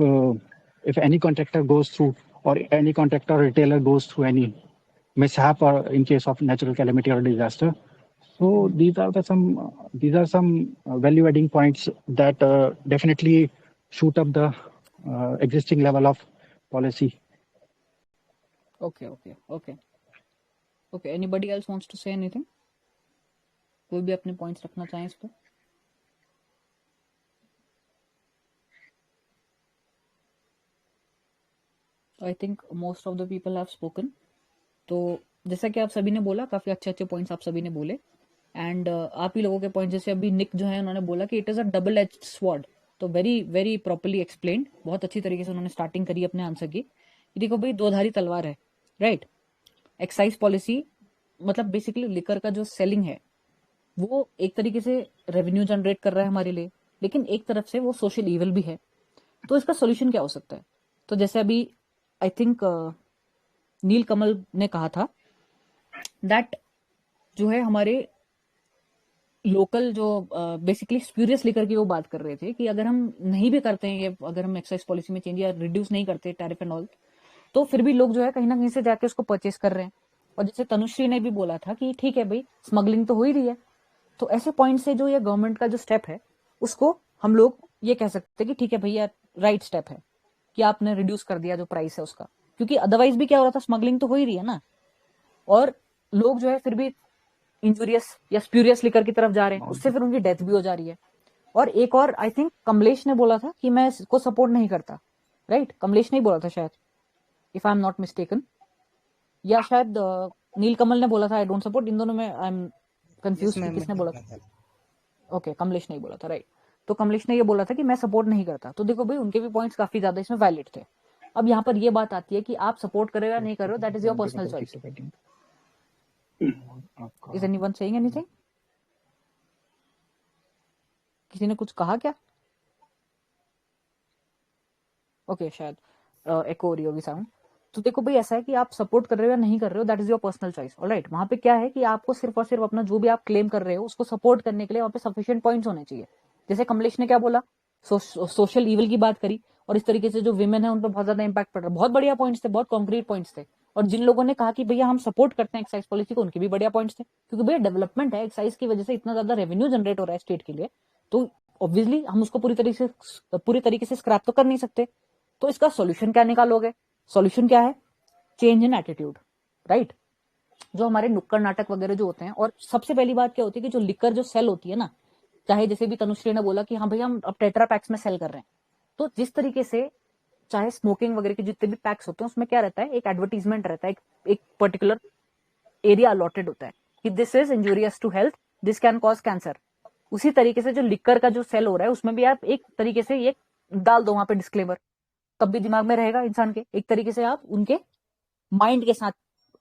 any contractor goes through, or any contractor or retailer goes through any mishap, or in case of natural calamity or disaster. So these are some value adding points that definitely shoot up the existing level of policy. Okay. Anybody else wants to say anything? कोई भी अपने पॉइंट्स रखना चाहें इस पर? I think most of the people have spoken. तो जैसा कि आप सभी ने बोला, काफी अच्छे पॉइंट्स आप सभी ने बोले, एंड आप ही लोगों के पॉइंट, जैसे अभी निक जो है उन्होंने बोला कि it is a double edged sword, तो वेरी वेरी प्रॉपर्ली एक्सप्लेन्ड, बहुत अच्छी तरीके से उन्होंने स्टार्टिंग करी अपने आंसर की. देखो भाई, दो धारी तलवार है, राइट? एक्साइज पॉलिसी मतलब बेसिकली लिकर का जो सेलिंग है वो एक तरीके से रेवेन्यू जनरेट कर रहा है हमारे लिए, लेकिन एक तरफ से वो सोशल इविल भी है. तो इसका सोल्यूशन क्या हो सकता है? तो जैसे अभी आई थिंक नील कमल ने कहा था दैट जो है हमारे लोकल जो बेसिकली स्प्यूरियस लिकर की वो बात कर रहे थे कि अगर हम नहीं भी करते हैं, अगर हम एक्साइज पॉलिसी में चेंज या रिड्यूस नहीं करते टैरिफ एंड ऑल, तो फिर भी लोग जो है कहीं ना कहीं से जाके उसको परचेस कर रहे हैं. और जैसे तनुश्री ने भी बोला था कि ठीक है भाई, स्मगलिंग तो हो ही रही है. तो ऐसे पॉइंट से जो ये गवर्नमेंट का जो स्टेप है उसको हम लोग ये कह सकते हैं कि ठीक है भैया, राइट स्टेप है कि आपने रिड्यूस कर दिया जो प्राइस है उसका, क्योंकि अदरवाइज भी क्या हो रहा था, स्मगलिंग तो हो ही रही है ना, और लोग जो है फिर भी इंजूरियस या स्प्यूरियस लिकर की तरफ जा रहे हैं, उससे फिर उनकी डेथ भी हो जा रही है. और एक और आई थिंक कमलेश ने बोला था कि मैं इसको सपोर्ट नहीं करता, राइट? कमलेश ने ही बोला था शायद, if I am not mistaken, या शायद नील कमल ने बोला था आई डोंट सपोर्ट. इन दोनों में आई एम कंफ्यूज कि किसने बोला था. ओके, कमलेश ने ही बोला था, राइट? तो कमलेश ने ये बोला था कि मैं सपोर्ट नहीं करता. तो देखो भाई, उनके भी पॉइंट्स काफी ज्यादा इसमें वैलिड थे. अब यहाँ पर ये बात आती है कि आप सपोर्ट करो या नहीं करो, that is your personal choice. Is anyone saying anything? किसी ने कुछ कहा क्या? ओके, शायद एको हो रही होगी साउंड. तो देखो भाई, ऐसा है कि आप सपोर्ट कर रहे हो या नहीं कर रहे हो, that is your personal choice, alright? वहां पे क्या है कि आपको सिर्फ और सिर्फ अपना जो भी आप क्लेम कर रहे हो उसको सपोर्ट करने के लिए वहां पे सफिशिएंट पॉइंट्स होने चाहिए. जैसे कमलेश ने क्या बोला, सोशल इविल की बात करी, और इस तरीके से जो विमेन है उन पर बहुत ज्यादा इंपैक्ट पड़ रहा है. बहुत बढ़िया पॉइंट्स थे, बहुत कॉन्क्रीट पॉइंट्स थे. और जिन लोगों ने कहा कि भैया हम सपोर्ट करते हैं एक्साइज पॉलिसी को, उनके भी बढ़िया पॉइंट्स थे, क्योंकि भैया डेवलपमेंट है, एक्साइज की वजह से इतना ज्यादा रेवेन्यू जनरेट हो रहा है स्टेट के लिए, तो ऑब्वियसली हम उसको पूरी तरीके से स्क्रैप तो कर नहीं सकते. तो इसका सोल्यूशन क्या निकालोगे? सोल्यूशन क्या है? Change in attitude, right? जो हमारे नुक्कड़ नाटक वगैरह जो होते हैं, और सबसे पहली बात क्या होती है कि जो लिकर जो सेल होती है ना, चाहे जैसे भी तनुश्री ने बोला कि हाँ भैया हम अब टेट्रा पैक्स में सेल कर रहे हैं, तो जिस तरीके से चाहे स्मोकिंग वगैरह के जितने भी पैक्स होते हैं उसमें क्या रहता है, एक एडवर्टीजमेंट रहता है, एक पर्टिकुलर एरिया अलॉटेड होता है कि this is injurious to health, this can cause cancer. उसी तरीके से जो लिकर का जो सेल हो रहा है उसमें भी आप एक तरीके से ये डाल दो वहां पे डिस्क्लेमर, तब भी दिमाग में रहेगा इंसान के. एक तरीके से आप उनके माइंड के साथ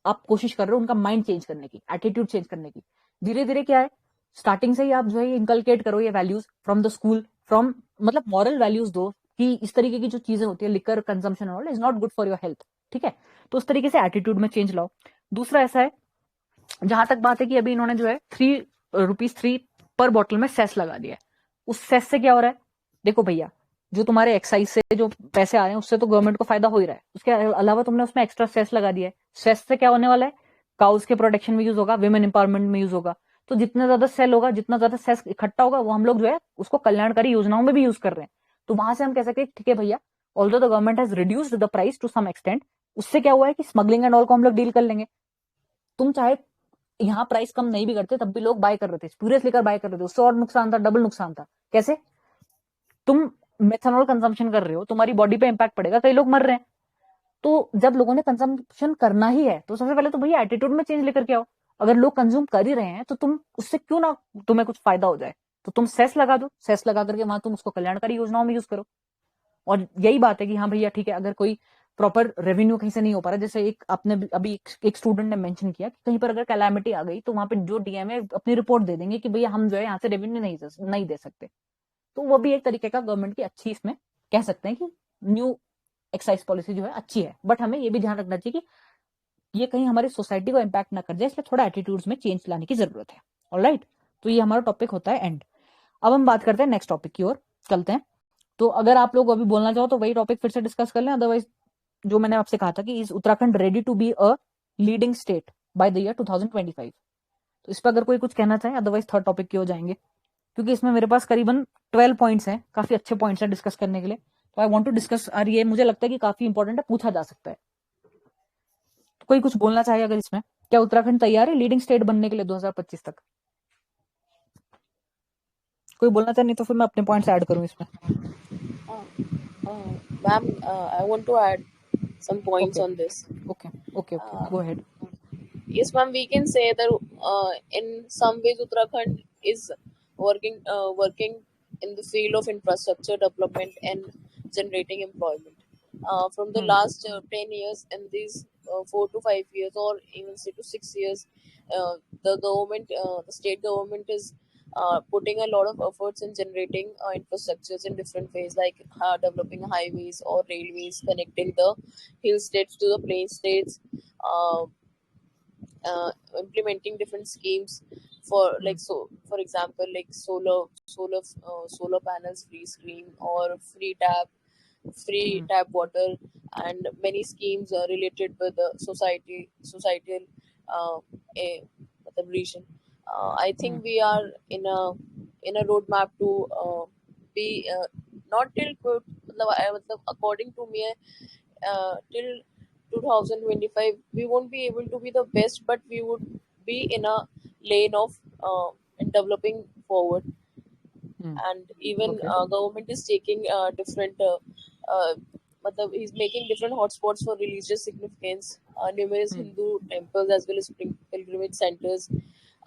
आप कोशिश कर रहे हो उनका माइंड चेंज करने की, एटीट्यूड चेंज करने की. धीरे धीरे क्या है, स्टार्टिंग से ही आप जो है इनकलकेट करो ये values from the school, from मतलब मॉरल वैल्यूज दो कि इस तरीके की जो चीजें होती है, liquor consumption all is not good for your health, ठीक है? तो उस तरीके से एटीट्यूड में चेंज लाओ. दूसरा ऐसा है, जहां तक बात है कि अभी इन्होंने जो है ₹3 पर बॉटल में सेस लगा दिया है, उस सेस से क्या हो रहा है? देखो भैया, जो तुम्हारे एक्साइज से जो पैसे आ रहे हैं उससे तो गवर्नमेंट को फायदा हो ही रहा है, उसके अलावा तुमने उसमें एक्स्ट्रा सेस लगा दिया है। सेस से क्या होने वाला है? काउस के प्रोटेक्शन में यूज होगा, विमेन एम्पावरमेंट में यूज होगा। तो जितना ज्यादा सेल होगा, जितना ज्यादा सेस इकट्ठा होगा, वो हम लोग जो है उसको कल्याणकारी योजनाओं में भी यूज कर रहे हैं। तो वहां से हम कह सकते हैं ठीक है भैया, although the government has reduced the price to some extent, उससे क्या हुआ है कि स्मगलिंग एंड ऑल को हम लोग डील कर लेंगे। तुम चाहे यहाँ प्राइस कम नहीं भी करते तब भी लोग बाय कर रहे थे, स्पूरियस लेकर बाय कर रहे थे, उससे और नुकसान था, डबल नुकसान था। कैसे? तुम मेथनॉल कंजम्पशन कर रहे हो, तुम्हारी बॉडी पे इंपैक्ट पड़ेगा, कई लोग मर रहे हैं। तो जब लोगों ने कंजम्पशन करना ही है तो सबसे पहले तो भैया एटीट्यूड में चेंज लेकर के आओ। अगर लोग कंज्यूम कर ही रहे हैं तो तुम उससे क्यों ना तुम्हें कुछ फायदा हो जाए। तो तुम सेस लगा दो, सेस लगा करके वहां तुम उसको कल्याणकारी योजनाओं में यूज करो। और यही बात है कि हाँ भैया ठीक है, अगर कोई प्रॉपर रेवेन्यू कहीं से नहीं हो पा रहा, जैसे एक आपने अभी एक स्टूडेंट ने मेंशन किया कि कहीं पर अगर कैलामिटी आ गई तो वहां पे जो डीएम है अपनी रिपोर्ट दे देंगे कि भैया हम जो है यहाँ से रेवेन्यू नहीं दे सकते। तो वो भी एक तरीके का गवर्नमेंट की अच्छी, इसमें कह सकते हैं कि न्यू एक्साइज पॉलिसी जो है अच्छी है। बट हमें ये भी ध्यान रखना चाहिए कि ये कहीं हमारी सोसाइटी को इम्पैक्ट ना कर जाए, इसलिए थोड़ा एटीट्यूड्स में चेंज लाने की जरूरत है। ऑलराइट, तो ये हमारा टॉपिक होता है एंड। अब हम बात करते हैं नेक्स्ट टॉपिक की ओर चलते हैं। तो अगर आप लोग अभी बोलना चाहो तो वही टॉपिक फिर से डिस्कस कर लें, अदरवाइज जो मैंने आपसे कहा था कि is Uttarakhand ready to be a leading state by the year 2025, तो इस पर अगर कोई कुछ कहना चाहे, अदरवाइज थर्ड टॉपिक की ओर जाएंगे, क्योंकि इसमें मेरे पास करीबन 12 पॉइंट्स हैं, काफी अच्छे पॉइंट्स हैं डिस्कस करने के लिए। तो आई वांट टू डिस्कस, और ये मुझे लगता है कि काफी इंपॉर्टेंट है, पूछा जा सकता है। तो कोई कुछ बोलना चाहे अगर इसमें, क्या उत्तराखंड तैयार है लीडिंग स्टेट बनने के लिए 2025 तक? कोई बोलना चाहे, नहीं तो फिर मैं अपने पॉइंट्स ऐड करूं इसमें। Ma'am, I want to add some points on this. Okay. Go ahead. Yes, ma'am. We can say that in some ways Uttarakhand is working in the field of infrastructure development and generating employment. From the last 10 years and these 4 to 5 years, or even 6 to 6 years, the state government is putting a lot of efforts in generating infrastructures in different ways, like developing highways or railways connecting the hill states to the plain states, implementing different schemes for for example, like solar panels free scheme, or free tap water, and many schemes are related with the societal region. I think we are in a roadmap to be not till according to me, till 2025 we won't be able to be the best, but we would be in a lane of developing forward. And even government is taking different he's making different hotspots for religious significance. Numerous Hindu temples as well as pilgrimage centers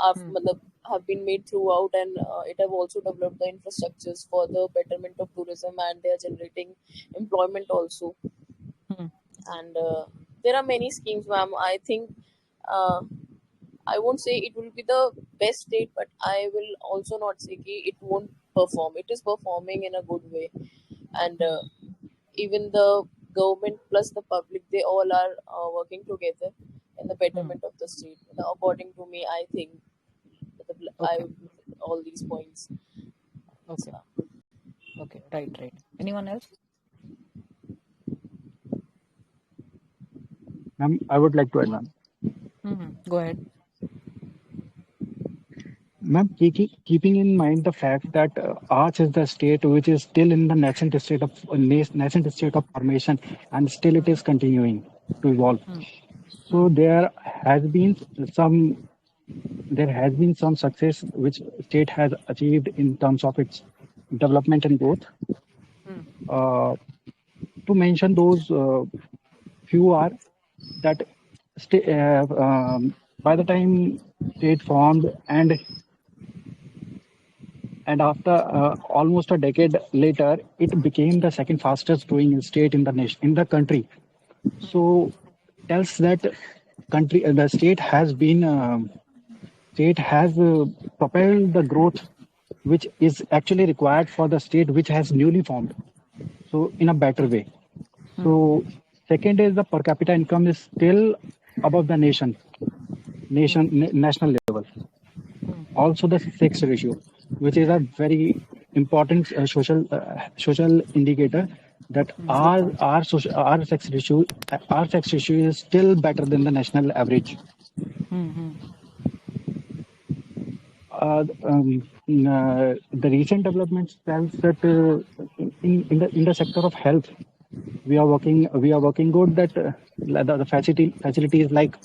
have been made throughout, and it have also developed the infrastructures for the betterment of tourism, and they are generating employment also. And there are many schemes, ma'am. I think I won't say it will be the best state, but I will also not say it won't perform. It is performing in a good way, and even the government plus the public, they all are working together in the betterment of the state. According to me, I think I all these points. Okay, right. Anyone else? Ma'am, I would like to add, ma'am. Go ahead. Ma'am, keeping in mind the fact that Arch is the state which is still in the nascent state of formation, and still it is continuing to evolve. So there has been some success which state has achieved in terms of its development and growth. To mention those few are that by the time state formed and after almost a decade later, it became the second fastest growing state in the country. So tells that the state has propelled the growth which is actually required for the state which has newly formed, so in a better way. So second is the per capita income is still above the national level. Also the sex ratio, which is a very important social indicator that our sex ratio is still better than the national average. The recent developments tells that in the sector of health, we are working good. That the facilities like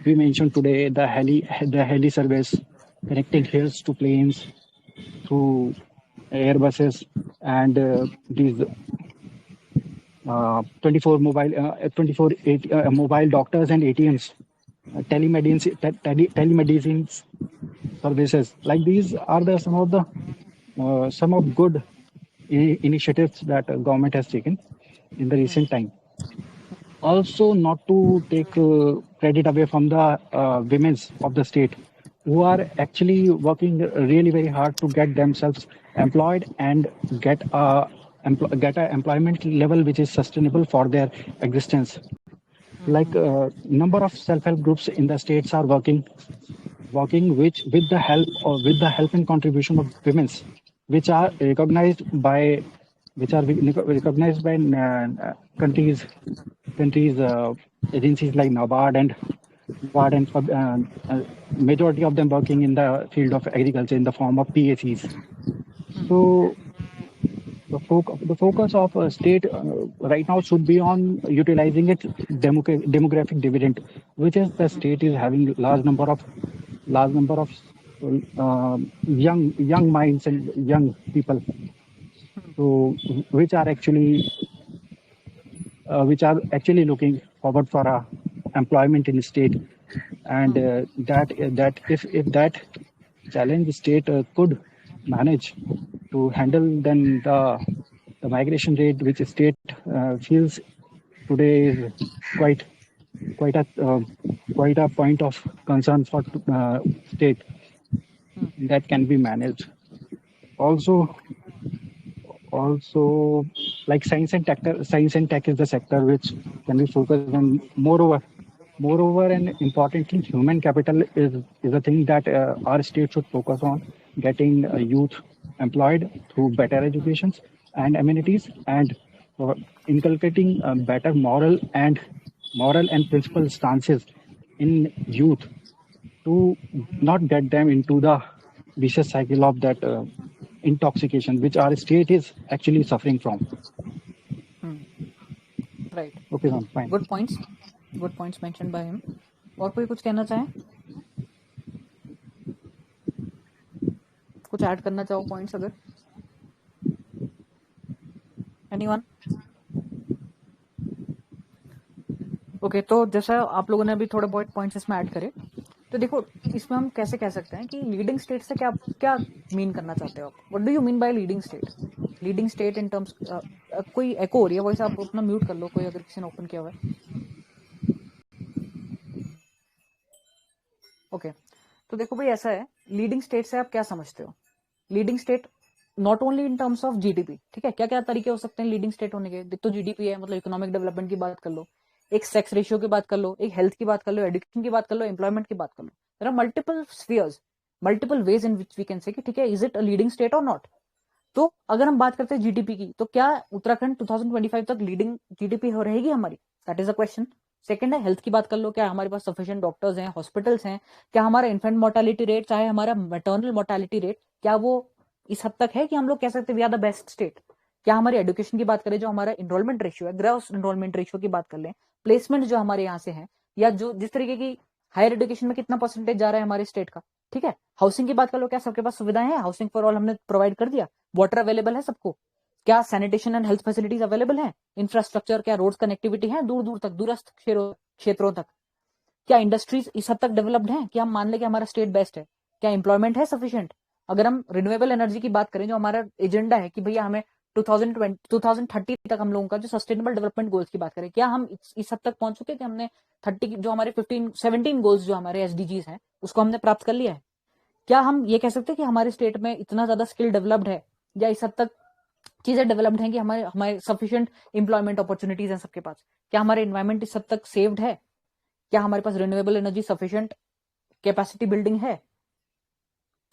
we mentioned today, the heli service connecting hills to plains through Airbuses, and these 24 mobile doctors and ATMs, telemedicine services. Like these are the some of good initiatives that government has taken in the recent time. Also, not to take credit away from the women of the state, who are actually working really very hard to get themselves employed and get a employment level which is sustainable for their existence. Like number of self-help groups in the states are working which with the help and contribution of women, which are recognized by countries agencies like NABARD and majority of them working in the field of agriculture in the form of PACs. So the focus of a state right now should be on utilizing its demographic dividend, which is the state is having large number of young minds and young people, so which are actually looking forward for employment in the state, and that if that challenge the state could manage to handle, then the migration rate which the state feels today is quite a point of concern for state, that can be managed. Also, like science and tech is the sector which can be focused on. Moreover, and importantly, human capital is a thing that our state should focus on, getting youth employed through better educations and amenities, and inculcating better moral and principled stances in youth to not get them into the vicious cycle of that intoxication which our state is actually suffering from. Right. Okay, fine. Good points mentioned by him. और कोई कुछ कहना चाहे, कुछ ऐड करना चाहो पॉइंट्स अगर? एनीवन? ओके, तो जैसा आप लोगों ने अभी थोड़े बहुत पॉइंट्स इसमें ऐड करे, तो देखो इसमें हम कैसे कह सकते हैं कि लीडिंग स्टेट से क्या मीन करना चाहते हो आप? What do you mean by leading state in terms? कोई एको हो रही है वैसे, आप अपना म्यूट कर लो, कोई अगर किसी ने ओपन किया हुआ है। ओके, तो देखो भाई ऐसा है, लीडिंग स्टेट से आप क्या समझते हो? Leading state not only in terms of GDP, ठीक है, क्या क्या तरीके हो सकते हैं लीडिंग स्टेट होने के? तो जीडीपी है, मतलब इकोनॉमिक डेवलपमेंट की बात कर लो, एक सेक्स रेशियो की बात कर लो, एक हेल्थ की बात कर लो, एजुकेशन की बात कर लो, एम्प्लॉयमेंट की बात कर लो। There are multiple spheres, multiple ways in which we can say कि ठीक है, is it a leading state और नॉट? तो अगर हम बात करते हैं जीडीपी की, तो क्या उत्तराखंड 2025 तक लीडिंग जीडीपी हो रहेगी हमारी? That is a question. Second है हेल्थ की बात कर लो, क्या हमारे पास सफिशिएंट डॉक्टर्स हैं, हॉस्पिटल्स हैं? क्या हमारा इन्फेंट मोर्टेलिटी रेट, चाहे हमारा मैटरनल मोर्टेलिटी रेट, क्या वो इस हद तक है कि हम लोग कह सकते हैं we are the best state? क्या हमारी एजुकेशन की बात करें, जो हमारा एनरोलमेंट रेशियो है, ग्रॉस एनरोलमेंट रेशियो की बात कर लें, प्लेसमेंट जो हमारे यहाँ से है, या जो जिस तरीके की हायर एजुकेशन में कितना परसेंटेज जा रहा है हमारे स्टेट का, ठीक है। हाउसिंग की बात कर लो, क्या सबके पास सुविधाएं हैं? हाउसिंग फॉर ऑल हमने प्रोवाइड कर दिया, वाटर अवेलेबल है सबको, क्या sanitation and health facilities available है, इंफ्रास्ट्रक्चर, क्या रोड्स कनेक्टिविटी है दूर दूर तक, दूरस्थ क्षेत्रों तक, क्या इंडस्ट्रीज इस हद तक डेवलप्ड है कि हम मान लें कि हमारा स्टेट बेस्ट है? क्या एम्प्लॉयमेंट है सफिशिएंट? अगर हम रिन्यूएबल एनर्जी की बात करें, जो हमारा एजेंडा है कि भैया हमें 2030 तक हम लोगों का जो सस्टेनेबल डेवलपमेंट गोल्स की बात करें, क्या हम इस हद तक पहुंच चुके कि हमने 30 जो हमारे 17 गोल्स जो हमारे एसडीजीज हैं उसको हमने प्राप्त कर लिया है? क्या हम ये कह सकते हैं कि हमारे स्टेट में इतना ज्यादा स्किल डेवलप्ड है, या इस हद तक चीजें डेवलप्ड हैं कि हमारे सफिशिएंट एम्प्लॉयमेंट अपॉर्चुनिटीज हैं सबके पास? क्या हमारे एनवायरमेंट इस हद तक सेव्ड है? क्या हमारे पास renewable energy sufficient capacity building है?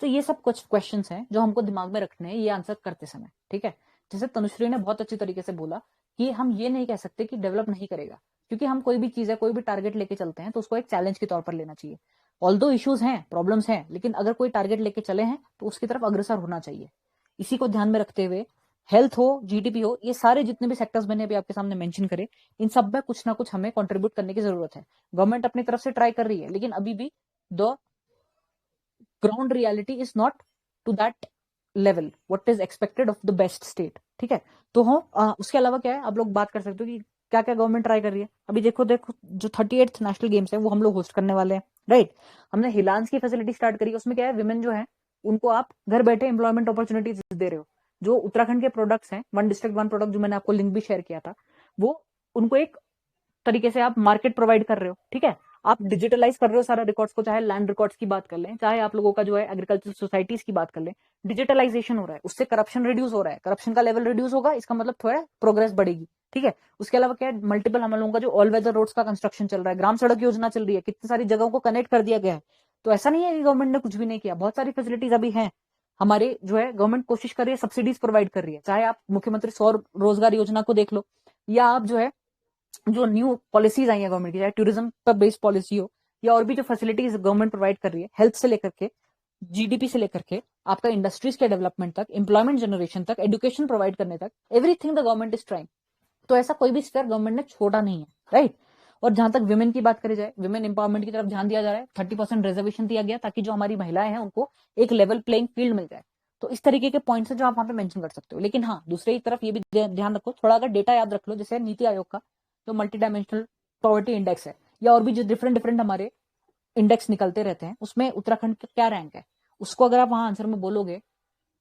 तो ये सब कुछ क्वेश्चंस हैं जो हमको दिमाग में रखने हैं ये आंसर करते समय, ठीक है। जैसे तनुश्री ने बहुत अच्छी तरीके से बोला कि हम ये नहीं कह सकते कि डेवलप नहीं करेगा, क्योंकि हम कोई भी चीज है, कोई भी टारगेट लेके चलते हैं तो उसको एक चैलेंज के तौर पर लेना चाहिए। ऑल्दो इश्यूज हैं, प्रॉब्लम्स हैं, लेकिन अगर कोई टारगेट लेके चले हैं तो उसकी तरफ अग्रसर होना चाहिए। इसी को ध्यान में रखते हुए हेल्थ हो, जीडीपी हो, ये सारे जितने भी सेक्टर्स मैंने अभी आपके सामने मेंशन करे, इन सब में कुछ ना कुछ हमें कंट्रीब्यूट करने की जरूरत है। गवर्नमेंट अपनी तरफ से ट्राई कर रही है, लेकिन अभी भी the ground reality is not to that level what is expected of the best state, ठीक है। तो उसके अलावा क्या है, आप लोग बात कर सकते हो कि क्या क्या गवर्नमेंट ट्राई कर रही है। अभी देखो जो 38th नेशनल गेम्स है वो हम लोग होस्ट करने वाले हैं, राइट। हमने हिलांस की फैसिलिटी स्टार्ट करी, उसमें क्या है, विमेन जो है उनको आप घर बैठे एम्प्लॉयमेंट अपॉर्चुनिटीज दे रहे हो। जो उत्तराखंड के प्रोडक्ट्स हैं, वन डिस्ट्रिक्ट वन प्रोडक्ट, जो मैंने आपको लिंक भी शेयर किया था, वो उनको एक तरीके से आप मार्केट प्रोवाइड कर रहे हो, ठीक है। आप डिजिटलाइज कर रहे हो सारा रिकॉर्ड्स को, चाहे लैंड रिकॉर्ड्स की बात कर लें, चाहे आप लोगों का जो है एग्रीकल्चर सोसाइटीज की बात कर लें, डिजिटलाइजेशन हो रहा है, उससे करप्शन रिड्यूस हो रहा है, करप्शन का लेवल रिड्यूस होगा, इसका मतलब थोड़ा प्रोग्रेस बढ़ेगी, ठीक है। उसके अलावा क्या है, मल्टीपल हम लोगों का जो ऑल वेदर रोड्स का कंस्ट्रक्शन चल रहा है, ग्राम सड़क योजना चल रही है, कितनी सारी जगहों को कनेक्ट कर दिया गया है। तो ऐसा नहीं है कि गवर्नमेंट ने कुछ भी नहीं किया, बहुत सारी फैसिलिटीज अभी हैं। हमारे जो है गवर्नमेंट कोशिश कर रही है, सब्सिडीज प्रोवाइड कर रही है, चाहे आप मुख्यमंत्री सौर रोजगार योजना को देख लो, या आप जो है जो न्यू पॉलिसीज आई है गवर्नमेंट की, चाहे टूरिज्म पर बेस्ड पॉलिसी हो, या और भी जो फैसिलिटीज गवर्नमेंट प्रोवाइड कर रही है, हेल्थ से लेकर के जीडीपी से लेकर के आपका इंडस्ट्रीज के डेवलपमेंट तक, एम्प्लॉयमेंट जनरेशन तक, एजुकेशन प्रोवाइड करने तक, everything the government is trying. तो ऐसा कोई भी स्फीयर गवर्नमेंट ने छोड़ा नहीं है, राइट। और जहां तक विमेन की बात करी जाए, विमेन एम्पावरमेंट की तरफ ध्यान दिया जा रहा है, 30% रिजर्वेशन दिया गया ताकि जो हमारी महिलाएं हैं उनको एक लेवल प्लेइंग फील्ड मिल जाए। तो इस तरीके के पॉइंट्स है जो आप वहां पे मेंशन कर सकते हो। लेकिन हाँ, दूसरी तरफ ये भी ध्यान रखो, थोड़ा अगर डेटा याद रख लो, जैसे नीति आयोग का जो मल्टी डायमेंशनल पॉवर्टी इंडेक्स है, या और भी जो डिफरेंट हमारे इंडेक्स निकलते रहते हैं, उसमें उत्तराखंड का क्या रैंक है, उसको अगर आप वहां आंसर में बोलोगे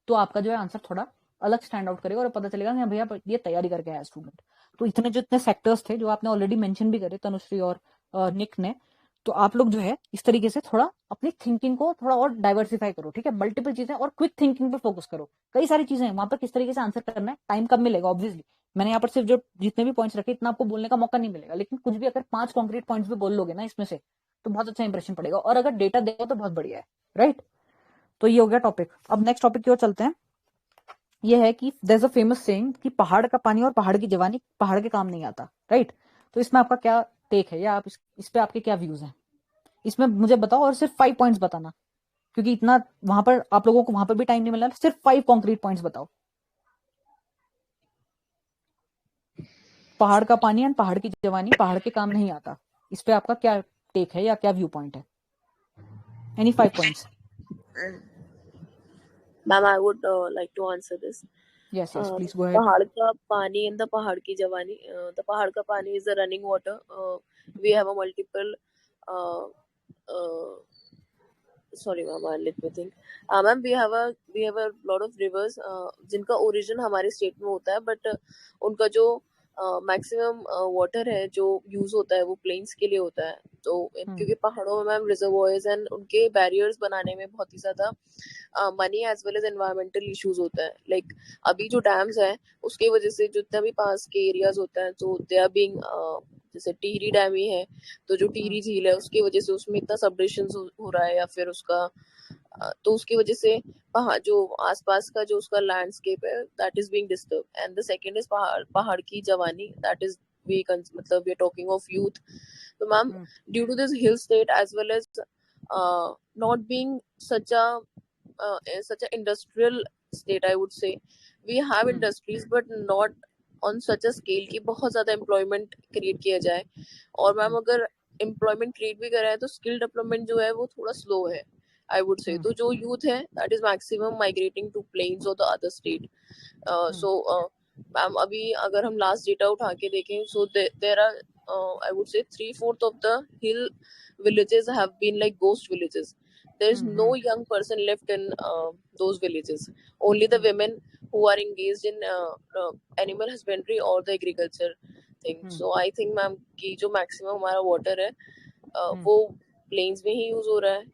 तो आपका जो है आंसर थोड़ा अलग स्टैंड आउट करेगा और पता चलेगा कि भैया ये तैयारी करके आया स्टूडेंट। तो इतने सेक्टर्स थे जो आपने ऑलरेडी मेंशन भी करे, तनुश्री और निक ने। तो आप लोग जो है इस तरीके से थोड़ा अपनी थिंकिंग को थोड़ा और डाइवर्सिफाई करो, ठीक है। मल्टीपल चीजें और क्विक थिंकिंग पे फोकस करो। कई सारी चीजें हैं वहां पर, किस तरीके से आंसर करना है, टाइम कब मिलेगा, ऑब्वियसली मैंने यहाँ पर सिर्फ जो जितने भी पॉइंट्स रखे इतना आपको बोलने का मौका नहीं मिलेगा, लेकिन कुछ भी अगर 5 कॉन्क्रीट पॉइंट्स भी बोल लोगे ना इसमें से, तो बहुत अच्छा इंप्रेशन पड़ेगा। और अगर डेटा देगा तो बहुत बढ़िया है, राइट। तो ये हो गया टॉपिक। अब नेक्स्ट टॉपिक की ओर चलते हैं। ये है कि there is a famous saying कि पहाड़ का पानी और पहाड़ की जवानी पहाड़ के काम नहीं आता, राइट। तो इसमें आपका क्या टेक है, या आप इस पे आपके क्या व्यूज हैं, इसमें मुझे बताओ। और सिर्फ 5 पॉइंट्स बताना, क्योंकि इतना वहां पर आप लोगों को वहां पर भी टाइम नहीं मिला, सिर्फ 5 कॉन्क्रीट पॉइंट्स बताओ। पहाड़ का पानी एंड पहाड़ की जवानी पहाड़ के काम नहीं आता, इस पे आपका क्या टेक है या क्या व्यू पॉइंट है? Any 5 points? Ma'am, I would like to answer this. Yes, please go ahead. पहाड़ का पानी and the पहाड़ की जवानी. The पहाड़ का पानी is the running water. We have a multiple. Sorry, ma'am. Let me think. Ma'am, we have a lot of rivers. जिनका origin हमारे state में होता है, but उनका जो मैक्सिमम वाटर है जो यूज होता है वो प्लेन्स के लिए होता है। तो क्योंकि पहाड़ों में मैम रिजर्वॉयर्स एंड उनके बैरियर्स बनाने में बहुत ही ज्यादा money as well as environmental issues होता है। लाइक अभी जो डैम्स है उसके वजह से जितना भी पास के एरियाज होता है, तो दे आर बीइंग, जैसे टिहरी डैम ही है, तो जो टिहरी झील है उसकी वजह से उसमें इतना सबडक्शन हो रहा है, या फिर उसका तो उसकी वजह से जो आसपास का जो उसका लैंडस्केप है that is being disturb. And the second is पहाड़ की जवानी, दैट इज मतलब we are talking of youth. तो ma'am due to this hill state as well as not being such a industrial state, I would say we have industries but not on such a scale कि बहुत ज़्यादा employment create किया जाए। और मैम अगर employment create भी कर रहा है तो skill development जो है वो थोड़ा slow है, I would say। तो जो youth है that is maximum migrating to plains or the other state। So ma'am अभी अगर हम last data उठा के देखें, so there are I would say 3/4 of the hill villages have been like ghost villages। There is no young person left in those villages, only the women who are engaged in animal husbandry or the agriculture thing। So I think ma'am कि जो maximum हमारा water है वो plains में ही use हो रहा है,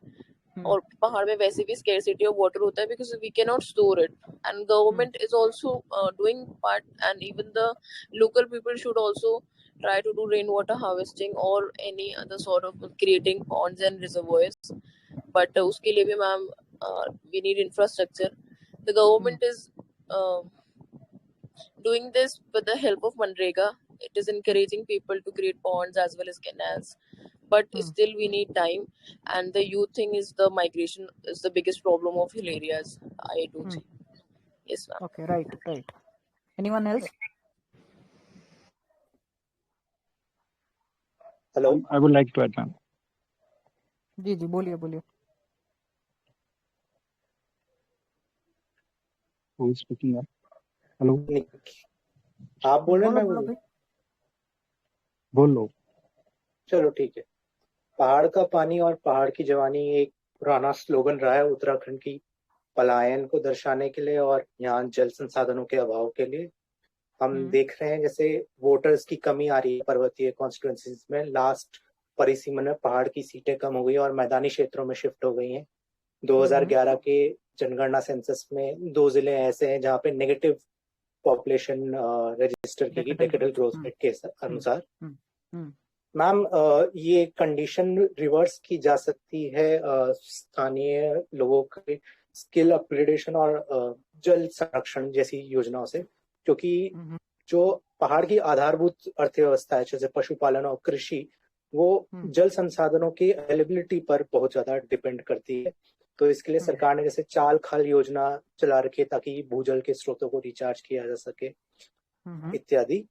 और पहाड़ में वैसे भी scarcity of water होता है because we cannot store it, and government is also doing part, and even the local people should also try to do rainwater harvesting or any other sort of creating ponds and reservoirs। But उसके लिए भी ma'am we need infrastructure. The government is doing this with the help of Manrega. It is encouraging people to create ponds as well as canals, but still we need time. And the youth thing is the migration is the biggest problem of hill areas, I do think. Yes, ma'am. Okay, right. Anyone else? Hello. I would like to add, ma'am. जी बोलिए. Who is speaking up? Hello. आप बोल रहे हैं, मैं बोल लो. चलो ठीक है. पहाड़ का पानी और पहाड़ की जवानी एक पुराना स्लोगन रहा है उत्तराखंड की पलायन को दर्शाने के लिए और यहाँ जल संसाधनों के अभाव के लिए. हम देख रहे हैं जैसे वोटर्स की कमी आ रही है पर्वतीय कॉन्स्टिट्यूएंसीज में. लास्ट परिसीमन में पहाड़ की सीटें कम हो गई और मैदानी क्षेत्रों में शिफ्ट हो गई हैं. 2011 के जनगणना सेंसस में 2 जिले ऐसे हैं जहाँ पे नेगेटिव पॉपुलेशन रजिस्टर की गई डेकेडल ग्रोथ रेट के अनुसार. मैम, ये कंडीशन रिवर्स की जा सकती है स्थानीय लोगों के स्किल अपग्रेडेशन और जल संरक्षण जैसी योजनाओं से, क्योंकि जो पहाड़ की आधारभूत अर्थव्यवस्था है जैसे पशुपालन और कृषि, वो जल संसाधनों की अवेलेबिलिटी पर बहुत ज्यादा डिपेंड करती है. तो इसके लिए सरकार ने जैसे चाल खाल योजना चला रखी है ताकि भूजल के स्रोतों को रिचार्ज किया जा सके इत्यादि.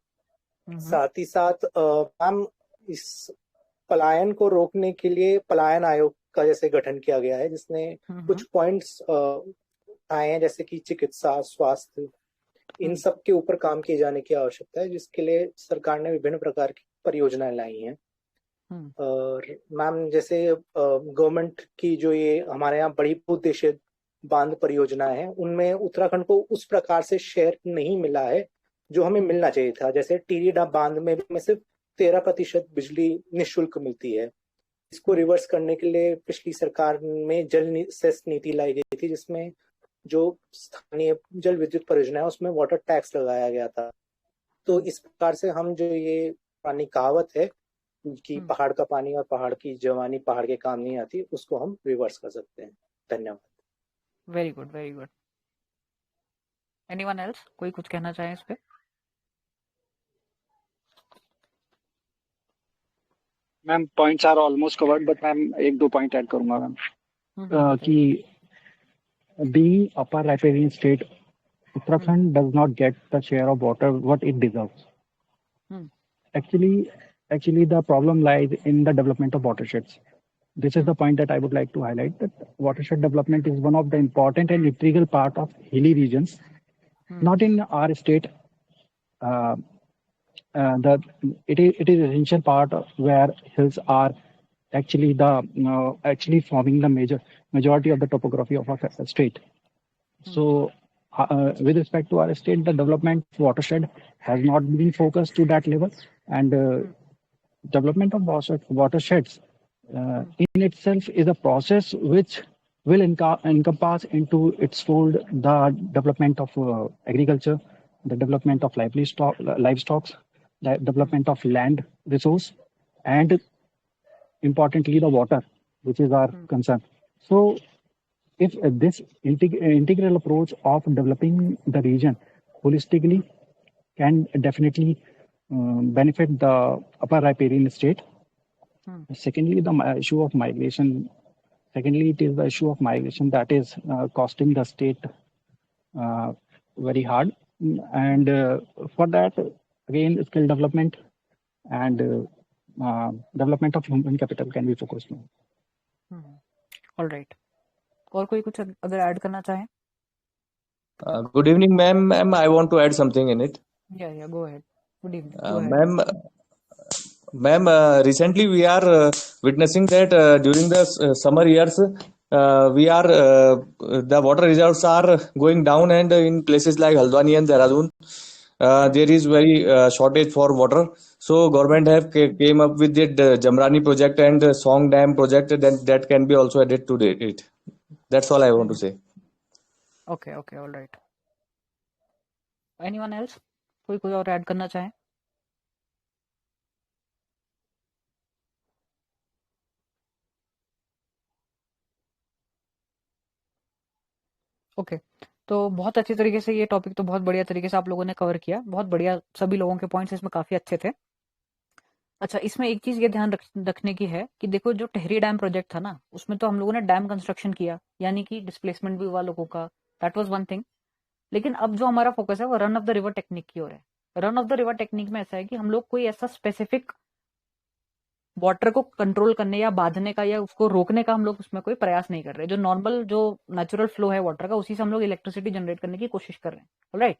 साथ ही साथ मैम, इस पलायन को रोकने के लिए पलायन आयोग का जैसे गठन किया गया है, जिसने कुछ पॉइंट्स आए हैं जैसे कि चिकित्सा, स्वास्थ्य, इन सब के ऊपर काम किए जाने की आवश्यकता है, जिसके लिए सरकार ने विभिन्न प्रकार की परियोजनाएं लाई हैं. और मैम, जैसे गवर्नमेंट की जो ये हमारे यहाँ बड़ी बहुउद्देशीय बांध परियोजना है, उनमें उत्तराखंड को उस प्रकार से शेयर नहीं मिला है जो हमें मिलना चाहिए था. जैसे टिहरी डैम बांध में सिर्फ 13% बिजली निःशुल्क मिलती है. इसको रिवर्स करने के लिए पिछली सरकार में जल सेस नीति लाई गई थी, जिसमें जो स्थानीय जल विद्युत परियोजना है उसमें वाटर टैक्स लगाया गया था. तो इस प्रकार से हम जो ये पुरानी कहावत है कि पहाड़ का पानी और पहाड़ की जवानी पहाड़ के काम नहीं आती, उसको हम रिवर्स कर सकते हैं. धन्यवाद. Very good. Anyone else? कोई कुछ कहना चाहे इस पे? Ma'am, points are almost covered, but ma'am 1-2 point add करूंगा मैम. कि being upper riparian state, Uttarakhand does not get the share of water what it deserves. Actually, the problem lies in the development of watersheds. This is the point that I would like to highlight, that watershed development is one of the important and integral part of hilly regions. Not in our state. It is essential part where hills are actually forming the majority of the topography of our state. So with respect to our state, the development of watershed has not been focused to that level, and development of watersheds in itself is a process which will encompass into its fold the development of agriculture, the development of livestock, the development of land resource, and importantly the water, which is our concern. So if this integral approach of developing the region holistically can definitely benefit the upper riparian state. Secondly, the issue of migration. Secondly, it is the issue of migration that is costing the state very hard. And for that, again, skill development and development of human capital can be focused on. All right. और कोई कुछ अगर ऐड करना चाहे? Good evening, ma'am. I want to add something in it. Yeah, go ahead. Good evening. Ma'am, recently we are witnessing that during the summer years, the water reserves are going down, and in places like Haldwani and Dehradun, there is very shortage for water. So government have came up with the Jamrani project and Song Dam project, that can be also added to it. That's all I want to say. Okay, all right. Anyone else? कोई और ऐड करना चाहे? ओके, तो बहुत अच्छी तरीके से ये टॉपिक तो बहुत बढ़िया तरीके से आप लोगों ने कवर किया, बहुत बढ़िया, सभी लोगों के पॉइंट्स इसमें काफी अच्छे थे। अच्छा, इसमें एक चीज ये ध्यान रखने की है कि देखो जो टेहरी डैम प्रोजेक्ट था ना, उसमें तो हम लोगों ने डैम कंस्ट्रक्शन किया, यानी कि डिस्प्लेसमेंट भी हुआ लोगों का, दैट वाज वन थिंग। लेकिन अब जो हमारा फोकस है वो run of the river technique की ओर है। Run of the river technique में ऐसा है कि हम लोग कोई ऐसा स्पेसिफिक वाटर को कंट्रोल करने या बांधने का या उसको रोकने का हम लोग उसमें कोई प्रयास नहीं कर रहे। जो नॉर्मल जो नेचुरल फ्लो है वाटर का, उसी से हम लोग इलेक्ट्रिसिटी जनरेट करने की कोशिश कर रहे हैं, ऑलराइट।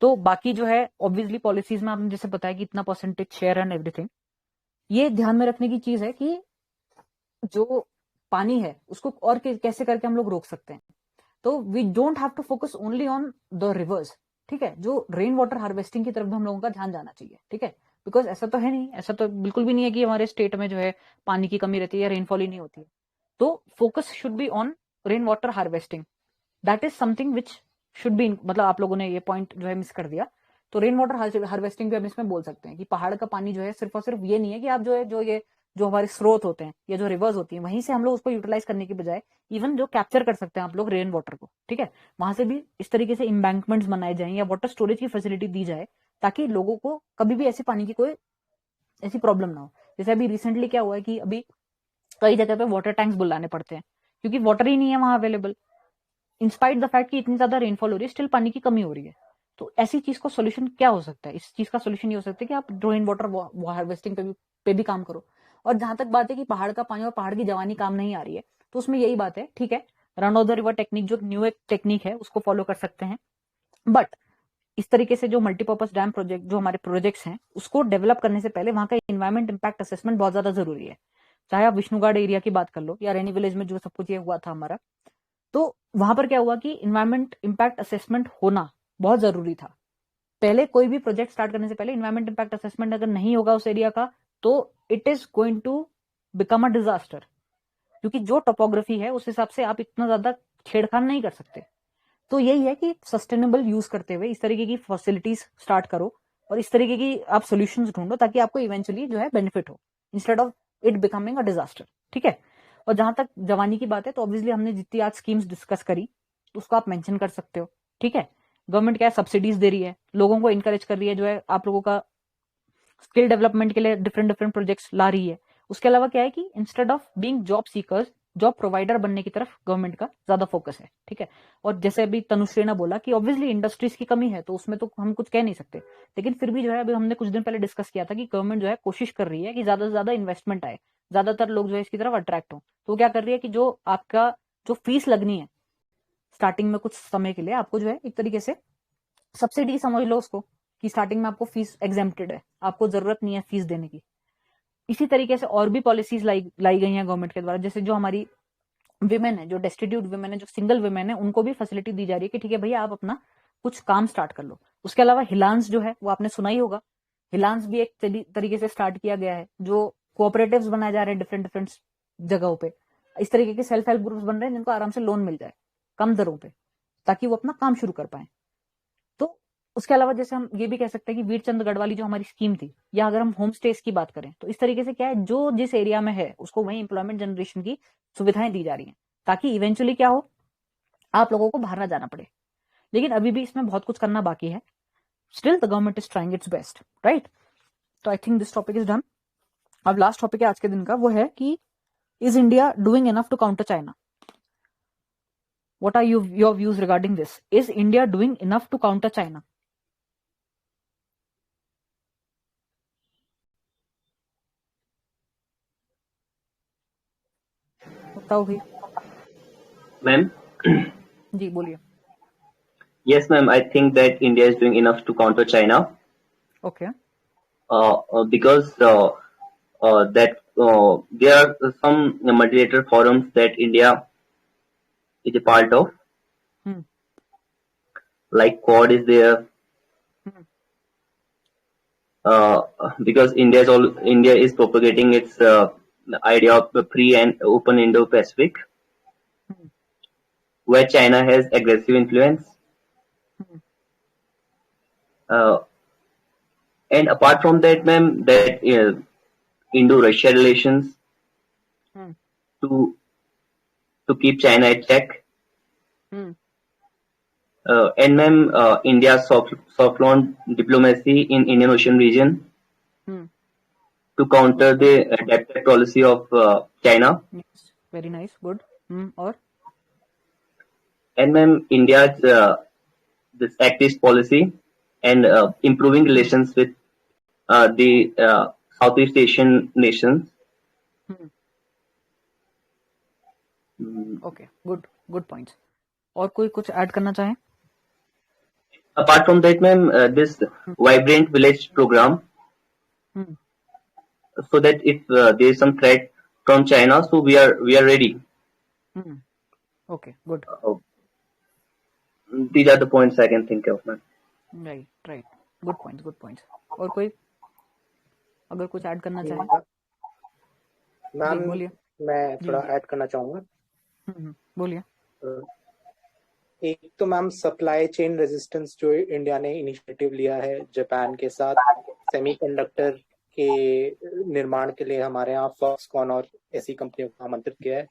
तो बाकी जो है ऑब्वियसली पॉलिसीज में आपने जैसे बताया कि इतना परसेंटेज शेयर एंड एवरीथिंग, ये ध्यान में रखने की चीज है कि जो पानी है उसको और कैसे करके हम लोग रोक सकते हैं। तो we don't have to focus only on the rivers, ठीक है। जो रेन वाटर हार्वेस्टिंग की तरफ भी हम लोगों का ध्यान जाना चाहिए, ठीक है। बिकॉज ऐसा तो है नहीं, ऐसा तो बिल्कुल भी नहीं है कि हमारे स्टेट में जो है पानी की कमी रहती है या रेनफॉल ही नहीं होती है। तो focus should be on rain water harvesting, that is something which should be, मतलब आप लोगों ने ये पॉइंट जो है मिस कर दिया। तो रेन वाटर हार्वेस्टिंग भी हम इसमें बोल सकते हैं कि पहाड़ का पानी जो है सिर्फ और सिर्फ ये नहीं है कि आप जो है जो हमारे स्रोत होते हैं या जो रिवर्स होती है वहीं से हम लोग उसको यूटिलाइज करने की बजाय इवन जो कैप्चर कर सकते हैं आप लोग रेन वाटर को, ठीक है, वहां से भी इस तरीके से इम्बैंकमेंट्स बनाए जाएं या वाटर स्टोरेज की फैसिलिटी दी जाए ताकि लोगों को कभी भी ऐसे पानी की कोई ऐसी प्रॉब्लम ना हो। जैसे अभी रिसेंटली क्या हुआ है कि अभी कई जगह पे वाटर टैंक्स बुलाने पड़ते हैं क्योंकि वाटर ही नहीं है वहां अवेलेबल, इंस्पाइट द फैक्ट कि इतनी ज्यादा रेनफॉल हो रही है, स्टिल पानी की कमी हो रही है। तो ऐसी चीज को सोल्यूशन क्या हो सकता है? इस चीज का सोल्यूशन ये हो सकता है कि आप रेन वाटर हार्वेस्टिंग पे भी काम करो। और जहां तक बात है कि पहाड़ का पानी और पहाड़ की जवानी काम नहीं आ रही है, तो उसमें यही बात है, ठीक है, run of the river technique जो न्यू एक टेक्निक है उसको फॉलो कर सकते हैं, बट इस तरीके से जो मल्टीपर्पज डैम प्रोजेक्ट जो हमारे प्रोजेक्ट्स हैं उसको डेवलप करने से पहले वहां का इन्वायरमेंट इंपैक्ट असेसमेंट बहुत ज्यादा जरूरी है। चाहे आप विष्णुगढ़ एरिया की बात कर लो या रेनी विलेज में जो सब कुछ ये हुआ था हमारा, तो वहां पर क्या हुआ कि इन्वायरमेंट इंपैक्ट असेसमेंट होना बहुत जरूरी था। पहले कोई भी प्रोजेक्ट स्टार्ट करने से पहले इन्वायरमेंट इंपैक्ट असेसमेंट अगर नहीं होगा उस एरिया का तो it is going to become a disaster, क्योंकि जो टोपोग्राफी है उस हिसाब से आप इतना ज्यादा छेड़खान नहीं कर सकते। तो यही है कि सस्टेनेबल यूज करते हुए इस तरीके की फैसिलिटीज स्टार्ट करो और इस तरीके की आप सोल्यूशंस ढूंढो ताकि आपको इवेंचुअली जो है बेनिफिट हो instead of it becoming a disaster, ठीक है। और जहां तक जवानी की बात है तो ऑब्वियसली हमने जितनी आज स्कीम्स डिस्कस करी तो उसको आप मेंशन कर सकते हो, ठीक है। गवर्नमेंट क्या है, सब्सिडीज दे रही है, लोगों को इनकरेज कर रही है, जो है आप लोगों का स्किल डेवलपमेंट के लिए डिफरेंट डिफरेंट प्रोजेक्ट्स ला रही है। उसके अलावा क्या है कि instead of being job seekers, job provider बनने की तरफ गवर्नमेंट का ज्यादा फोकस है, ठीक है। और जैसे अभी तनुश्री ने बोला कि ऑब्वियसली इंडस्ट्रीज की कमी है तो उसमें तो हम कुछ कह नहीं सकते, लेकिन फिर भी जो है अभी हमने कुछ दिन पहले डिस्कस किया था कि गवर्नमेंट जो है कोशिश कर रही है कि ज्यादा से ज्यादा इन्वेस्टमेंट आए, ज्यादातर लोग जो है इसकी तरफ अट्रैक्ट हो। तो वो क्या कर रही है कि जो आपका जो फीस लगनी है स्टार्टिंग में कुछ समय के लिए आपको जो है एक तरीके से सब्सिडी समझ लो उसको, कि स्टार्टिंग में आपको फीस एग्जेम्प्टेड है, आपको जरूरत नहीं है फीस देने की। इसी तरीके से और भी पॉलिसीज लाई गई हैं गवर्नमेंट के द्वारा, जैसे जो हमारी विमेन है, जो डेस्टिट्यूट विमेन है, जो सिंगल विमेन है, उनको भी फैसिलिटी दी जा रही है कि ठीक है भैया आप अपना कुछ काम स्टार्ट कर लो। उसके अलावा हिलांस जो है वो आपने सुना ही होगा, हिलांस भी एक तरीके से स्टार्ट किया गया है, जो कोऑपरेटिव्स बनाए जा रहे हैं डिफरेंट डिफरेंट जगहों पे। इस तरीके के सेल्फ हेल्प ग्रुप्स बन रहे हैं जिनको आराम से लोन मिल जाए कम दरों पे, ताकि वो अपना काम शुरू कर पाए। तो उसके अलावा जैसे हम ये भी कह सकते हैं कि वीर चंद गढ़वाली जो हमारी स्कीम थी, या अगर हम होम स्टेज की बात करें तो इस तरीके से क्या है, जो जिस एरिया में है उसको वहीं एम्प्लॉयमेंट जनरेशन की सुविधाएं दी जा रही हैं ताकि इवेंचुअली क्या हो, आप लोगों को बाहर ना जाना पड़े। लेकिन अभी भी इसमें बहुत कुछ करना बाकी है, still the government is trying its best, right. तो I think this topic is done. अब लास्ट टॉपिक है आज के दिन का, वो है कि is India doing enough to counter China? What are your views regarding this? Is India doing enough to counter China? बताओ भाई। मैम जी बोलिए। Yes, ma'am. I think that India is doing enough to counter China. Okay. Because that there are some multilateral forums that India is a part of. Like Quad is there. Because India is propagating its idea of the free and open Indo-Pacific, where China has aggressive influence. And apart from that, ma'am, that Indo-Russia relations to keep China at check. And ma'am, India's soft launch diplomacy in Indian Ocean region Hmm. to counter the adapted policy of China. Yes. Very nice. Good. Or And ma'am, India's this Act East policy and improving relations with the Southeast Asian nations. Okay, good points. और कोई कुछ ऐड करना चाहे? Apart from that, ma'am, this Vibrant Village program, so that if there is some threat from China, so we are ready. Okay, good. These are the points I can think of, ma'am. Right. Good points. और कोई अगर कुछ ऐड करना चाहे? मैम, बोलिए। मैं थोड़ा ऐड करना चाहूंगा। बोलिए। एक तो मैम सप्लाई चेन रेजिस्टेंस जो इंडिया ने इनिशिएटिव लिया है जापान के साथ सेमीकंडक्टर के निर्माण के लिए, हमारे यहाँ फॉक्सकॉन और ऐसी कंपनियों को आमंत्रित किया है।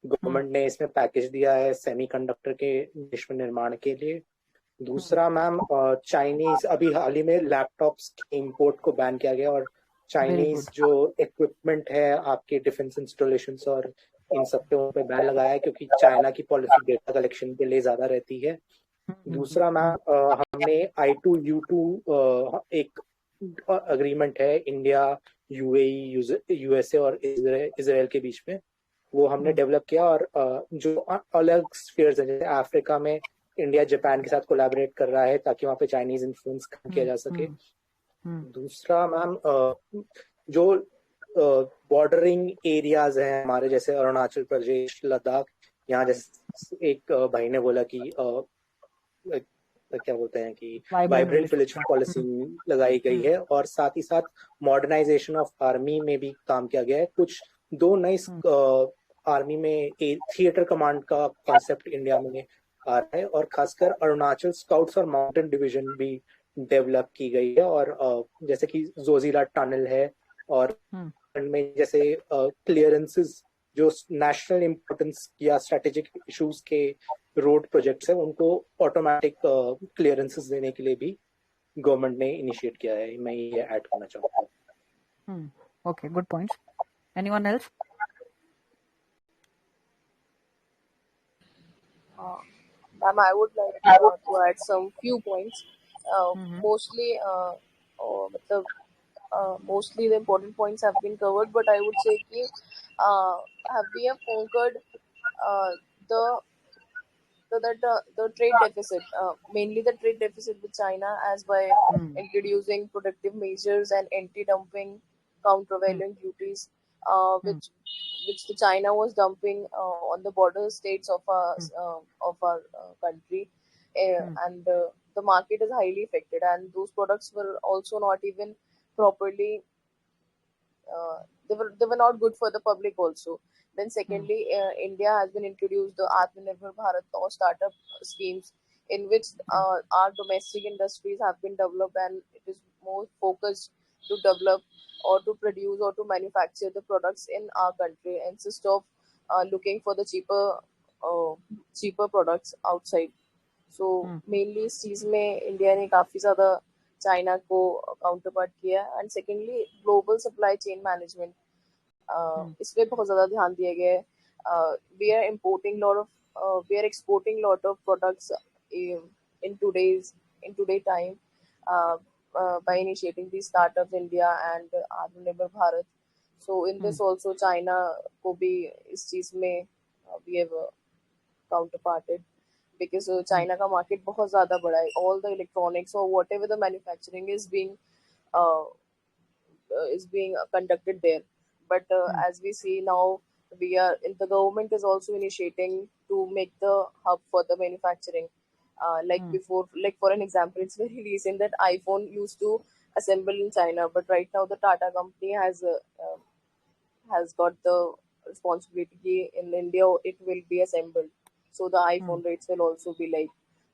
गवर्नमेंट ने इसमें पैकेज दिया है सेमीकंडक्टर के विश्व निर्माण के लिए। दूसरा मैम, चाइनीज अभी हाल ही में लैपटॉप्स के इंपोर्ट को बैन किया गया और चाइनीज जो इक्विपमेंट है आपके डिफेंस इंस्टॉलेशन और इन सब पे बैन लगाया है, क्योंकि चाइना की पॉलिसी डेटा कलेक्शन के लिए ज्यादा रहती है। दूसरा मैम, हमने I2U2 एक अग्रीमेंट है इंडिया, यूएई, यूएसए और इजराइल के बीच में, वो हमने डेवलप किया। और जो अलग स्फीयर्स हैं, जैसे अफ्रीका में इंडिया जापान के साथ कोलैबोरेट कर रहा है ताकि वहाँ पे चाइनीज इन्फ्लुएंस कम किया जा सके। दूसरा मैम, जो बॉर्डरिंग एरियाज हैं हमारे, जैसे अरुणाचल प्रदेश, लद्दाख, यहाँ जैसे एक भाई ने बोला कि क्या बोलते हैं कि वाइब्रेंट विलेज पॉलिसी लगाई गई है, और साथ ही साथ मॉडर्नाइजेशन ऑफ आर्मी में भी काम किया गया है। कुछ 2 नई आर्मी में थिएटर कमांड का कॉन्सेप्ट इंडिया में आ रहा है, और खासकर अरुणाचल स्काउट्स और माउंटेन डिवीजन भी डेवलप की गई है। और जैसे कि जोजिला टनल है, और में जैसे क्लियरेंसेस जो नेशनल इम्पोर्टेंस या स्ट्रेटेजिक इश्यूज के रोड प्रोजेक्ट्स है, उनको ऑटोमेटिक क्लियरेंसेस देने के लिए भी गवर्नमेंट ने इनिशिएट किया है। मैं ये ऐड करना चाहूंगा। Okay, good points. Anyone else? Ma'am, I would like to add some few points. Mostly, mostly the important points have been covered, but I would say कि we have conquered the trade deficit, mainly the trade deficit with China, as by introducing protective measures and anti-dumping countervailing duties, which the China was dumping on the border states of our country, and the market is highly affected, and those products were also not even properly. They were not good for the public also. Then secondly, India has been introduced the Atmanirbhar Bharat or startup schemes, in which our domestic industries have been developed, and it is more focused to develop or to produce or to manufacture the products in our country, instead of looking for the cheaper products outside. So mainly इस चीज में इंडिया ने काफी ज्यादा चाइना को काउंटर पार्ट किया। And secondly, global supply chain management, इस पे बहुत ज्यादा ध्यान दिया गया है। We are exporting lot of products in today time, by initiating these startups India and Atmanirbhar Bharat. So in this also China को भी इस चीज में we have counterparted, because China का market बहुत ज़्यादा बड़ा है. All the electronics or whatever the manufacturing is being conducted there. But as we see now, the government is also initiating to make the hub for the manufacturing. Before, like for an example, it's very recent that iPhone used to assemble in China, but right now the Tata company has got the responsibility in India. It will be assembled, so the iPhone rates will also be like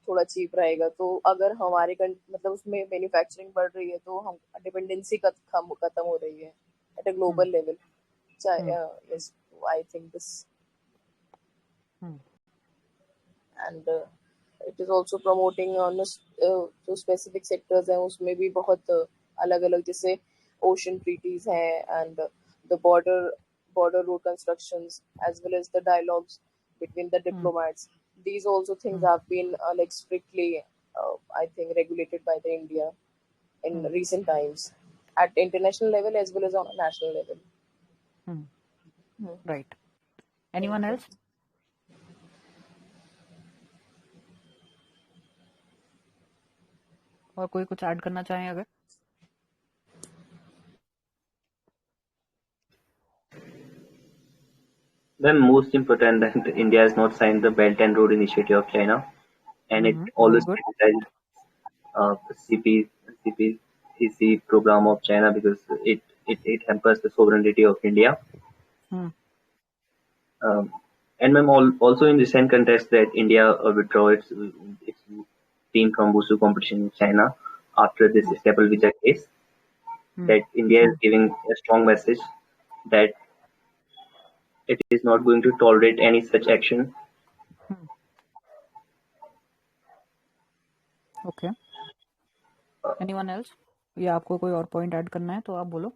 थोड़ा चीप रहेगा. तो अगर हमारे मतलब उसमें मैन्युफैक्चरिंग बढ़ रही है तो हम डिपेंडेंसी खत्म हो रही है at a global level. Yes, I think this. And it is also promoting on जो स्पेसिफिक सेक्टर्स हैं उसमें भी बहुत अलग अलग, जैसे ओशन ट्रीटीज हैं and the border road constructions as well as the dialogues between the diplomats. These also things have been like strictly I think regulated by the India in recent times at international level as well as on a national level. Right. Anyone else? और कोई कुछ ऐड करना चाहें अगर? The most important that India has not signed the Belt and Road Initiative of China, and it always criticizes CPEC program of China because it hampers the sovereignty of India. And ma'am, also in recent context that India withdraw its team from Wushu competition in China after this staple visa case. That India is giving a strong message that it is not going to tolerate any such action. Okay. Anyone else? या आपको कोई और पॉइंट ऐड करना है तो आप बोलो.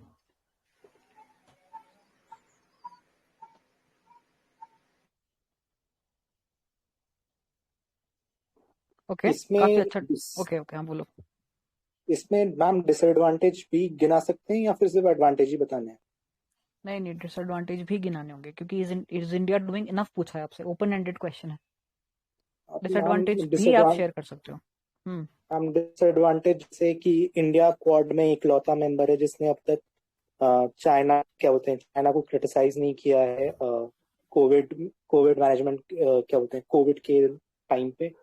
ओके, काफी अच्छा. ओके हाँ बोलो. इसमें मैम डिसएडवांटेज भी गिना सकते हैं या फिर सिर्फ एडवांटेज ही बताने हैं? नहीं, डिसएडवांटेज भी गिनाने होंगे क्योंकि इज इंडिया डूइंग इनफ पूछा है आपसे. ओपन एंडेड क्वेश्चन है. डिसएडवांटेज भी आप शेयर कर सकते हो. हम डिसएडवांटेज से कि इंडिया क्वाड में इकलौता मेंबर है जिसने अब तक चाइना चाइना को क्रिटिसाइज नहीं किया है कोविड मैनेजमेंट कोविड के टाइम पे.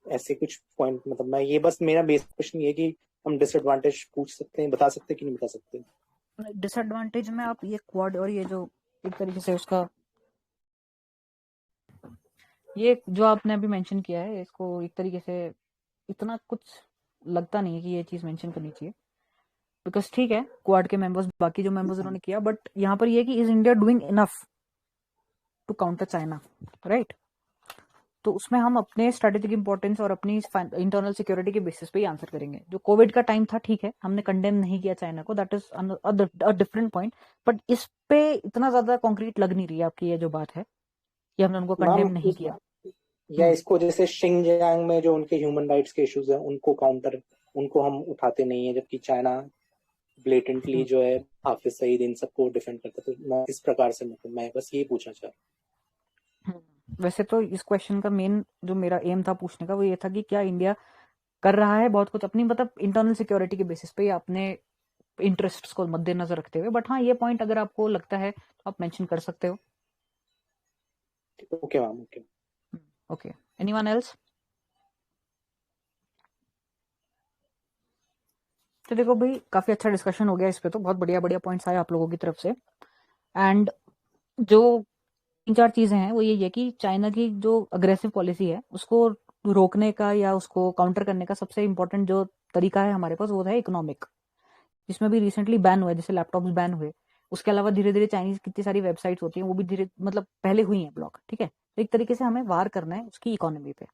ऐसे कुछ पॉइंट मतलब मैं ये बस मेरा बेसिक क्वेश्चन ये कि हम डिसएडवांटेज पूछ सकते हैं, बता सकते हैं कि नहीं बता सकते. डिसएडवांटेज में आप ये क्वाड और ये जो एक तरीके से उसका ये जो आपने अभी मेंशन किया है इसको एक तरीके से इतना कुछ लगता नहीं है कि ये चीज मेंशन करनी चाहिए बिकॉज ठीक है क्वाड के मेंबर्स बाकी जो मेंबर्स उन्होंने किया बट यहाँ पर ये कि is India doing enough to counter China right. तो उसमें हम अपने स्ट्रेटेजिक इंपॉर्टेंस और अपनी इंटरनल सिक्योरिटी के बेसिस पे ही आंसर करेंगे. जो कोविड का टाइम था ठीक है हमने कंडेम नहीं किया चाइना को, that is a different point. But इस पे इतना ज्यादा कॉन्क्रीट लग नहीं रही है आपकी ये जो बात है कि हमने उनको कंडेम नहीं किया. या इसको जैसे शिंगजियांग में जो उनके ह्यूमन राइट्स के इश्यूज हैं उनको हम उठाते नहीं है जबकि चाइना ब्लेटेंटली जो है हाफिज सईद इन सबको डिफेंड करता. तो मैं इस प्रकार से मतलब मैं बस ये पूछना चाह रहा हूँ. वैसे तो इस क्वेश्चन का मेन जो मेरा एम था पूछने का वो ये था कि क्या इंडिया कर रहा है बहुत कुछ अपनी मतलब इंटरनल सिक्योरिटी के बेसिस पे या अपने इंटरेस्ट्स को मद्देनजर रखते हुए. बट हाँ ये पॉइंट अगर आपको लगता है तो आप मेंशन कर सकते हो. Okay ma'am. Okay. Anyone else? तो देखो भाई काफी अच्छा डिस्कशन हो गया इस पे. तो बहुत बढ़िया बढ़िया पॉइंट्स आए आप लोगों की तरफ से. एंड जो 3-4 चीजें हैं वो ये है कि चाइना की जो अग्रेसिव पॉलिसी है उसको रोकने का या उसको काउंटर करने का सबसे इंपॉर्टेंट जो तरीका है हमारे पास वो है इकोनॉमिक, जिसमें भी रिसेंटली बैन हुआ है जैसे लैपटॉप्स बैन हुए. उसके अलावा धीरे धीरे चाइनीज कितनी सारी वेबसाइट्स होती हैं वो भी धीरे मतलब पहले हुई हैं ब्लॉक. ठीक है. तो एक तरीके से हमें वार करना है उसकी इकोनॉमी पे.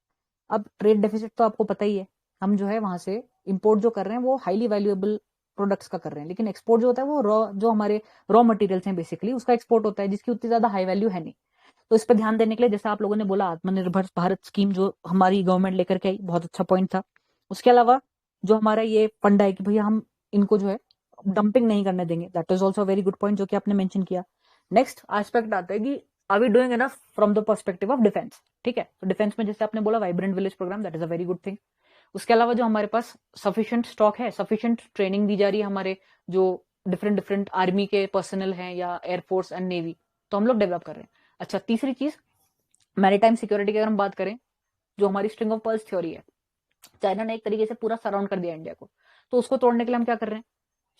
अब ट्रेड डेफिसिट तो आपको पता ही है हम जो है वहां से इंपोर्ट जो कर रहे हैं वो हाईली वैल्यूएबल प्रोडक्ट्स का कर रहे हैं लेकिन एक्सपोर्ट जो होता है वो जो हमारे रॉ मटेरियल्स हैं बेसिकली उसका एक्सपोर्ट होता है जिसकी उतनी ज्यादा हाई वैल्यू है नहीं. तो इस पर ध्यान देने के लिए जैसे आप लोगों ने बोला आत्मनिर्भर भारत स्कीम जो हमारी गवर्नमेंट लेकर के आई बहुत अच्छा पॉइंट था. उसके अलावा जो हमारा ये फंड है कि भैया हम इनको जो है डंपिंग नहीं करने देंगे, that is also very good point जो कि आपने मेंशन किया. नेक्स्ट एस्पेक्ट आता है कि are we doing enough from the perspective of defence. ठीक है. तो डिफेंस में जैसे आपने बोला vibrant village programme that is a very good thing. उसके अलावा जो हमारे पास सफिशिएंट स्टॉक है सफिशिएंट ट्रेनिंग दी जा रही है हमारे जो डिफरेंट आर्मी के पर्सनल हैं या एयरफोर्स एंड नेवी तो हम लोग डेवलप कर रहे हैं. अच्छा तीसरी चीज मैरीटाइम सिक्योरिटी की अगर हम बात करें जो हमारी स्ट्रिंग ऑफ पर्ल्स थ्योरी है चाइना ने एक तरीके से पूरा सराउंड कर दिया इंडिया को. तो उसको तोड़ने के लिए हम क्या कर रहे हैं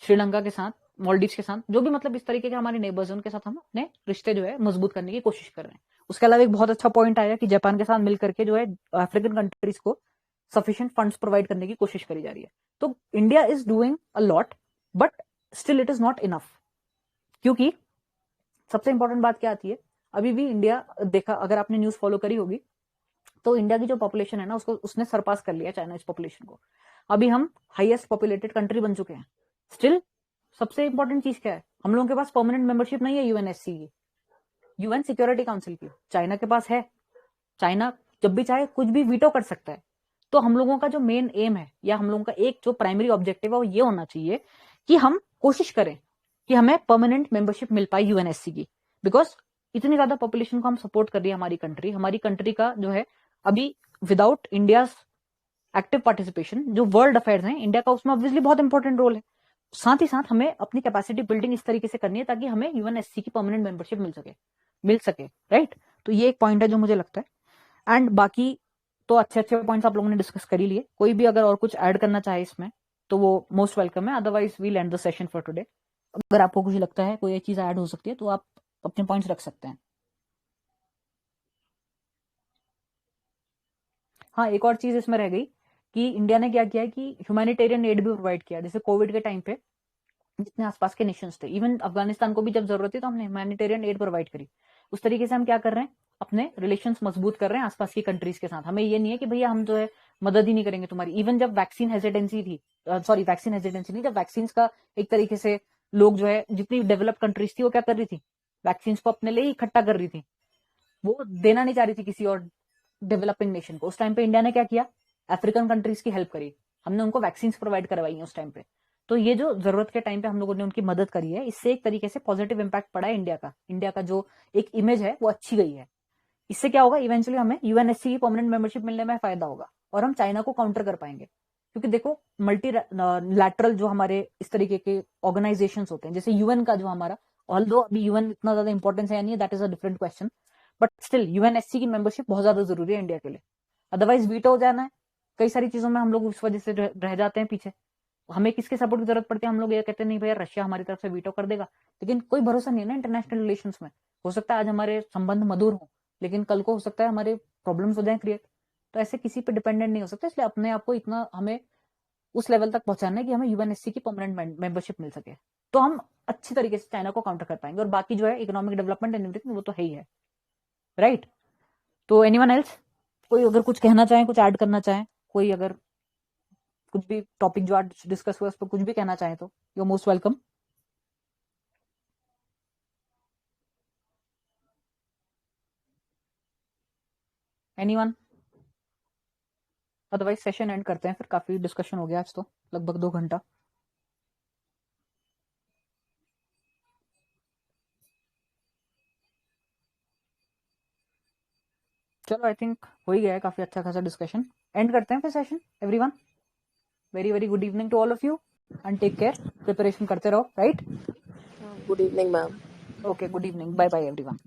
श्रीलंका के साथ मालदीव्स के साथ जो भी मतलब इस तरीके के हमारे नेबर्स हैं उनके साथ हम अपने रिश्ते जो है मजबूत करने की कोशिश कर रहे हैं. उसके अलावा एक बहुत अच्छा पॉइंट आया कि जापान के साथ मिलकर के जो है अफ्रीकन कंट्रीज को सफिशिएंट फंड्स प्रोवाइड करने की कोशिश करी जा रही है. तो India is doing a lot but still it is not enough. क्योंकि सबसे इंपॉर्टेंट बात क्या आती है अभी भी इंडिया देखा अगर आपने न्यूज फॉलो करी होगी तो इंडिया की जो पॉपुलेशन है ना उसको उसने सरपास कर लिया चाइना इस पॉपुलेशन को। अभी हम हाईएस्ट पॉपुलेटेड कंट्री बन चुके हैं। स्टिल सबसे इंपॉर्टेंट चीज क्या है, हम लोगों के पास परमानेंट मेंबरशिप नहीं है यूएनएससी की, यूएन सिक्योरिटी काउंसिल की। चाइना के पास है। चाइना जब भी चाहे कुछ भी वीटो कर सकता है। तो हम लोगों का जो मेन एम है या हम लोगों का एक जो प्राइमरी ऑब्जेक्टिव है वो ये होना चाहिए कि हम कोशिश करें कि हमें परमानेंट मेंबरशिप मिल पाए यूएनएससी की, बिकॉज इतनी ज्यादा पॉपुलेशन को हम सपोर्ट कर रही है हमारी कंट्री का जो है अभी विदाउट इंडिया एक्टिव पार्टिसिपेशन जो वर्ल्ड अफेयर्स हैं इंडिया का उसमें ऑब्वियसली बहुत इंपॉर्टेंट रोल है। साथ ही साथ हमें अपनी कैपेसिटी बिल्डिंग इस तरीके से करनी है ताकि हमें यूएनएससी की परमानेंट मेंबरशिप मिल सके राइट। तो ये एक पॉइंट है जो मुझे लगता है। एंड बाकी तो अच्छे पॉइंट्स आप लोगों ने डिस्कस कर ही लिए। कोई भी अगर और कुछ ऐड करना चाहे इसमें तो वो मोस्ट वेलकम है, otherwise we'll end the session for today. अगर आपको कुछ लगता है कोई चीज ऐड हो सकती है तो आप अपने पॉइंट्स रख सकते हैं। हाँ, एक और चीज इसमें रह गई कि इंडिया ने क्या किया है कि ह्यूमैनिटेरियन एड भी प्रोवाइड किया। जैसे कोविड के टाइम पे जितने आसपास के नेशंस थे, इवन अफगानिस्तान को भी जब जरूरत थी तो हमने ह्यूमैनिटेरियन एड प्रोवाइड करी। उस तरीके से हम क्या कर रहे हैं, अपने रिलेशंस मजबूत कर रहे हैं आसपास की कंट्रीज के साथ। हमें ये नहीं है कि भैया हम जो है मदद ही नहीं करेंगे तुम्हारी। इवन जब वैक्सीन हेजिटेंसी थी, वैक्सीन हेजिटेंसी नहीं, जब वैक्सीन का एक तरीके से लोग जो है जितनी डेवलप कंट्रीज थी वो क्या कर रही थी, वैक्सीन को अपने लिए इकट्ठा कर रही थी, वो देना नहीं चाह रही थी किसी और डेवलपिंग नेशन को। उस टाइम पे इंडिया ने क्या किया, अफ्रीकन कंट्रीज की हेल्प करी, हमने उनको वैक्सीन प्रोवाइड करवाई है उस टाइम पे। तो ये जो जरूरत के टाइम पे हम लोगों ने उनकी मदद करी है, इससे एक तरीके से पॉजिटिव इंपैक्ट पड़ा है इंडिया का जो एक इमेज है वो अच्छी गई है। इससे क्या होगा, इवेंचुअली हमें यूएनएससी की परमानेंट मेंबरशिप मिलने में फायदा होगा और हम चाइना को काउंटर कर पाएंगे। क्योंकि देखो मल्टी लैटरल जो हमारे इस तरीके के ऑर्गेनाइजेशंस होते हैं, जैसे यूएन का जो हमारा, ऑल्दो अभी यूएन इतना ज्यादा इंपॉर्टेंस है नहीं, that is a different question, but still UNSC की मेंबरशिप बहुत ज्यादा जरूरी है इंडिया के लिए। अदरवाइज वीटो हो जाना है, कई सारी चीजों में हम लोग उस वजह से रह जाते हैं पीछे। हमें किसके सपोर्ट की जरूरत पड़ती है, हम लोग ये कहते हैं नहीं भैया रशिया हमारी तरफ से वीटो कर देगा, लेकिन कोई भरोसा नहीं है ना इंटरनेशनल रिलेशंस में। हो सकता है आज हमारे संबंध मधुर हो, लेकिन कल को हो सकता है हमारे प्रॉब्लम्स हो जाए क्रिएट। तो ऐसे किसी पे डिपेंडेंट नहीं हो सकता, इसलिए अपने आप को इतना हमें उस लेवल तक पहुंचाना है कि हमें यूएनएससी की परमानेंट मेंबरशिप मिल सके, तो हम अच्छी तरीके से चाइना को काउंटर कर पाएंगे। और बाकी जो है इकोनॉमिक डेवलपमेंट एंड एवरीथिंग वो तो है ही है राइट। तो एनीवन एल्स, कोई अगर कुछ कहना चाहे, कुछ ऐड करना चाहे, कोई अगर कुछ भी टॉपिक जो आज डिस्कस हुआ उस पर कुछ भी कहना चाहे तो you are most welcome. Anyone, otherwise session end करते हैं फिर, काफी डिस्कशन हो गया आज तो, लगभग 2 घंटा। चलो आई थिंक हो ही गया है, काफी अच्छा खासा डिस्कशन। एंड करते हैं फिर session. Everyone very very good evening to all of you and take care. Preparation करते रहो right. Good evening ma'am. Okay, good evening, bye bye everyone.